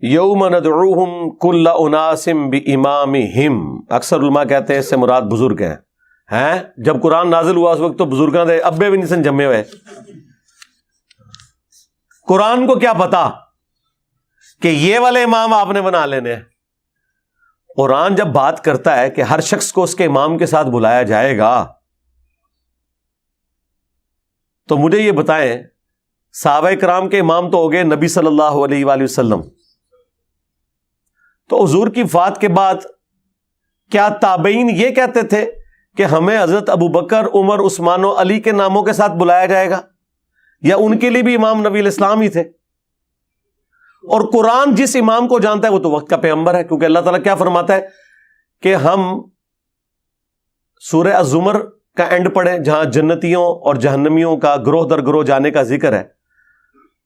یوم ندعوہم کل اناس بامامہم، اکثر علماء کہتے ہیں اس سے مراد بزرگ ہیں۔ جب قرآن نازل ہوا اس وقت تو بزرگاں دے ابے بھی نہیں سن جمے ہوئے، قرآن کو کیا پتا کہ یہ والے امام آپ نے بنا لینے ہیں۔ قرآن جب بات کرتا ہے کہ ہر شخص کو اس کے امام کے ساتھ بلایا جائے گا، تو مجھے یہ بتائیں صحابہ کرام کے امام تو ہو گئے نبی صلی اللہ علیہ وآلہ وسلم، تو حضور کی وفات کے بعد کیا تابعین یہ کہتے تھے کہ ہمیں حضرت ابو بکر، عمر، عثمان و علی کے ناموں کے ساتھ بلایا جائے گا، یا ان کے لیے بھی امام نبی الاسلام ہی تھے؟ اور قرآن جس امام کو جانتا ہے وہ تو وقت کا پیغمبر ہے، کیونکہ اللہ تعالیٰ کیا فرماتا ہے کہ ہم سورہ الزمر کا اینڈ پڑھیں جہاں جنتیوں اور جہنمیوں کا گروہ در گروہ جانے کا ذکر ہے،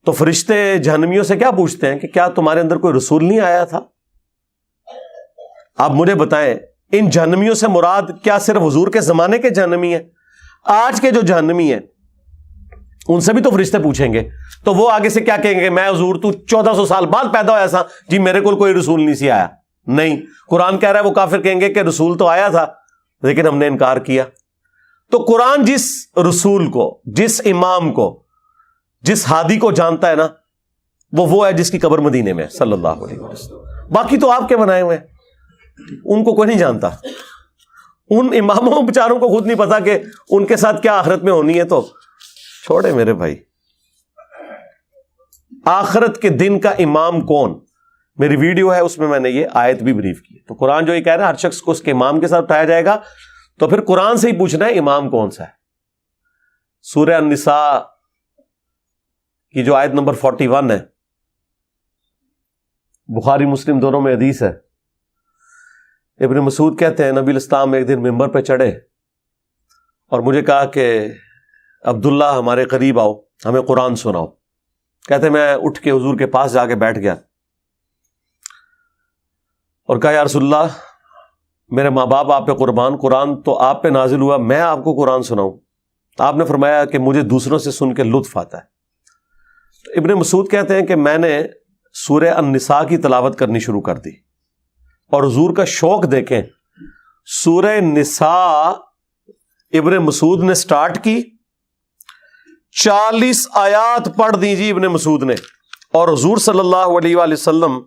تو فرشتے جہنمیوں سے کیا پوچھتے ہیں کہ کیا تمہارے اندر کوئی رسول نہیں آیا تھا؟ آپ مجھے بتائیں ان جہنمیوں سے مراد کیا صرف حضور کے زمانے کے جہنمی ہیں؟ آج کے جو جہنمی ہیں ان سے بھی تو فرشتے پوچھیں گے، تو وہ آگے سے کیا کہیں گے؟ میں حضور تو 1400 سال بعد پیدا ہوا ایسا جی میرے کو کوئی رسول نہیں سی آیا؟ نہیں، قرآن کہہ رہا ہے وہ کافر کہیں گے کہ رسول تو آیا تھا لیکن ہم نے انکار کیا۔ تو قرآن جس رسول کو، جس امام کو، جس ہادی کو جانتا ہے نا، وہ ہے جس کی قبر مدینے میں صلی اللہ علیہ وسلم۔ باقی تو آپ کے بنائے ہوئے ہیں، ان کو کوئی نہیں جانتا۔ ان اماموں بیچاروں کو خود نہیں پتا کہ ان کے ساتھ کیا آخرت میں ہونی ہے، تو چھوڑے میرے بھائی۔ آخرت کے دن کا امام کون، میری ویڈیو ہے اس میں میں نے یہ آیت بھی بریف کی۔ تو قرآن جو یہ کہہ رہا ہے ہر شخص کو اس کے امام کے ساتھ اٹھایا جائے گا، تو پھر قرآن سے ہی پوچھنا ہے امام کون سا ہے۔ سورہ النساء کی جو آیت نمبر 41 ہے، بخاری مسلم دونوں میں حدیث ہے، ابن مسعود کہتے ہیں نبی الاسلام ایک دن ممبر پہ چڑھے اور مجھے کہا کہ عبداللہ ہمارے قریب آؤ، ہمیں قرآن سناؤ۔ کہتے میں اٹھ کے حضور کے پاس جا کے بیٹھ گیا اور کہا یا رسول اللہ میرے ماں باپ آپ پہ قربان، قرآن تو آپ پہ نازل ہوا، میں آپ کو قرآن سناؤں؟ آپ نے فرمایا کہ مجھے دوسروں سے سن کے لطف آتا ہے۔ تو ابن مسعود کہتے ہیں کہ میں نے سورہ النساء کی تلاوت کرنی شروع کر دی، اور حضور کا شوق دیکھیں، سورہ نساء ابن مسعود نے سٹارٹ کی، 40 آیات پڑھ دی جی ابن مسعود نے، اور حضور صلی اللہ علیہ وآلہ وسلم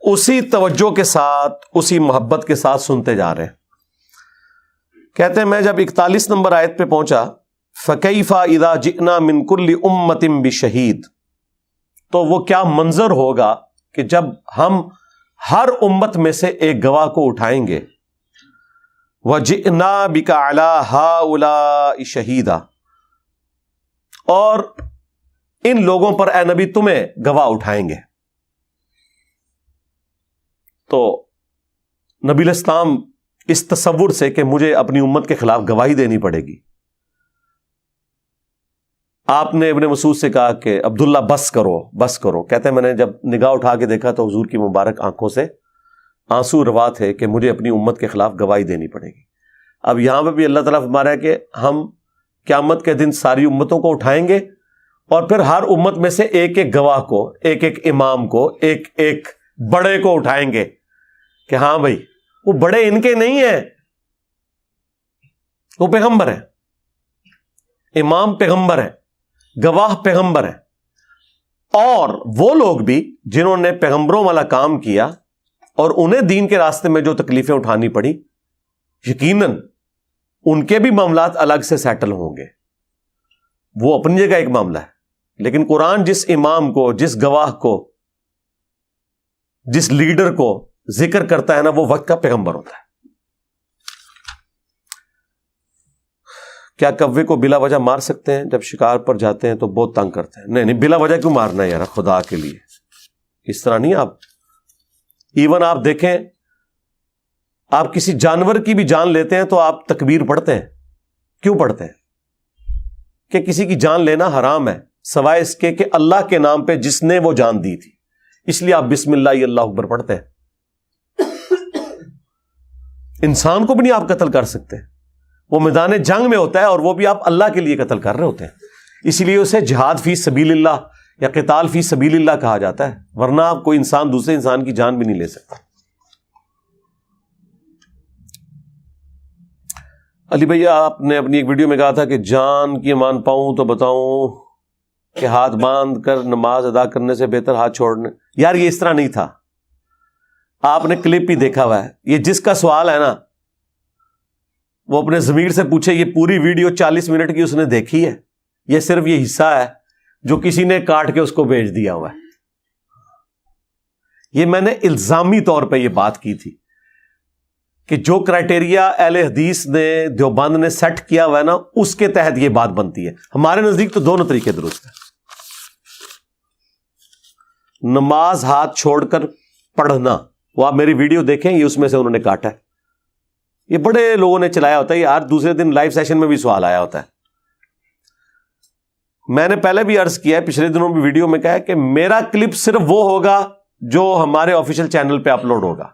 اسی توجہ کے ساتھ، اسی محبت کے ساتھ سنتے جا رہے ہیں۔ کہتے ہیں میں جب 41 نمبر آیت پہ پہنچا، فَكَيْفَ إِذَا جِئْنَا مِن كُلِّ أُمَّةٍ بِشَهِيدٍ، تو وہ کیا منظر ہوگا کہ جب ہم ہر امت میں سے ایک گواہ کو اٹھائیں گے، وَجِئْنَا بِكَ عَلَىٰ هَٰؤُلَاءِ شَهِيدًا، اور ان لوگوں پر اے نبی تمہیں گواہ اٹھائیں گے۔ تو نبی الاسلام اس تصور سے کہ مجھے اپنی امت کے خلاف گواہی دینی پڑے گی، آپ نے ابن مسعود سے کہا کہ عبداللہ بس کرو بس کرو. کہتے ہیں میں نے جب نگاہ اٹھا کے دیکھا تو حضور کی مبارک آنکھوں سے آنسو روا تھے کہ مجھے اپنی امت کے خلاف گواہی دینی پڑے گی. اب یہاں پہ بھی اللہ تعالیٰ فرما رہا ہے کہ ہم قیامت کے دن ساری امتوں کو اٹھائیں گے اور پھر ہر امت میں سے ایک ایک گواہ کو, ایک ایک امام کو, ایک ایک بڑے کو اٹھائیں گے کہ ہاں بھائی وہ بڑے ان کے نہیں ہیں, وہ پیغمبر ہیں, امام پیغمبر ہیں, گواہ پیغمبر ہیں. اور وہ لوگ بھی جنہوں نے پیغمبروں والا کام کیا اور انہیں دین کے راستے میں جو تکلیفیں اٹھانی پڑی, یقیناً ان کے بھی معاملات الگ سے سیٹل ہوں گے. وہ اپنی جگہ ایک معاملہ ہے, لیکن قرآن جس امام کو, جس گواہ کو, جس لیڈر کو ذکر کرتا ہے نا, وہ وقت کا پیغمبر ہوتا ہے. کیا کوے کو بلا وجہ مار سکتے ہیں؟ جب شکار پر جاتے ہیں تو بہت تنگ کرتے ہیں. نہیں بلا وجہ کیوں مارنا ہے یار, خدا کے لیے اس طرح نہیں. آپ ایون آپ دیکھیں, آپ کسی جانور کی بھی جان لیتے ہیں تو آپ تکبیر پڑھتے ہیں. کیوں پڑھتے ہیں؟ کہ کسی کی جان لینا حرام ہے سوائے اس کے کہ اللہ کے نام پہ جس نے وہ جان دی تھی, اس لیے آپ بسم اللہ اللہ اکبر پڑھتے ہیں. انسان کو بھی نہیں آپ قتل کر سکتے, وہ میدان جنگ میں ہوتا ہے اور وہ بھی آپ اللہ کے لیے قتل کر رہے ہوتے ہیں. اسی لیے اسے جہاد فی سبیل اللہ یا قتال فی سبیل اللہ کہا جاتا ہے, ورنہ آپ کوئی انسان دوسرے انسان کی جان بھی نہیں لے سکتا. علی بھیا آپ نے اپنی ایک ویڈیو میں کہا تھا کہ جان کی امان پاؤں تو بتاؤں کہ ہاتھ باندھ کر نماز ادا کرنے سے بہتر ہاتھ چھوڑنے. یار یہ اس طرح نہیں تھا, آپ نے کلپ ہی دیکھا ہوا ہے. یہ جس کا سوال ہے نا وہ اپنے ضمیر سے پوچھے, یہ پوری ویڈیو 40 منٹ کی اس نے دیکھی ہے, یہ صرف یہ حصہ ہے جو کسی نے کاٹ کے اس کو بھیج دیا ہوا ہے. یہ میں نے الزامی طور پہ یہ بات کی تھی کہ جو کرائٹیریا اہل حدیث نے, دیوبند نے سیٹ کیا ہوا ہے نا, اس کے تحت یہ بات بنتی ہے. ہمارے نزدیک تو دونوں طریقے درست ہیں. نماز ہاتھ چھوڑ کر پڑھنا, وہ آپ میری ویڈیو دیکھیں, یہ اس میں سے انہوں نے کاٹا ہے. یہ بڑے لوگوں نے چلایا ہوتا ہے, یہ ہر دوسرے دن لائیو سیشن میں بھی سوال آیا ہوتا ہے. میں نے پہلے بھی عرض کیا ہے, پچھلے دنوں بھی ویڈیو میں کہا ہے کہ میرا کلپ صرف وہ ہوگا جو ہمارے آفیشیل چینل پہ اپلوڈ ہوگا.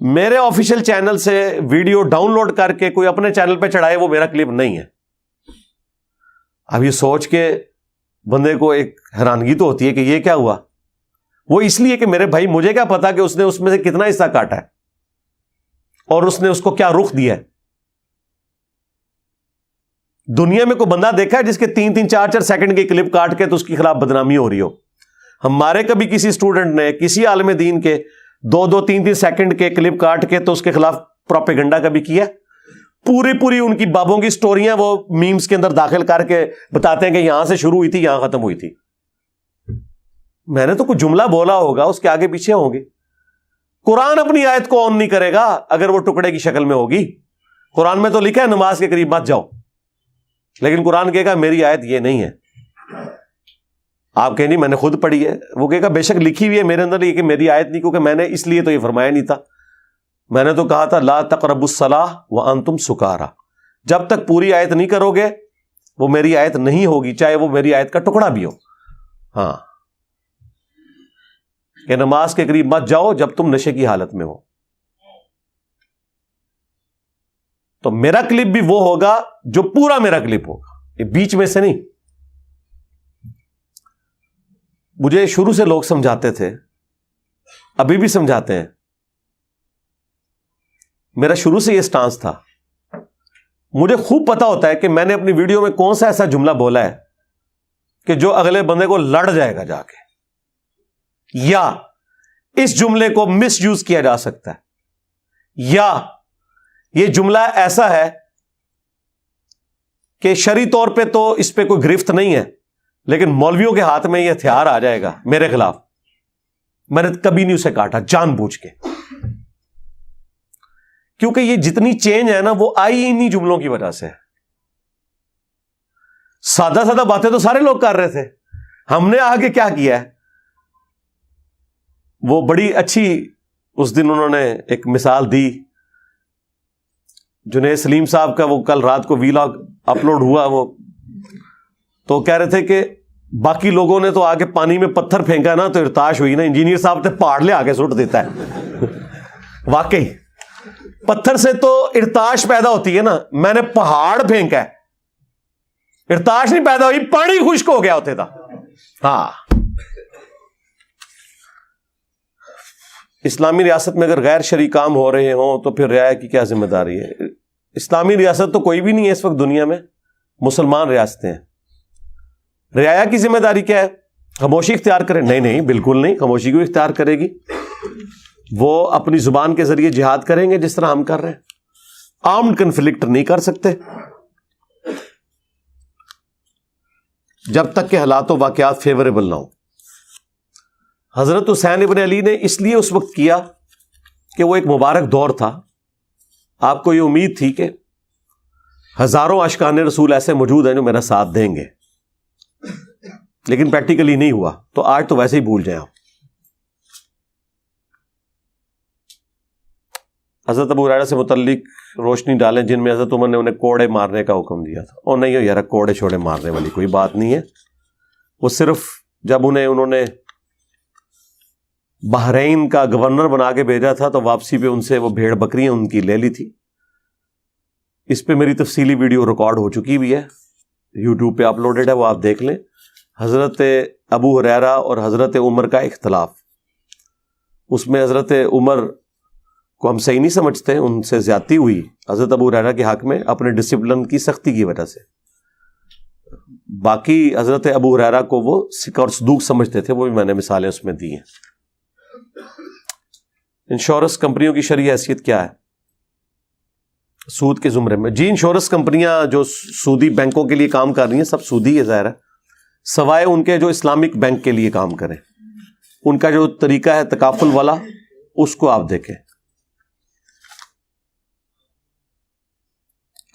میرے آفیشیل چینل سے ویڈیو ڈاؤن لوڈ کر کے کوئی اپنے چینل پہ چڑھائے, وہ میرا کلپ نہیں ہے. اب یہ سوچ کے بندے کو ایک حیرانگی تو ہوتی ہے کہ یہ کیا ہوا. وہ اس لیے کہ میرے بھائی مجھے کیا پتا کہ اس نے اس میں سے کتنا حصہ کاٹا ہے اور اس نے اس کو کیا رخ دیا ہے. دنیا میں کوئی بندہ دیکھا ہے جس کے 3-3 4-4 سیکنڈ کی کلپ کاٹ کے تو اس کے خلاف بدنامی ہو رہی ہو؟ ہمارے کبھی کسی اسٹوڈنٹ نے, کسی عالم دین کے 2-3 سیکنڈ کے کلپ کاٹ کے تو اس کے خلاف پروپیگنڈا کبھی کیا؟ پوری ان کی بابوں کی سٹوریاں وہ میمز کے اندر داخل کر کے بتاتے ہیں کہ یہاں سے شروع ہوئی تھی, یہاں ختم ہوئی تھی. میں نے تو کوئی جملہ بولا ہوگا, اس کے آگے پیچھے ہوں گے. قرآن اپنی آیت کو آن نہیں کرے گا اگر وہ ٹکڑے کی شکل میں ہوگی. قرآن میں تو لکھا ہے نماز کے قریب مت جاؤ, لیکن قرآن کہے گا میری آیت یہ نہیں ہے. آپ کہیں نہیں میں نے خود پڑھی ہے, وہ کہے گا بے شک لکھی ہوئی ہے میرے اندر یہ کہ میری آیت نہیں, کیونکہ میں نے اس لیے تو یہ فرمایا نہیں تھا. میں نے تو کہا تھا لا تقربوا الصلاۃ وانتم سکارا. جب تک پوری آیت نہیں کرو گے وہ میری آیت نہیں ہوگی, چاہے وہ میری آیت کا ٹکڑا بھی ہو. ہاں کہ نماز کے قریب مت جاؤ جب تم نشے کی حالت میں ہو. تو میرا کلپ بھی وہ ہوگا جو پورا میرا کلپ ہوگا, یہ بیچ میں سے نہیں. مجھے شروع سے لوگ سمجھاتے تھے, ابھی بھی سمجھاتے ہیں, میرا شروع سے یہ سٹانس تھا. مجھے خوب پتا ہوتا ہے کہ میں نے اپنی ویڈیو میں کون سا ایسا جملہ بولا ہے کہ جو اگلے بندے کو لڑ جائے گا جا کے, یا اس جملے کو مس یوز کیا جا سکتا ہے, یا یہ جملہ ایسا ہے کہ شرعی طور پہ تو اس پہ کوئی گرفت نہیں ہے, لیکن مولویوں کے ہاتھ میں یہ ہتھیار آ جائے گا میرے خلاف. میں نے کبھی نہیں اسے کاٹا جان بوجھ کے, کیونکہ یہ جتنی چینج ہے نا وہ آئی انہی جملوں کی وجہ سے. سادہ سادہ باتیں تو سارے لوگ کر رہے تھے, ہم نے آگے کیا کیا ہے. وہ بڑی اچھی اس دن انہوں نے ایک مثال دی, جنید سلیم صاحب کا وہ کل رات کو ویلاگ اپلوڈ ہوا, وہ تو کہہ رہے تھے کہ باقی لوگوں نے تو آگے پانی میں پتھر پھینکا نا تو ارتاش ہوئی نا, انجینئر صاحب نے پہاڑ لے آگے سٹ دیتا ہے. واقعی پتھر سے تو ارتاش پیدا ہوتی ہے نا, میں نے پہاڑ پھینکا ہے, ارتاش نہیں پیدا ہوئی, پانی خشک ہو گیا ہوتا تھا. ہاں, اسلامی ریاست میں اگر غیر شرعی کام ہو رہے ہوں تو پھر رعایا کی کیا ذمہ داری ہے؟ اسلامی ریاست تو کوئی بھی نہیں ہے اس وقت دنیا میں, مسلمان ریاستیں ہیں. رعایا کی ذمہ داری کیا ہے؟ خاموشی اختیار کرے؟ نہیں نہیں, بالکل نہیں, خاموشی کو اختیار کرے گی. وہ اپنی زبان کے ذریعے جہاد کریں گے جس طرح ہم کر رہے ہیں. آرمڈ کنفلکٹ نہیں کر سکتے جب تک کہ حالات و واقعات فیوریبل نہ ہو. حضرت حسین ابن علی نے اس لیے اس وقت کیا کہ وہ ایک مبارک دور تھا, آپ کو یہ امید تھی کہ ہزاروں عاشقان رسول ایسے موجود ہیں جو میرا ساتھ دیں گے, لیکن پریکٹیکلی نہیں ہوا. تو آج تو ویسے ہی بھول جائیں آپ. حضرت ابو ہریرہ سے متعلق روشنی ڈالیں جن میں حضرت عمر نے انہیں کوڑے مارنے کا حکم دیا تھا. اور نہیں یار, کوڑے چھوڑے مارنے والی کوئی بات نہیں ہے. وہ صرف جب انہوں نے بحرین کا گورنر بنا کے بھیجا تھا تو واپسی پہ ان سے وہ بھیڑ بکریاں ان کی لے لی تھی. اس پہ میری تفصیلی ویڈیو ریکارڈ ہو چکی بھی ہے, یوٹیوب پہ اپلوڈڈ ہے, وہ آپ دیکھ لیں. حضرت ابو ہریرہ اور حضرت عمر کا اختلاف, اس میں حضرت عمر کو ہم صحیح نہیں سمجھتے, ان سے زیادتی ہوئی حضرت ابو ہریرہ کے حق میں اپنے ڈسپلن کی سختی کی وجہ سے. باقی حضرت ابو ہریرہ کو وہ سکھ اور صدوق سمجھتے تھے, وہ بھی میں نے مثالیں اس میں دی ہیں. انشورنس کمپنیوں کی شرعی حیثیت کیا ہے سود کے زمرے میں؟ جی, انشورنس کمپنیاں جو سودی بینکوں کے لیے کام کر رہی ہیں سب سودی ہے ظاہر ہے, سوائے ان کے جو اسلامک بینک کے لیے کام کریں. ان کا جو طریقہ ہے تکافل والا, اس کو آپ دیکھیں.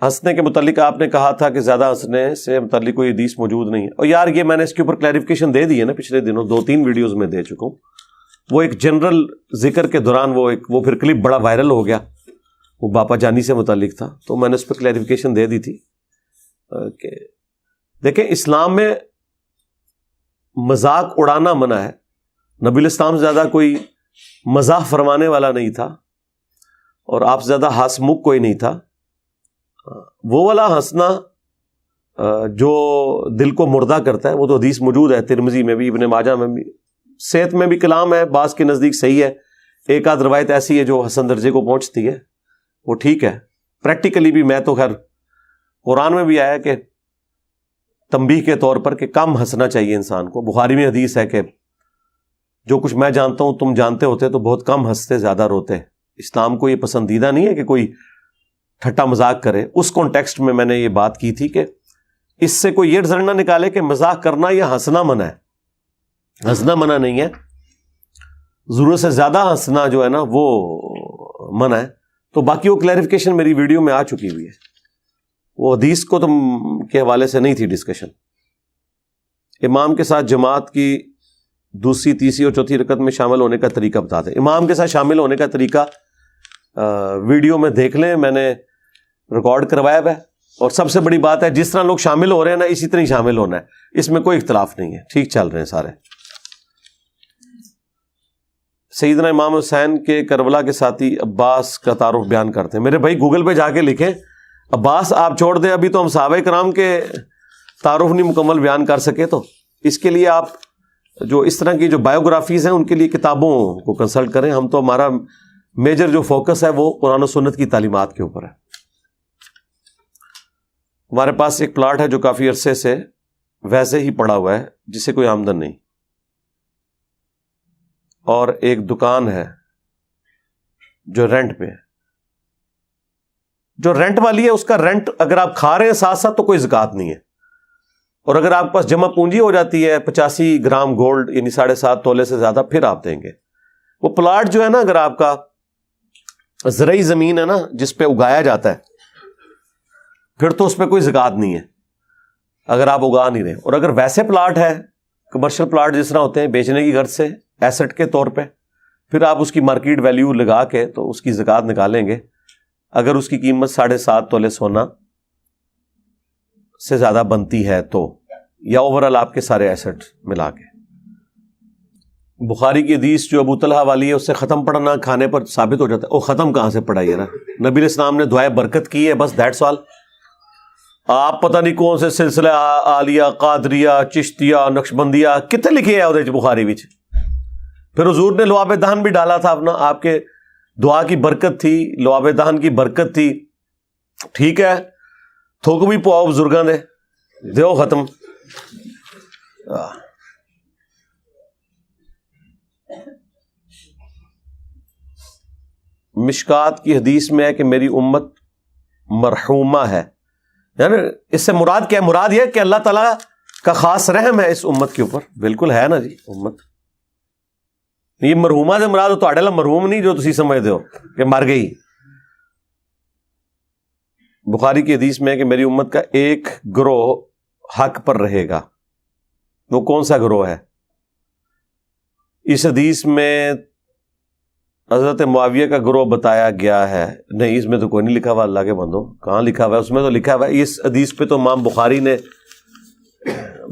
ہنسنے کے متعلق آپ نے کہا تھا کہ زیادہ ہنسنے سے متعلق کوئی حدیث موجود نہیں ہے, اور یار یہ میں نے اس کے اوپر کلیریفیکیشن دے دی ہے نا, پچھلے دنوں 2-3 ویڈیوز میں دے چکا ہوں. وہ ایک جنرل ذکر کے دوران وہ پھر کلپ بڑا وائرل ہو گیا, وہ باپا جانی سے متعلق تھا, تو میں نے اس پہ کلیریفیکیشن دے دی تھی کہ دیکھیں اسلام میں مذاق اڑانا منع ہے. نبی الاسلام سے زیادہ کوئی مزاح فرمانے والا نہیں تھا, اور آپ سے زیادہ ہنس مکھ کوئی نہیں تھا. وہ والا ہنسنا جو دل کو مردہ کرتا ہے وہ تو حدیث موجود ہے, ترمذی میں بھی, ابن ماجہ میں بھی. صحت میں بھی کلام ہے, بعض کے نزدیک صحیح ہے. ایک آدھ روایت ایسی ہے جو حسن درجے کو پہنچتی ہے, وہ ٹھیک ہے. پریکٹیکلی بھی میں تو خیر قرآن میں بھی آیا کہ تنبیہ کے طور پر کہ کم ہنسنا چاہیے انسان کو. بخاری میں حدیث ہے کہ جو کچھ میں جانتا ہوں تم جانتے ہوتے تو بہت کم ہنستے زیادہ روتے. اسلام کو یہ پسندیدہ نہیں ہے کہ کوئی ٹھٹا مذاق کرے. اس کانٹیکسٹ میں میں نے یہ بات کی تھی کہ اس سے کوئی یہ رزلٹ نہ نکالے کہ مذاق کرنا یا ہنسنا منع ہے. ہنسنا منع نہیں ہے, ضرورت سے زیادہ ہنسنا جو ہے نا وہ منع ہے. تو باقی وہ کلیریفیکیشن میری ویڈیو میں آ چکی ہوئی ہے, وہ حدیث کو تم کے حوالے سے نہیں تھی ڈسکشن. امام کے ساتھ جماعت کی دوسری, تیسری اور چوتھی رکعت میں شامل ہونے کا طریقہ بتا دیں. امام کے ساتھ شامل ہونے کا طریقہ ویڈیو میں دیکھ لیں, میں نے ریکارڈ کروایا ہے. اور سب سے بڑی بات ہے جس طرح لوگ شامل ہو رہے ہیں نا اسی طرح ہی شامل ہونا ہے, اس میں کوئی اختلاف نہیں ہے, ٹھیک چل رہے ہیں سارے. سیدنا امام حسین کے کربلا کے ساتھی عباس کا تعارف بیان کرتے ہیں. میرے بھائی گوگل پہ جا کے لکھیں عباس, آپ چھوڑ دیں ابھی تو ہم صحابہ کرام کے تعارف نہیں مکمل بیان کر سکے, تو اس کے لیے آپ جو اس طرح کی جو بایوگرافیز ہیں ان کے لیے کتابوں کو کنسلٹ کریں. ہم تو ہمارا میجر جو فوکس ہے وہ قرآن و سنت کی تعلیمات کے اوپر ہے. ہمارے پاس ایک پلاٹ ہے جو کافی عرصے سے ویسے ہی پڑا ہوا ہے جسے کوئی آمدن نہیں, اور ایک دکان ہے جو رینٹ پہ ہے. جو رینٹ والی ہے اس کا رینٹ اگر آپ کھا رہے ہیں ساتھ ساتھ تو کوئی زکوٰۃ نہیں ہے, اور اگر آپ کے پاس جمع پونجی ہو جاتی ہے 85 گرام گولڈ یعنی 7.5 تولے سے زیادہ, پھر آپ دیں گے. وہ پلاٹ جو ہے نا اگر آپ کا زرعی زمین ہے نا جس پہ اگایا جاتا ہے, پھر تو اس پہ کوئی زکوٰۃ نہیں ہے اگر آپ اگا نہیں رہے. اور اگر ویسے پلاٹ ہے, کمرشل پلاٹ جس طرح ہوتے ہیں بیچنے کی غرض سے ایسٹ کے طور پہ, پھر آپ اس کی مارکیٹ ویلیو لگا کے تو اس کی زکوٰۃ نکالیں گے. اگر اس کی قیمت 7.5 تولے سونا سے زیادہ بنتی ہے تو یا اوورال آپ کے سارے ایسٹ ملا کے؟ بخاری کی حدیث جو ابو طلحہ والی ہے اس سے ختم پڑھنا کھانے پر ثابت ہو جاتا ہے. وہ ختم کہاں سے پڑھا یہ نا؟ نبی علیہ السلام نے دعائے برکت کی ہے بس، دیٹس آل. آپ پتہ نہیں کون سے سلسلہ عالیہ، قادریہ، چشتیہ، نقشبندیہ کتنے لکھے ہیں بخاری وچ. پھر حضور نے لعاب دہن بھی ڈالا تھا اپنا، آپ کے دعا کی برکت تھی، لعاب دہن کی برکت تھی. ٹھیک ہے، تھوک بھی پواؤ بزرگاں نے دیو ختم. مشکات کی حدیث میں ہے کہ میری امت مرحومہ ہے، یعنی اس سے مراد کیا ہے؟ مراد یہ کہ اللہ تعالیٰ کا خاص رحم ہے اس امت کے اوپر. بالکل ہے نا جی امت. یہ مرحومہ سے مراد تو اڈلا مرحوم نہیں جو تسی سمجھتے ہو کہ مر گئی. بخاری کی حدیث میں ہے کہ میری امت کا ایک گروہ حق پر رہے گا. وہ کون سا گروہ ہے؟ اس حدیث میں حضرت معاویہ کا گروہ بتایا گیا ہے. نہیں، اس میں تو کوئی نہیں لکھا ہوا. اللہ کے بندو، کہاں لکھا ہوا ہے؟ اس میں تو لکھا ہوا ہے، اس حدیث پہ تو امام بخاری نے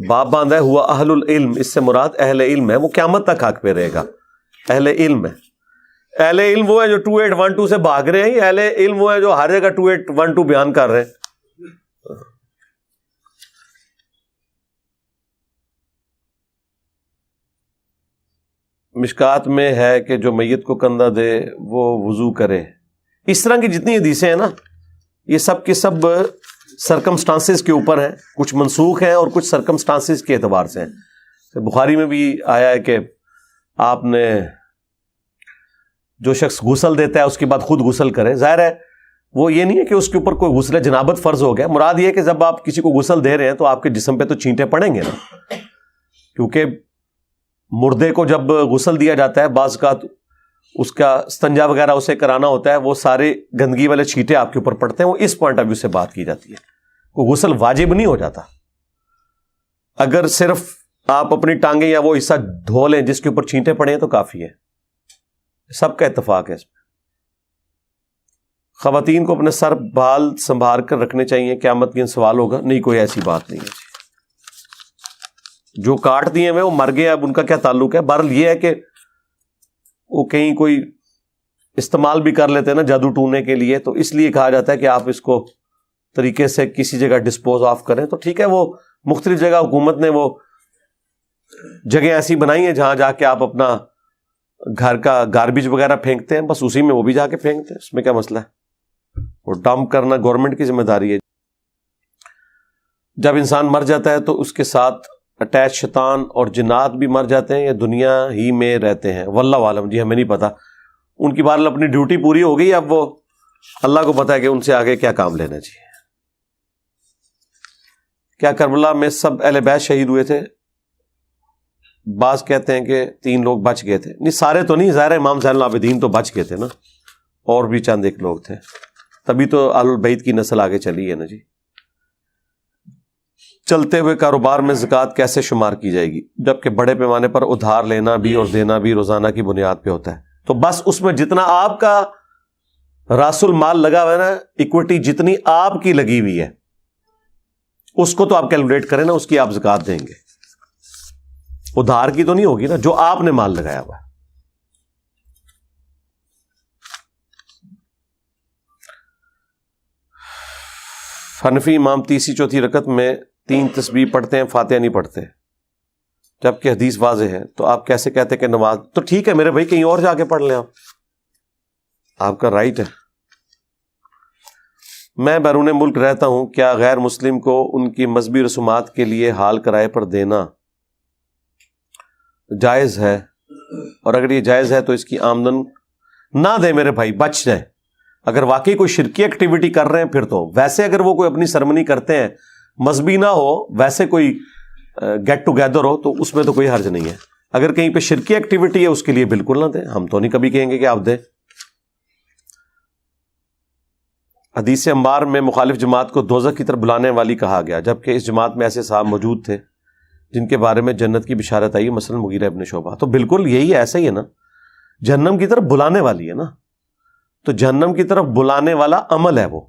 باب باندھا ہے ہوا اہل العلم. اس سے مراد اہل علم ہے، وہ قیامت تک حق پہ رہے گا. اہل علم ہے. اہل علم وہ ہے جو 2812 سے بھاگ رہے ہیں، اہل علم وہ ہے جو ہر جگہ 2812 بیان کر رہے ہیں. مشکات میں ہے کہ جو میت کو کندھا دے وہ وضو کرے. اس طرح کی جتنی حدیثیں ہیں نا، یہ سب کے سب سرکمسٹانسز کے اوپر ہیں. کچھ منسوخ ہیں اور کچھ سرکمسٹانسز کے اعتبار سے ہیں. بخاری میں بھی آیا ہے کہ آپ نے جو شخص غسل دیتا ہے اس کے بعد خود غسل کرے. ظاہر ہے وہ یہ نہیں ہے کہ اس کے اوپر کوئی غسل جنابت فرض ہو گیا. مراد یہ ہے کہ جب آپ کسی کو غسل دے رہے ہیں تو آپ کے جسم پہ تو چھینٹے پڑیں گے نا، کیونکہ مردے کو جب غسل دیا جاتا ہے بعض کا اس کا استنجا وغیرہ اسے کرانا ہوتا ہے، وہ سارے گندگی والے چھینٹے آپ کے اوپر پڑتے ہیں. وہ اس پوائنٹ آف ویو سے بات کی جاتی ہے. کوئی غسل واجب نہیں ہو جاتا. اگر صرف آپ اپنی ٹانگیں یا وہ حصہ دھو لیں جس کے اوپر چھینٹے پڑے ہیں تو کافی ہے. سب کا اتفاق ہے اس میں. خواتین کو اپنے سر بال سنبھال کر رکھنے چاہیے، قیامت کے دن سوال ہوگا. نہیں، کوئی ایسی بات نہیں ہے. جو کاٹ دیے ہوئے وہ مر گئے، اب ان کا کیا تعلق ہے؟ بہرحال یہ ہے کہ وہ کہیں کوئی استعمال بھی کر لیتے ہیں نا جادو ٹونے کے لیے، تو اس لیے کہا جاتا ہے کہ آپ اس کو طریقے سے کسی جگہ ڈسپوز آف کریں. تو ٹھیک ہے، وہ مختلف جگہ حکومت نے وہ جگہ ایسی بنائی ہیں جہاں جا کے آپ اپنا گھر کا گاربیج وغیرہ پھینکتے ہیں، بس اسی میں وہ بھی جا کے پھینکتے ہیں. اس میں کیا مسئلہ ہے؟ وہ ڈمپ کرنا گورنمنٹ کی ذمہ داری ہے. جب انسان مر جاتا ہے تو اس کے ساتھ اٹیچ شیطان اور جنات بھی مر جاتے ہیں یا دنیا ہی میں رہتے ہیں؟ واللہ عالم، جی ہمیں نہیں پتا. ان کی بہرحال اپنی ڈیوٹی پوری ہو گئی، اب وہ اللہ کو پتا ہے کہ ان سے آگے کیا کام لینا چاہیے. کیا کربلا میں سب اہل بیت شہید ہوئے تھے؟ بعض کہتے ہیں کہ 3 لوگ بچ گئے تھے. نہیں، سارے تو نہیں. ظاہر امام زین العابدین تو بچ گئے تھے نا، اور بھی چند ایک لوگ تھے، تبھی تو اہل البیت کی نسل آگے چلی ہے نا جی. چلتے ہوئے کاروبار میں زکوٰۃ کیسے شمار کی جائے گی جبکہ بڑے پیمانے پر ادھار لینا بھی اور دینا بھی روزانہ کی بنیاد پہ ہوتا ہے؟ تو بس اس میں جتنا آپ کا راس المال لگا ہوا ہے نا، ایکوٹی جتنی آپ کی لگی ہوئی ہے اس کو تو آپ کیلکولیٹ کریں نا، اس کی آپ زکوٰۃ دیں گے. ادھار کی تو نہیں ہوگی نا، جو آپ نے مال لگایا ہوا ہے. حنفی امام تیسری چوتھی رکعت میں 3 تسبیح پڑھتے ہیں، فاتحہ نہیں پڑھتے، جبکہ حدیث واضح ہے. تو آپ کیسے کہتے ہیں کہ نماز؟ تو ٹھیک ہے میرے بھائی، کہیں اور جا کے پڑھ لیں، آپ کا رائٹ ہے. میں بیرون ملک رہتا ہوں، کیا غیر مسلم کو ان کی مذہبی رسومات کے لیے حال کرائے پر دینا جائز ہے؟ اور اگر یہ جائز ہے تو اس کی آمدن نہ دے میرے بھائی، بچ جائیں. اگر واقعی کوئی شرکی ایکٹیویٹی کر رہے ہیں پھر تو. ویسے اگر وہ کوئی اپنی سرمنی کرتے ہیں مذہبی نہ ہو، ویسے کوئی گیٹ ٹوگیدر ہو، تو اس میں تو کوئی حرج نہیں ہے. اگر کہیں پہ شرکی ایکٹیویٹی ہے اس کے لیے بالکل نہ دیں. ہم تو نہیں کبھی کہیں گے کہ آپ دیں. حدیث انبار میں مخالف جماعت کو دوزخ کی طرف بلانے والی کہا گیا، جبکہ اس جماعت میں ایسے صاحب موجود تھے جن کے بارے میں جنت کی بشارت آئی، مثلا مغیرہ ابن شعبہ. تو بالکل یہی ایسا ہی ہے نا، جہنم کی طرف بلانے والی ہے نا، تو جہنم کی طرف بلانے والا عمل ہے وہ.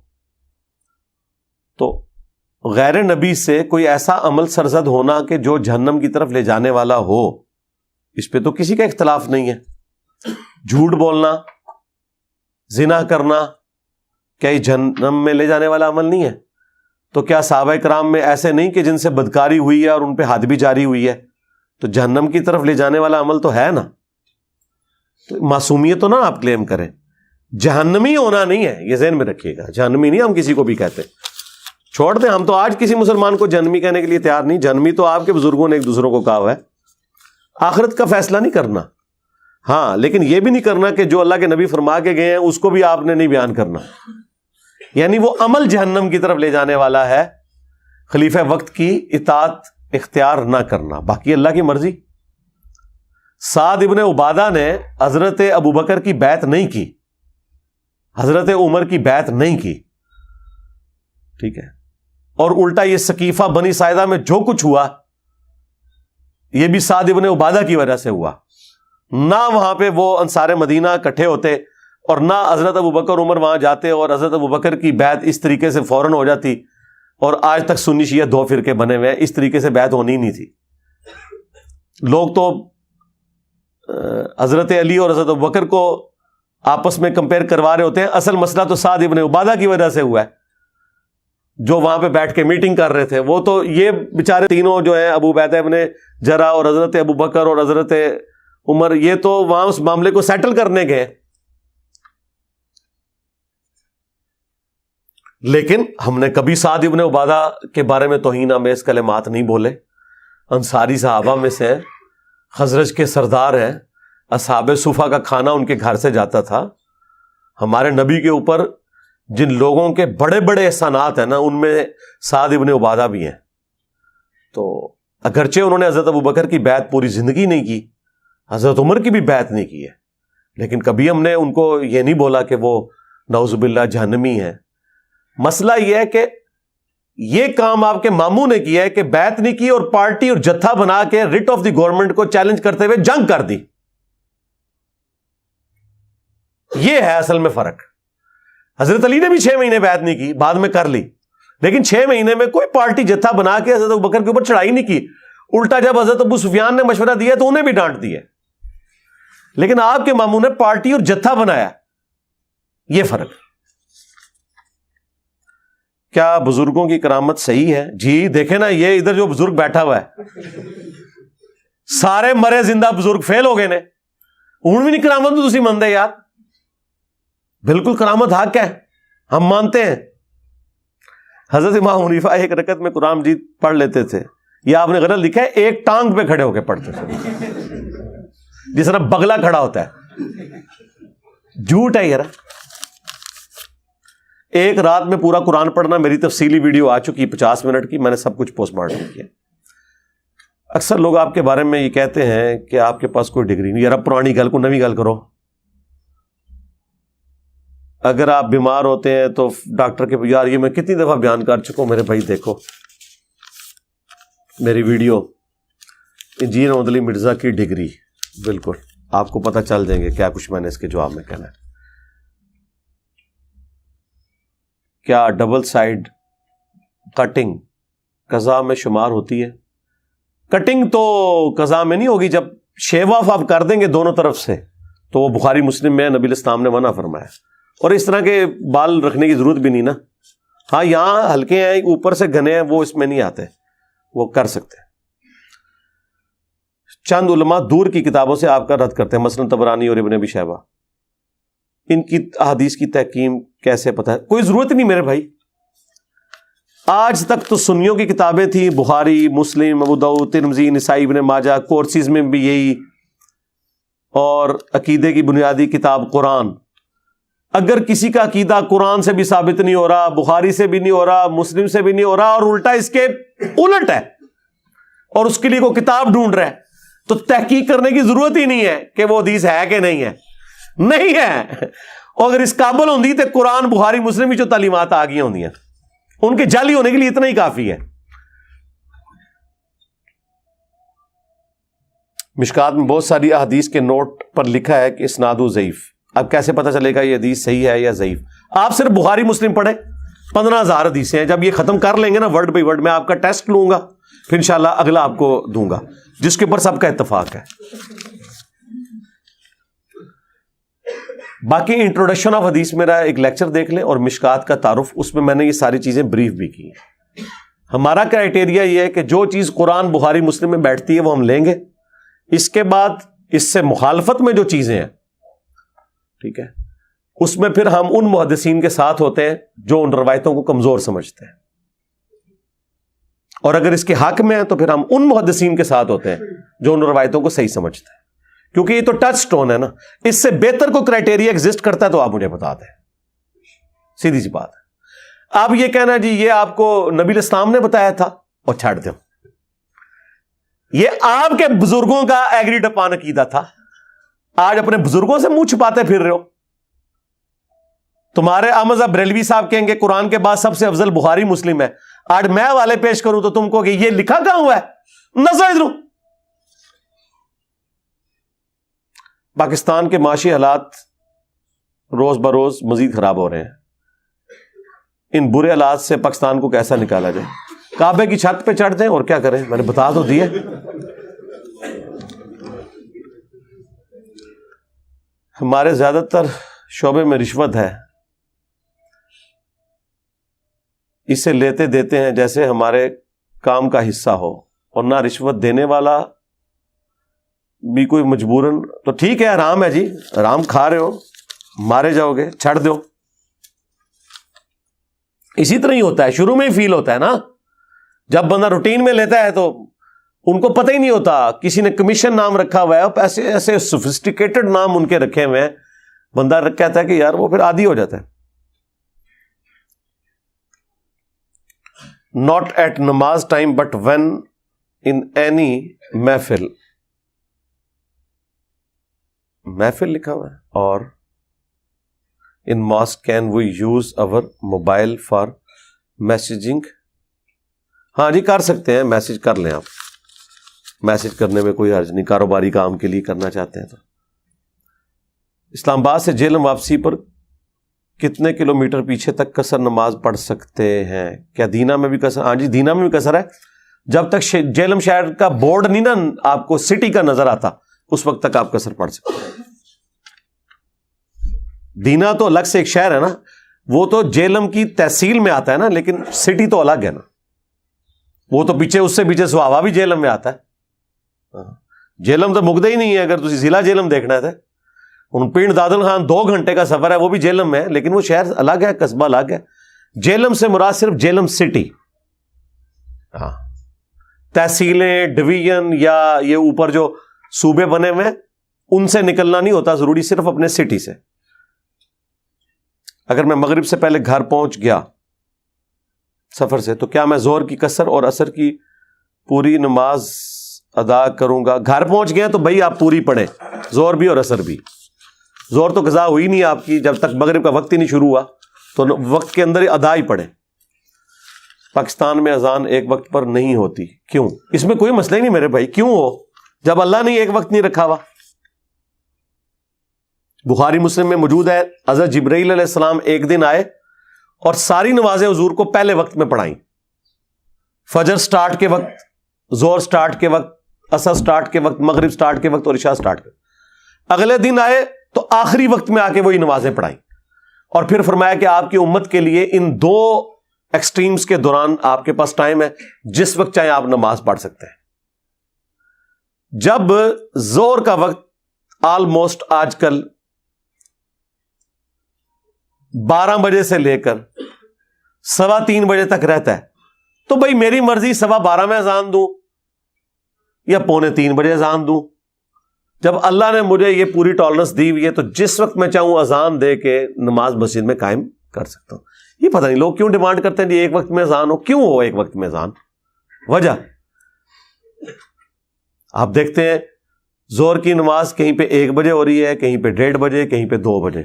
تو غیر نبی سے کوئی ایسا عمل سرزد ہونا کہ جو جہنم کی طرف لے جانے والا ہو، اس پہ تو کسی کا اختلاف نہیں ہے. جھوٹ بولنا، زنا کرنا، کیا یہ جہنم میں لے جانے والا عمل نہیں ہے؟ تو کیا صحابہ کرام میں ایسے نہیں کہ جن سے بدکاری ہوئی ہے اور ان پہ حد بھی جاری ہوئی ہے، تو جہنم کی طرف لے جانے والا عمل تو ہے نا. تو معصومیت تو نہ آپ کلیم کریں. جہنمی ہونا نہیں ہے، یہ ذہن میں رکھیے گا. جہنمی نہیں ہم کسی کو بھی کہتے. چھوڑ دیں، ہم تو آج کسی مسلمان کو جہنمی کہنے کے لیے تیار نہیں. جہنمی تو آپ کے بزرگوں نے ایک دوسروں کو کہا ہوا ہے. آخرت کا فیصلہ نہیں کرنا. ہاں، لیکن یہ بھی نہیں کرنا کہ جو اللہ کے نبی فرما کے گئے ہیں اس کو بھی آپ نے نہیں بیان کرنا. یعنی وہ عمل جہنم کی طرف لے جانے والا ہے. خلیفہ وقت کی اطاعت اختیار نہ کرنا، باقی اللہ کی مرضی. سعد ابن عبادہ نے حضرت ابوبکر کی بیعت نہیں کی، حضرت عمر کی بیعت نہیں کی، ٹھیک ہے. اور الٹا یہ ثقیفہ بنی ساعدہ میں جو کچھ ہوا یہ بھی سعد ابن عبادہ کی وجہ سے ہوا. نہ وہاں پہ وہ انصار مدینہ اکٹھے ہوتے اور نہ حضرت ابوبکر عمر وہاں جاتے اور حضرت ابوبکر کی بیعت اس طریقے سے فوراً ہو جاتی. اور آج تک سنی شیعہ دو فرقے بنے ہوئے ہیں. اس طریقے سے بیعت ہونی نہیں تھی. لوگ تو حضرت علی اور حضرت ابوبکر کو آپس میں کمپیئر کروا رہے ہوتے ہیں. اصل مسئلہ تو سعد ابن عبادہ کی وجہ سے ہوا ہے، جو وہاں پہ بیٹھ کے میٹنگ کر رہے تھے. وہ تو یہ بیچارے تینوں جو ہیں، ابو عبیدہ ابن جرح اور حضرت ابوبکر اور حضرت عمر، یہ تو وہاں اس معاملے کو سیٹل کرنے گئے. لیکن ہم نے کبھی سعد ابن عبادہ کے بارے میں توہین آمیز کلمات نہیں بولے. انصاری صحابہ میں سے ہیں، خزرج کے سردار ہیں، اصحاب صفہ کا کھانا ان کے گھر سے جاتا تھا. ہمارے نبی کے اوپر جن لوگوں کے بڑے بڑے احسانات ہیں نا، ان میں سعد ابن عبادہ بھی ہیں. تو اگرچہ انہوں نے حضرت ابوبکر کی بیعت پوری زندگی نہیں کی، حضرت عمر کی بھی بیعت نہیں کی ہے، لیکن کبھی ہم نے ان کو یہ نہیں بولا کہ وہ نعوذ باللہ جہنمی ہیں. مسئلہ یہ ہے کہ یہ کام آپ کے ماموں نے کیا ہے کہ بیعت نہیں کی اور پارٹی اور جتھا بنا کے ریٹ آف دی گورنمنٹ کو چیلنج کرتے ہوئے جنگ کر دی. یہ ہے اصل میں فرق. حضرت علی نے بھی 6 مہینے بیعت نہیں کی، بعد میں کر لی، لیکن 6 مہینے میں کوئی پارٹی جتھا بنا کے حضرت ابوبکر کے اوپر چڑھائی نہیں کی. الٹا جب حضرت ابو سفیان نے مشورہ دیا تو انہیں بھی ڈانٹ دیا. لیکن آپ کے ماموں نے پارٹی اور جتھا بنایا. یہ فرق. کیا بزرگوں کی کرامت صحیح ہے؟ جی دیکھیں نا، یہ ادھر جو بزرگ بیٹھا ہوا ہے، سارے مرے زندہ بزرگ فیل ہو گئے نے. ان بھی نہیں کرامت تو تسی مندے یار. بالکل کرامت حق ہے، ہم مانتے ہیں. حضرت امام حنیفہ ایک رکعت میں قرآن مجید پڑھ لیتے تھے. یہ آپ نے غلط لکھا ہے، ایک ٹانگ پہ کھڑے ہو کے پڑھتے تھے، جس طرح بغلا کھڑا ہوتا ہے. جھوٹ ہے یار. ایک رات میں پورا قرآن پڑھنا، میری تفصیلی ویڈیو آ چکی 50 منٹ کی، میں نے سب کچھ پوسٹ مارٹم کیا. اکثر لوگ آپ کے بارے میں یہ کہتے ہیں کہ آپ کے پاس کوئی ڈگری نہیں. یار اب پرانی گل کو نوی گل کرو. اگر آپ بیمار ہوتے ہیں تو ڈاکٹر کے یار یہ میں کتنی دفعہ بیان کر چکا ہوں میرے بھائی، دیکھو میری ویڈیو، انجینئر محمد علی مرزا کی ڈگری، بالکل آپ کو پتہ چل جائیں گے کیا کچھ میں نے اس کے جواب میں کہنا ہے. کیا ڈبل سائڈ کٹنگ قضا میں شمار ہوتی ہے؟ کٹنگ تو قضا میں نہیں ہوگی. جب شیو آف آپ کر دیں گے دونوں طرف سے تو وہ بخاری مسلم میں نبی الاسلام نے منع فرمایا. اور اس طرح کے بال رکھنے کی ضرورت بھی نہیں نا. ہاں یہاں ہلکے ہیں، اوپر سے گھنے ہیں، وہ اس میں نہیں آتے، وہ کر سکتے ہیں. چند علماء دور کی کتابوں سے آپ کا رد کرتے ہیں، مثلا طبرانی اور ابن ابی شیبہ. ان کی احادیث کی تحکیم کیسے پتہ ہے؟ کوئی ضرورت نہیں میرے بھائی. آج تک تو سنیوں کی کتابیں تھیں، بخاری، مسلم، ابو داؤد، ترمذی، نسائی، ابن ماجہ. کورسز میں بھی یہی. اور عقیدے کی بنیادی کتاب قرآن. اگر کسی کا عقیدہ قرآن سے بھی ثابت نہیں ہو رہا، بخاری سے بھی نہیں ہو رہا، مسلم سے بھی نہیں ہو رہا، اور الٹا اس کے الٹ ہے، اور اس کے لیے کوئی کتاب ڈھونڈ رہا ہے، تو تحقیق کرنے کی ضرورت ہی نہیں ہے کہ وہ حدیث ہے کہ نہیں ہے. نہیں ہے. اور اگر اس قابل ہوندی تو قرآن، بخاری، مسلم کی جو تعلیمات آ گئی ہوندی ہیں، ان کے جعلی ہونے کے لیے اتنا ہی کافی ہے. مشکات میں بہت ساری احادیث کے نوٹ پر لکھا ہے کہ اسناد ضعیف. اب کیسے پتہ چلے گا یہ حدیث صحیح ہے یا ضعیف؟ آپ صرف بخاری مسلم پڑھیں، 15,000 حدیثیں ہیں. جب یہ ختم کر لیں گے نا ورڈ بائی ورڈ, میں آپ کا ٹیسٹ لوں گا, پھر انشاءاللہ اگلا آپ کو دوں گا جس کے اوپر سب کا اتفاق ہے. باقی انٹروڈکشن آف حدیث میرا ایک لیکچر دیکھ لیں, اور مشکات کا تعارف, اس میں میں نے یہ ساری چیزیں بریف بھی کی ہیں. ہمارا کرائٹیریا یہ ہے کہ جو چیز قرآن بخاری مسلم میں بیٹھتی ہے وہ ہم لیں گے. اس کے بعد اس سے مخالفت میں جو چیزیں ہیں, ٹھیک ہے, اس میں پھر ہم ان محدثین کے ساتھ ہوتے ہیں جو ان روایتوں کو کمزور سمجھتے ہیں, اور اگر اس کے حق میں ہیں تو پھر ہم ان محدثین کے ساتھ ہوتے ہیں جو ان روایتوں کو صحیح سمجھتے ہیں. کیونکہ یہ تو ٹچ سٹون ہے نا, اس سے بہتر کوئی کرائٹیریا ایگزسٹ کرتا ہے تو آپ مجھے بتا دیں, سیدھی سی بات ہے. آپ یہ کہنا جی یہ آپ کو نبی الاسلام نے بتایا تھا, اور چھاڑ دو, یہ آپ کے بزرگوں کا ایگریڈ اپان عقیدہ تھا, آج اپنے بزرگوں سے منہ چھپاتے پھر رہے ہو. تمہارے احمد بریلوی صاحب کہیں گے قرآن کے بعد سب سے افضل بخاری مسلم ہے, آج میں حوالے پیش کروں تو تم کو کہ یہ لکھا کہاں ہوا ہے, نظر ادھر. پاکستان کے معاشی حالات روز بروز مزید خراب ہو رہے ہیں. ان برے حالات سے پاکستان کو کیسا نکالا جائے؟ کعبے کی چھت پہ چڑھ دیں اور کیا کریں, میں نے بتا تو دیے. ہمارے زیادہ تر شعبے میں رشوت ہے, اسے لیتے دیتے ہیں جیسے ہمارے کام کا حصہ ہو, اور نہ رشوت دینے والا بھی کوئی مجبوراً, تو ٹھیک ہے آرام ہے جی, آرام کھا رہے ہو, مارے جاؤ گے, چھڑ دو. اسی طرح ہی ہوتا ہے, شروع میں ہی فیل ہوتا ہے نا, جب بندہ روٹین میں لیتا ہے تو ان کو پتہ ہی نہیں ہوتا, کسی نے کمیشن نام رکھا ہوا ہے, ایسے ایسے سوفسٹیکیٹڈ نام ان کے رکھے ہوئے ہیں, بندہ کہتا ہے کہ یار وہ پھر عادی ہو جاتا ہے. ناٹ ایٹ نماز time but when in any محفل, محفل لکھا ہوا ہے, اور in mask can we use over mobile for messaging. ہاں جی کر سکتے ہیں, میسج کر لیں آپ, میسج کرنے میں کوئی حرج نہیں, کاروباری کام کے لیے کرنا چاہتے ہیں تو. اسلام آباد سے جہلم واپسی پر کتنے کلومیٹر پیچھے تک قصر نماز پڑھ سکتے ہیں؟ کیا دینا میں بھی قصر؟ ہاں جی دینا میں بھی قصر ہے, جب تک جہلم شہر کا بورڈ نہیں نا آپ کو سٹی کا نظر آتا اس وقت تک آپ قصر پڑھ سکتے ہیں. دینا تو الگ سے ایک شہر ہے نا, وہ تو جہلم کی تحصیل میں آتا ہے نا, لیکن سٹی تو الگ ہے نا, وہ تو پیچھے اس سے پیچھے سہاوا بھی جہلم میں آتا ہے. جہلم تو مکدہ ہی نہیں ہے, اگر تسی ضلع جہلم دیکھنا ہے تو پنڈ دادل خان 2 گھنٹے کا سفر ہے, وہ بھی جہلم میں ہے, لیکن وہ شہر الگ ہے, قصبہ الگ ہے. جہلم سے مراد صرف جہلم سٹی, ہاں تحصیلیں ڈویژن یا یہ اوپر جو صوبے بنے ہوئے ان سے نکلنا نہیں ہوتا ضروری, صرف اپنے سٹی سے. اگر میں مغرب سے پہلے گھر پہنچ گیا سفر سے تو کیا میں ظہر کی قصر اور عصر کی پوری نماز ادا کروں گا؟ گھر پہنچ گئے تو بھائی آپ پوری پڑھیں, ظہر بھی اور عصر بھی. ظہر تو قضا ہوئی نہیں آپ کی, جب تک مغرب کا وقت ہی نہیں شروع ہوا تو وقت کے اندر ہی ادا ہی پڑھیں. پاکستان میں اذان ایک وقت پر نہیں ہوتی, کیوں؟ اس میں کوئی مسئلہ ہی نہیں میرے بھائی, کیوں ہو جب اللہ نے ایک وقت نہیں رکھا ہوا. بخاری مسلم میں موجود ہے, حضرت جبرائیل علیہ السلام ایک دن آئے اور ساری نمازیں حضور کو پہلے وقت میں پڑھائیں, فجر سٹارٹ کے وقت, ظہر سٹارٹ کے وقت, عصر سٹارٹ کے وقت, مغرب سٹارٹ کے وقت اور عشاء سٹارٹ کے وقت. اگلے دن آئے تو آخری وقت میں آ کے وہی نمازیں پڑھائیں, اور پھر فرمایا کہ آپ کی امت کے لیے ان 2 ایکسٹریمز کے دوران آپ کے پاس ٹائم ہے, جس وقت چاہے آپ نماز پڑھ سکتے ہیں. جب ظہر کا وقت آلموسٹ آج کل 12 بجے سے لے کر 3:15 بجے تک رہتا ہے, تو بھائی میری مرضی 12:15 میں اذان دوں یا 2:45 بجے اذان دوں. جب اللہ نے مجھے یہ پوری ٹالرنس دی ہوئی ہے تو جس وقت میں چاہوں اذان دے کے نماز مسجد میں قائم کر سکتا ہوں. یہ پتہ نہیں لوگ کیوں ڈیمانڈ کرتے ہیں جی ایک وقت میں اذان ہو, کیوں ہو ایک وقت میں اذان؟ وجہ آپ دیکھتے ہیں ظہر کی نماز کہیں پہ 1 بجے ہو رہی ہے, کہیں پہ 1:30 بجے, کہیں پہ 2 بجے.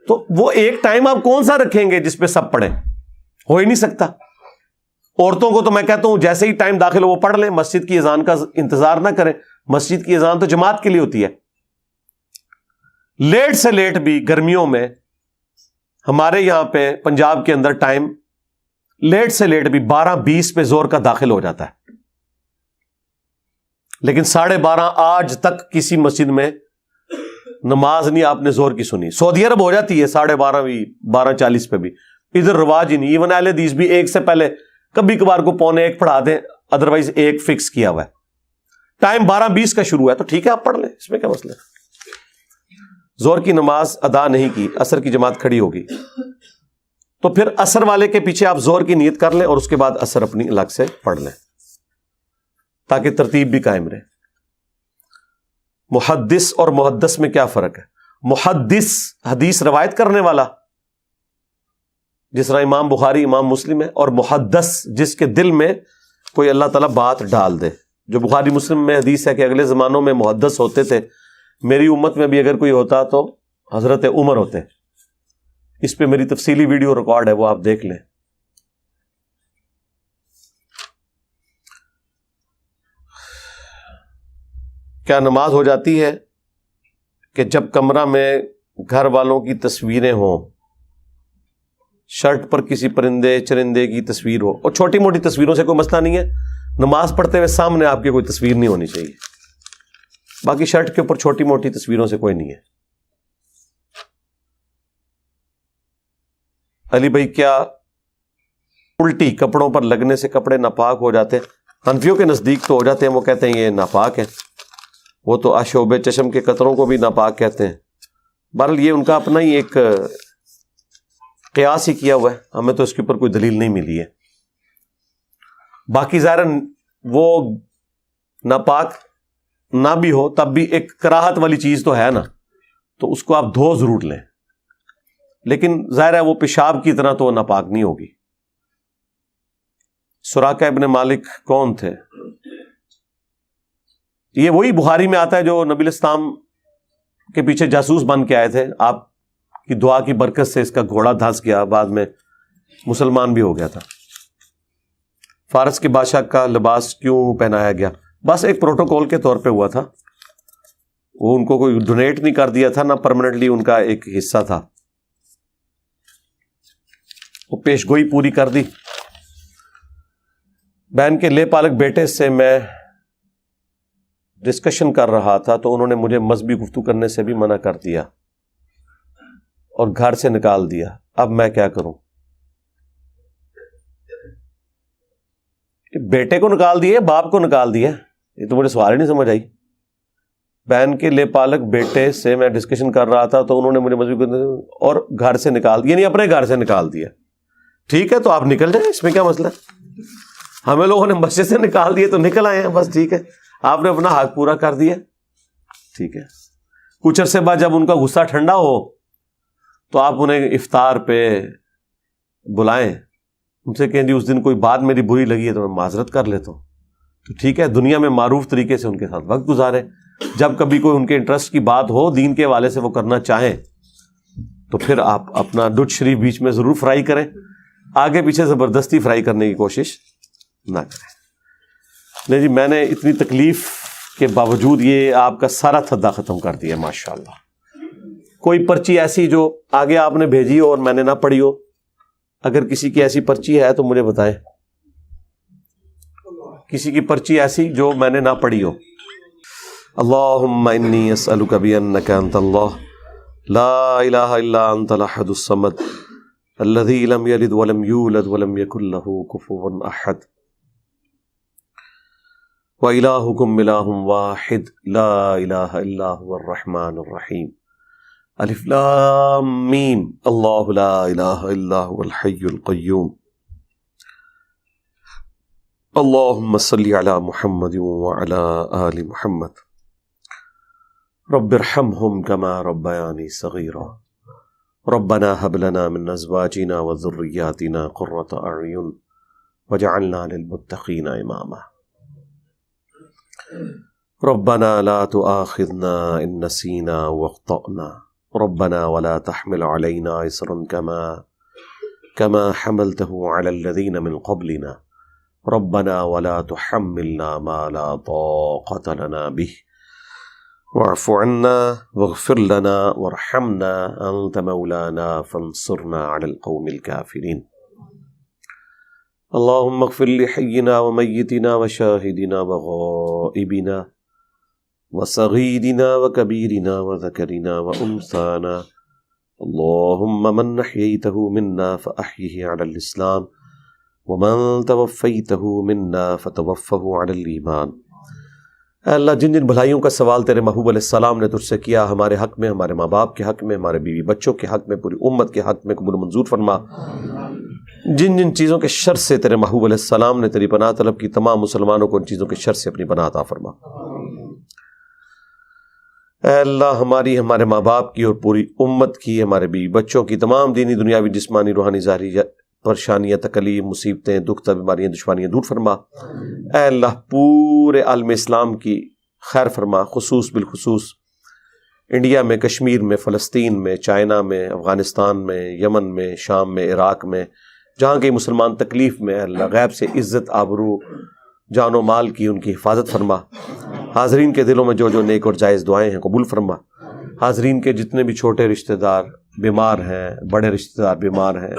تو وہ ایک ٹائم آپ کون سا رکھیں گے جس پہ سب پڑھیں؟ ہو ہی نہیں سکتا. عورتوں کو تو میں کہتا ہوں جیسے ہی ٹائم داخل ہو وہ پڑھ لیں, مسجد کی اذان کا انتظار نہ کریں. مسجد کی اذان تو جماعت کے لیے ہوتی ہے. لیٹ سے لیٹ بھی گرمیوں میں ہمارے یہاں پہ پنجاب کے اندر ٹائم لیٹ سے لیٹ بھی 12:20 پہ زور کا داخل ہو جاتا ہے، لیکن 12:30 آج تک کسی مسجد میں نماز نہیں آپ نے زور کی سنی۔ سعودی عرب ہو جاتی ہے 12:30 بھی، 12:40 پہ بھی، ادھر رواج ہی نہیں۔ ایون اہل حدیث بھی 1 سے پہلے کبھی کبھار کو 1:45 پڑھا دیں، ادروائز 1 فکس کیا ہوا ہے۔ ٹائم 12:20 کا شروع ہے تو ٹھیک ہے آپ پڑھ لیں، اس میں کیا مسئلہ ہے؟ زور کی نماز ادا نہیں کی، عصر کی جماعت کھڑی ہوگی تو پھر عصر والے کے پیچھے آپ زور کی نیت کر لیں اور اس کے بعد عصر اپنی الگ سے پڑھ لیں تاکہ ترتیب بھی قائم رہے۔ محدث اور محدث میں کیا فرق ہے؟ محدث حدیث روایت کرنے والا، جس طرح امام بخاری امام مسلم ہے، اور محدث جس کے دل میں کوئی اللہ تعالیٰ بات ڈال دے۔ جو بخاری مسلم میں حدیث ہے کہ اگلے زمانوں میں محدث ہوتے تھے، میری امت میں بھی اگر کوئی ہوتا تو حضرت عمر ہوتے۔ اس پہ میری تفصیلی ویڈیو ریکارڈ ہے، وہ آپ دیکھ لیں۔ کیا نماز ہو جاتی ہے کہ جب کمرہ میں گھر والوں کی تصویریں ہوں، شرٹ پر کسی پرندے چرندے کی تصویر ہو، اور چھوٹی موٹی تصویروں سے کوئی مسئلہ نہیں ہے، نماز پڑھتے ہوئے سامنے آپ کی کوئی تصویر نہیں ہونی چاہیے، باقی شرٹ کے اوپر چھوٹی موٹی تصویروں سے کوئی نہیں ہے۔ علی بھائی، کیا الٹی کپڑوں پر لگنے سے کپڑے ناپاک ہو جاتے ہیں؟ حنفیوں کے نزدیک تو ہو جاتے ہیں، وہ کہتے ہیں یہ ناپاک ہے، وہ تو آشوب چشم کے قطروں کو بھی ناپاک کہتے ہیں۔ بہرحال یہ ان کا اپنا ہی ایک قیاس ہی کیا ہوا ہے، ہمیں تو اس کے اوپر کوئی دلیل نہیں ملی ہے۔ باقی ظاہر وہ ناپاک نہ بھی ہو تب بھی ایک کراہت والی چیز تو ہے نا، تو اس کو آپ دھو ضرور لیں، لیکن ظاہر ہے وہ پیشاب کی طرح تو ناپاک نہیں ہوگی۔ سراقہ ابن مالک کون تھے؟ یہ وہی بخاری میں آتا ہے جو نبی الاسلام کے پیچھے جاسوس بن کے آئے تھے، آپ کی دعا کی برکت سے اس کا گھوڑا دھنس گیا، بعد میں مسلمان بھی ہو گیا تھا۔ فارس کے بادشاہ کا لباس کیوں پہنایا گیا؟ بس ایک پروٹوکول کے طور پہ ہوا تھا، وہ ان کو کوئی ڈونیٹ نہیں کر دیا تھا، نہ پرماننٹلی ان کا ایک حصہ تھا، وہ پیش گوئی پوری کر دی۔ بہن کے لے پالک بیٹے سے میں ڈسکشن کر رہا تھا تو انہوں نے مجھے مذہبی گفتگو کرنے سے بھی منع کر دیا اور گھر سے نکال دیا، اب میں کیا کروں؟ بیٹے کو نکال دیا، باپ کو نکال دیا؟ یہ تو مجھے سوال ہی نہیں سمجھ آئی۔ بہن کے لے پالک بیٹے سے میں ڈسکشن کر رہا تھا تو انہوں نے مجھے مذہبی اور گھر سے نکال دیا، یعنی اپنے گھر سے نکال دیا۔ ٹھیک ہے تو آپ نکل جائیں، اس میں کیا مسئلہ ہے؟ ہمیں لوگوں نے مسجد سے نکال دیے تو نکل آئے ہیں، بس ٹھیک ہے، آپ نے اپنا حق پورا کر دیا، ٹھیک ہے۔ کچھ عرصے بعد جب ان کا غصہ ٹھنڈا ہو تو آپ انہیں افطار پہ بلائیں، ان سے کہیں جی اس دن کوئی بات میری بری لگی ہے تو میں معذرت کر لیتا ہوں، تو ٹھیک ہے، دنیا میں معروف طریقے سے ان کے ساتھ وقت گزاریں۔ جب کبھی کوئی ان کے انٹرسٹ کی بات ہو، دین کے حوالے سے وہ کرنا چاہیں تو پھر آپ اپنا دودھ شریف بیچ میں ضرور فرائی کریں، آگے پیچھے زبردستی فرائی کرنے کی کوشش نہ کریں۔ نہیں جی، میں نے اتنی تکلیف کے باوجود یہ آپ کا سارا تھدا ختم کر دیا ماشاءاللہ۔ کوئی پرچی ایسی جو آگے آپ نے بھیجی ہو اور میں نے نہ پڑھی ہو، اگر کسی کی ایسی پرچی ہے تو مجھے بتائیں، کسی کی پرچی ایسی جو میں نے نہ پڑھی ہو۔ اللہم انی اسألک بانک انت اللہ لا الہ الا انت الاحد الصمد الذی لم یلد ولم یولد ولم یکن لہ کفوا احد وإلہکم الہ واحد لا الہ الا هو الرحمن الرحیم الف لام میم اللہ لا الہ الا هو الحی القیوم اللہم صلی علی محمد وعلی آل محمد رب ارحمہم کما ربیانی صغیرا ربنا هب لنا من ازواجنا وذریاتنا قرۃ اعین واجعلنا للمتقین اماما ربنا لا تؤاخذنا ان نسینا واخطأنا ربنا ولا تحمل علينا إصرا كما حملته على الذين من قبلنا ربنا ولا تحملنا ما لا طاقة لنا به واعف عنا واغفر لنا وارحمنا أنت مولانا فانصرنا على القوم الكافرين اللهم اغفر لحينا وميتنا وشاهدنا وغائبنا وصغيرنا وكبيرنا وذكرنا وأنثانا اللهم من أحييته منا فأحيه على الإسلام ومن توفيته منا فتوفه على الإيمان۔ اے اللہ جن جن بھلائیوں کا سوال تیرے محبوب علیہ السلام نے تجھ سے کیا، ہمارے حق میں، ہمارے ماں باپ کے حق میں، ہمارے بیوی بچوں کے حق میں، پوری امت کے حق میں قبول منظور فرما۔ جن جن چیزوں کے شر سے تیرے محبوب علیہ السلام نے تیری پناہ طلب کی، تمام مسلمانوں کو ان چیزوں کے شر سے اپنی پناہ عطا فرما۔ اے اللہ ہماری، ہمارے ماں باپ کی اور پوری امت کی، ہمارے بیوی بچوں کی تمام دینی دنیاوی جسمانی روحانی ظاہری پریشانیاں، تکلیف، مصیبتیں، دکھ، بیماریاں، دشواریاں دور فرما۔ اے اللہ پورے عالم اسلام کی خیر فرما، خصوص بالخصوص انڈیا میں، کشمیر میں، فلسطین میں، چائنا میں، افغانستان میں، یمن میں، شام میں، عراق میں، جہاں کے مسلمان تکلیف میں، اے اللہ غیب سے عزت، آبرو، جان و مال کی ان کی حفاظت فرما۔ حاضرین کے دلوں میں جو جو نیک اور جائز دعائیں ہیں قبول فرما۔ حاضرین کے جتنے بھی چھوٹے رشتہ دار بیمار ہیں، بڑے رشتہ دار بیمار ہیں،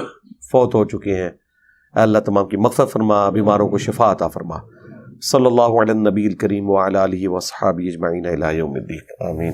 فوت ہو چکے ہیں، اے اللہ تمام کی مغفرت فرما، بیماروں کو شفا عطا فرما۔ صلی اللہ علی النبی الکریم وعلی آلہ وصحبہ اجمعین الی یوم الدین، آمین۔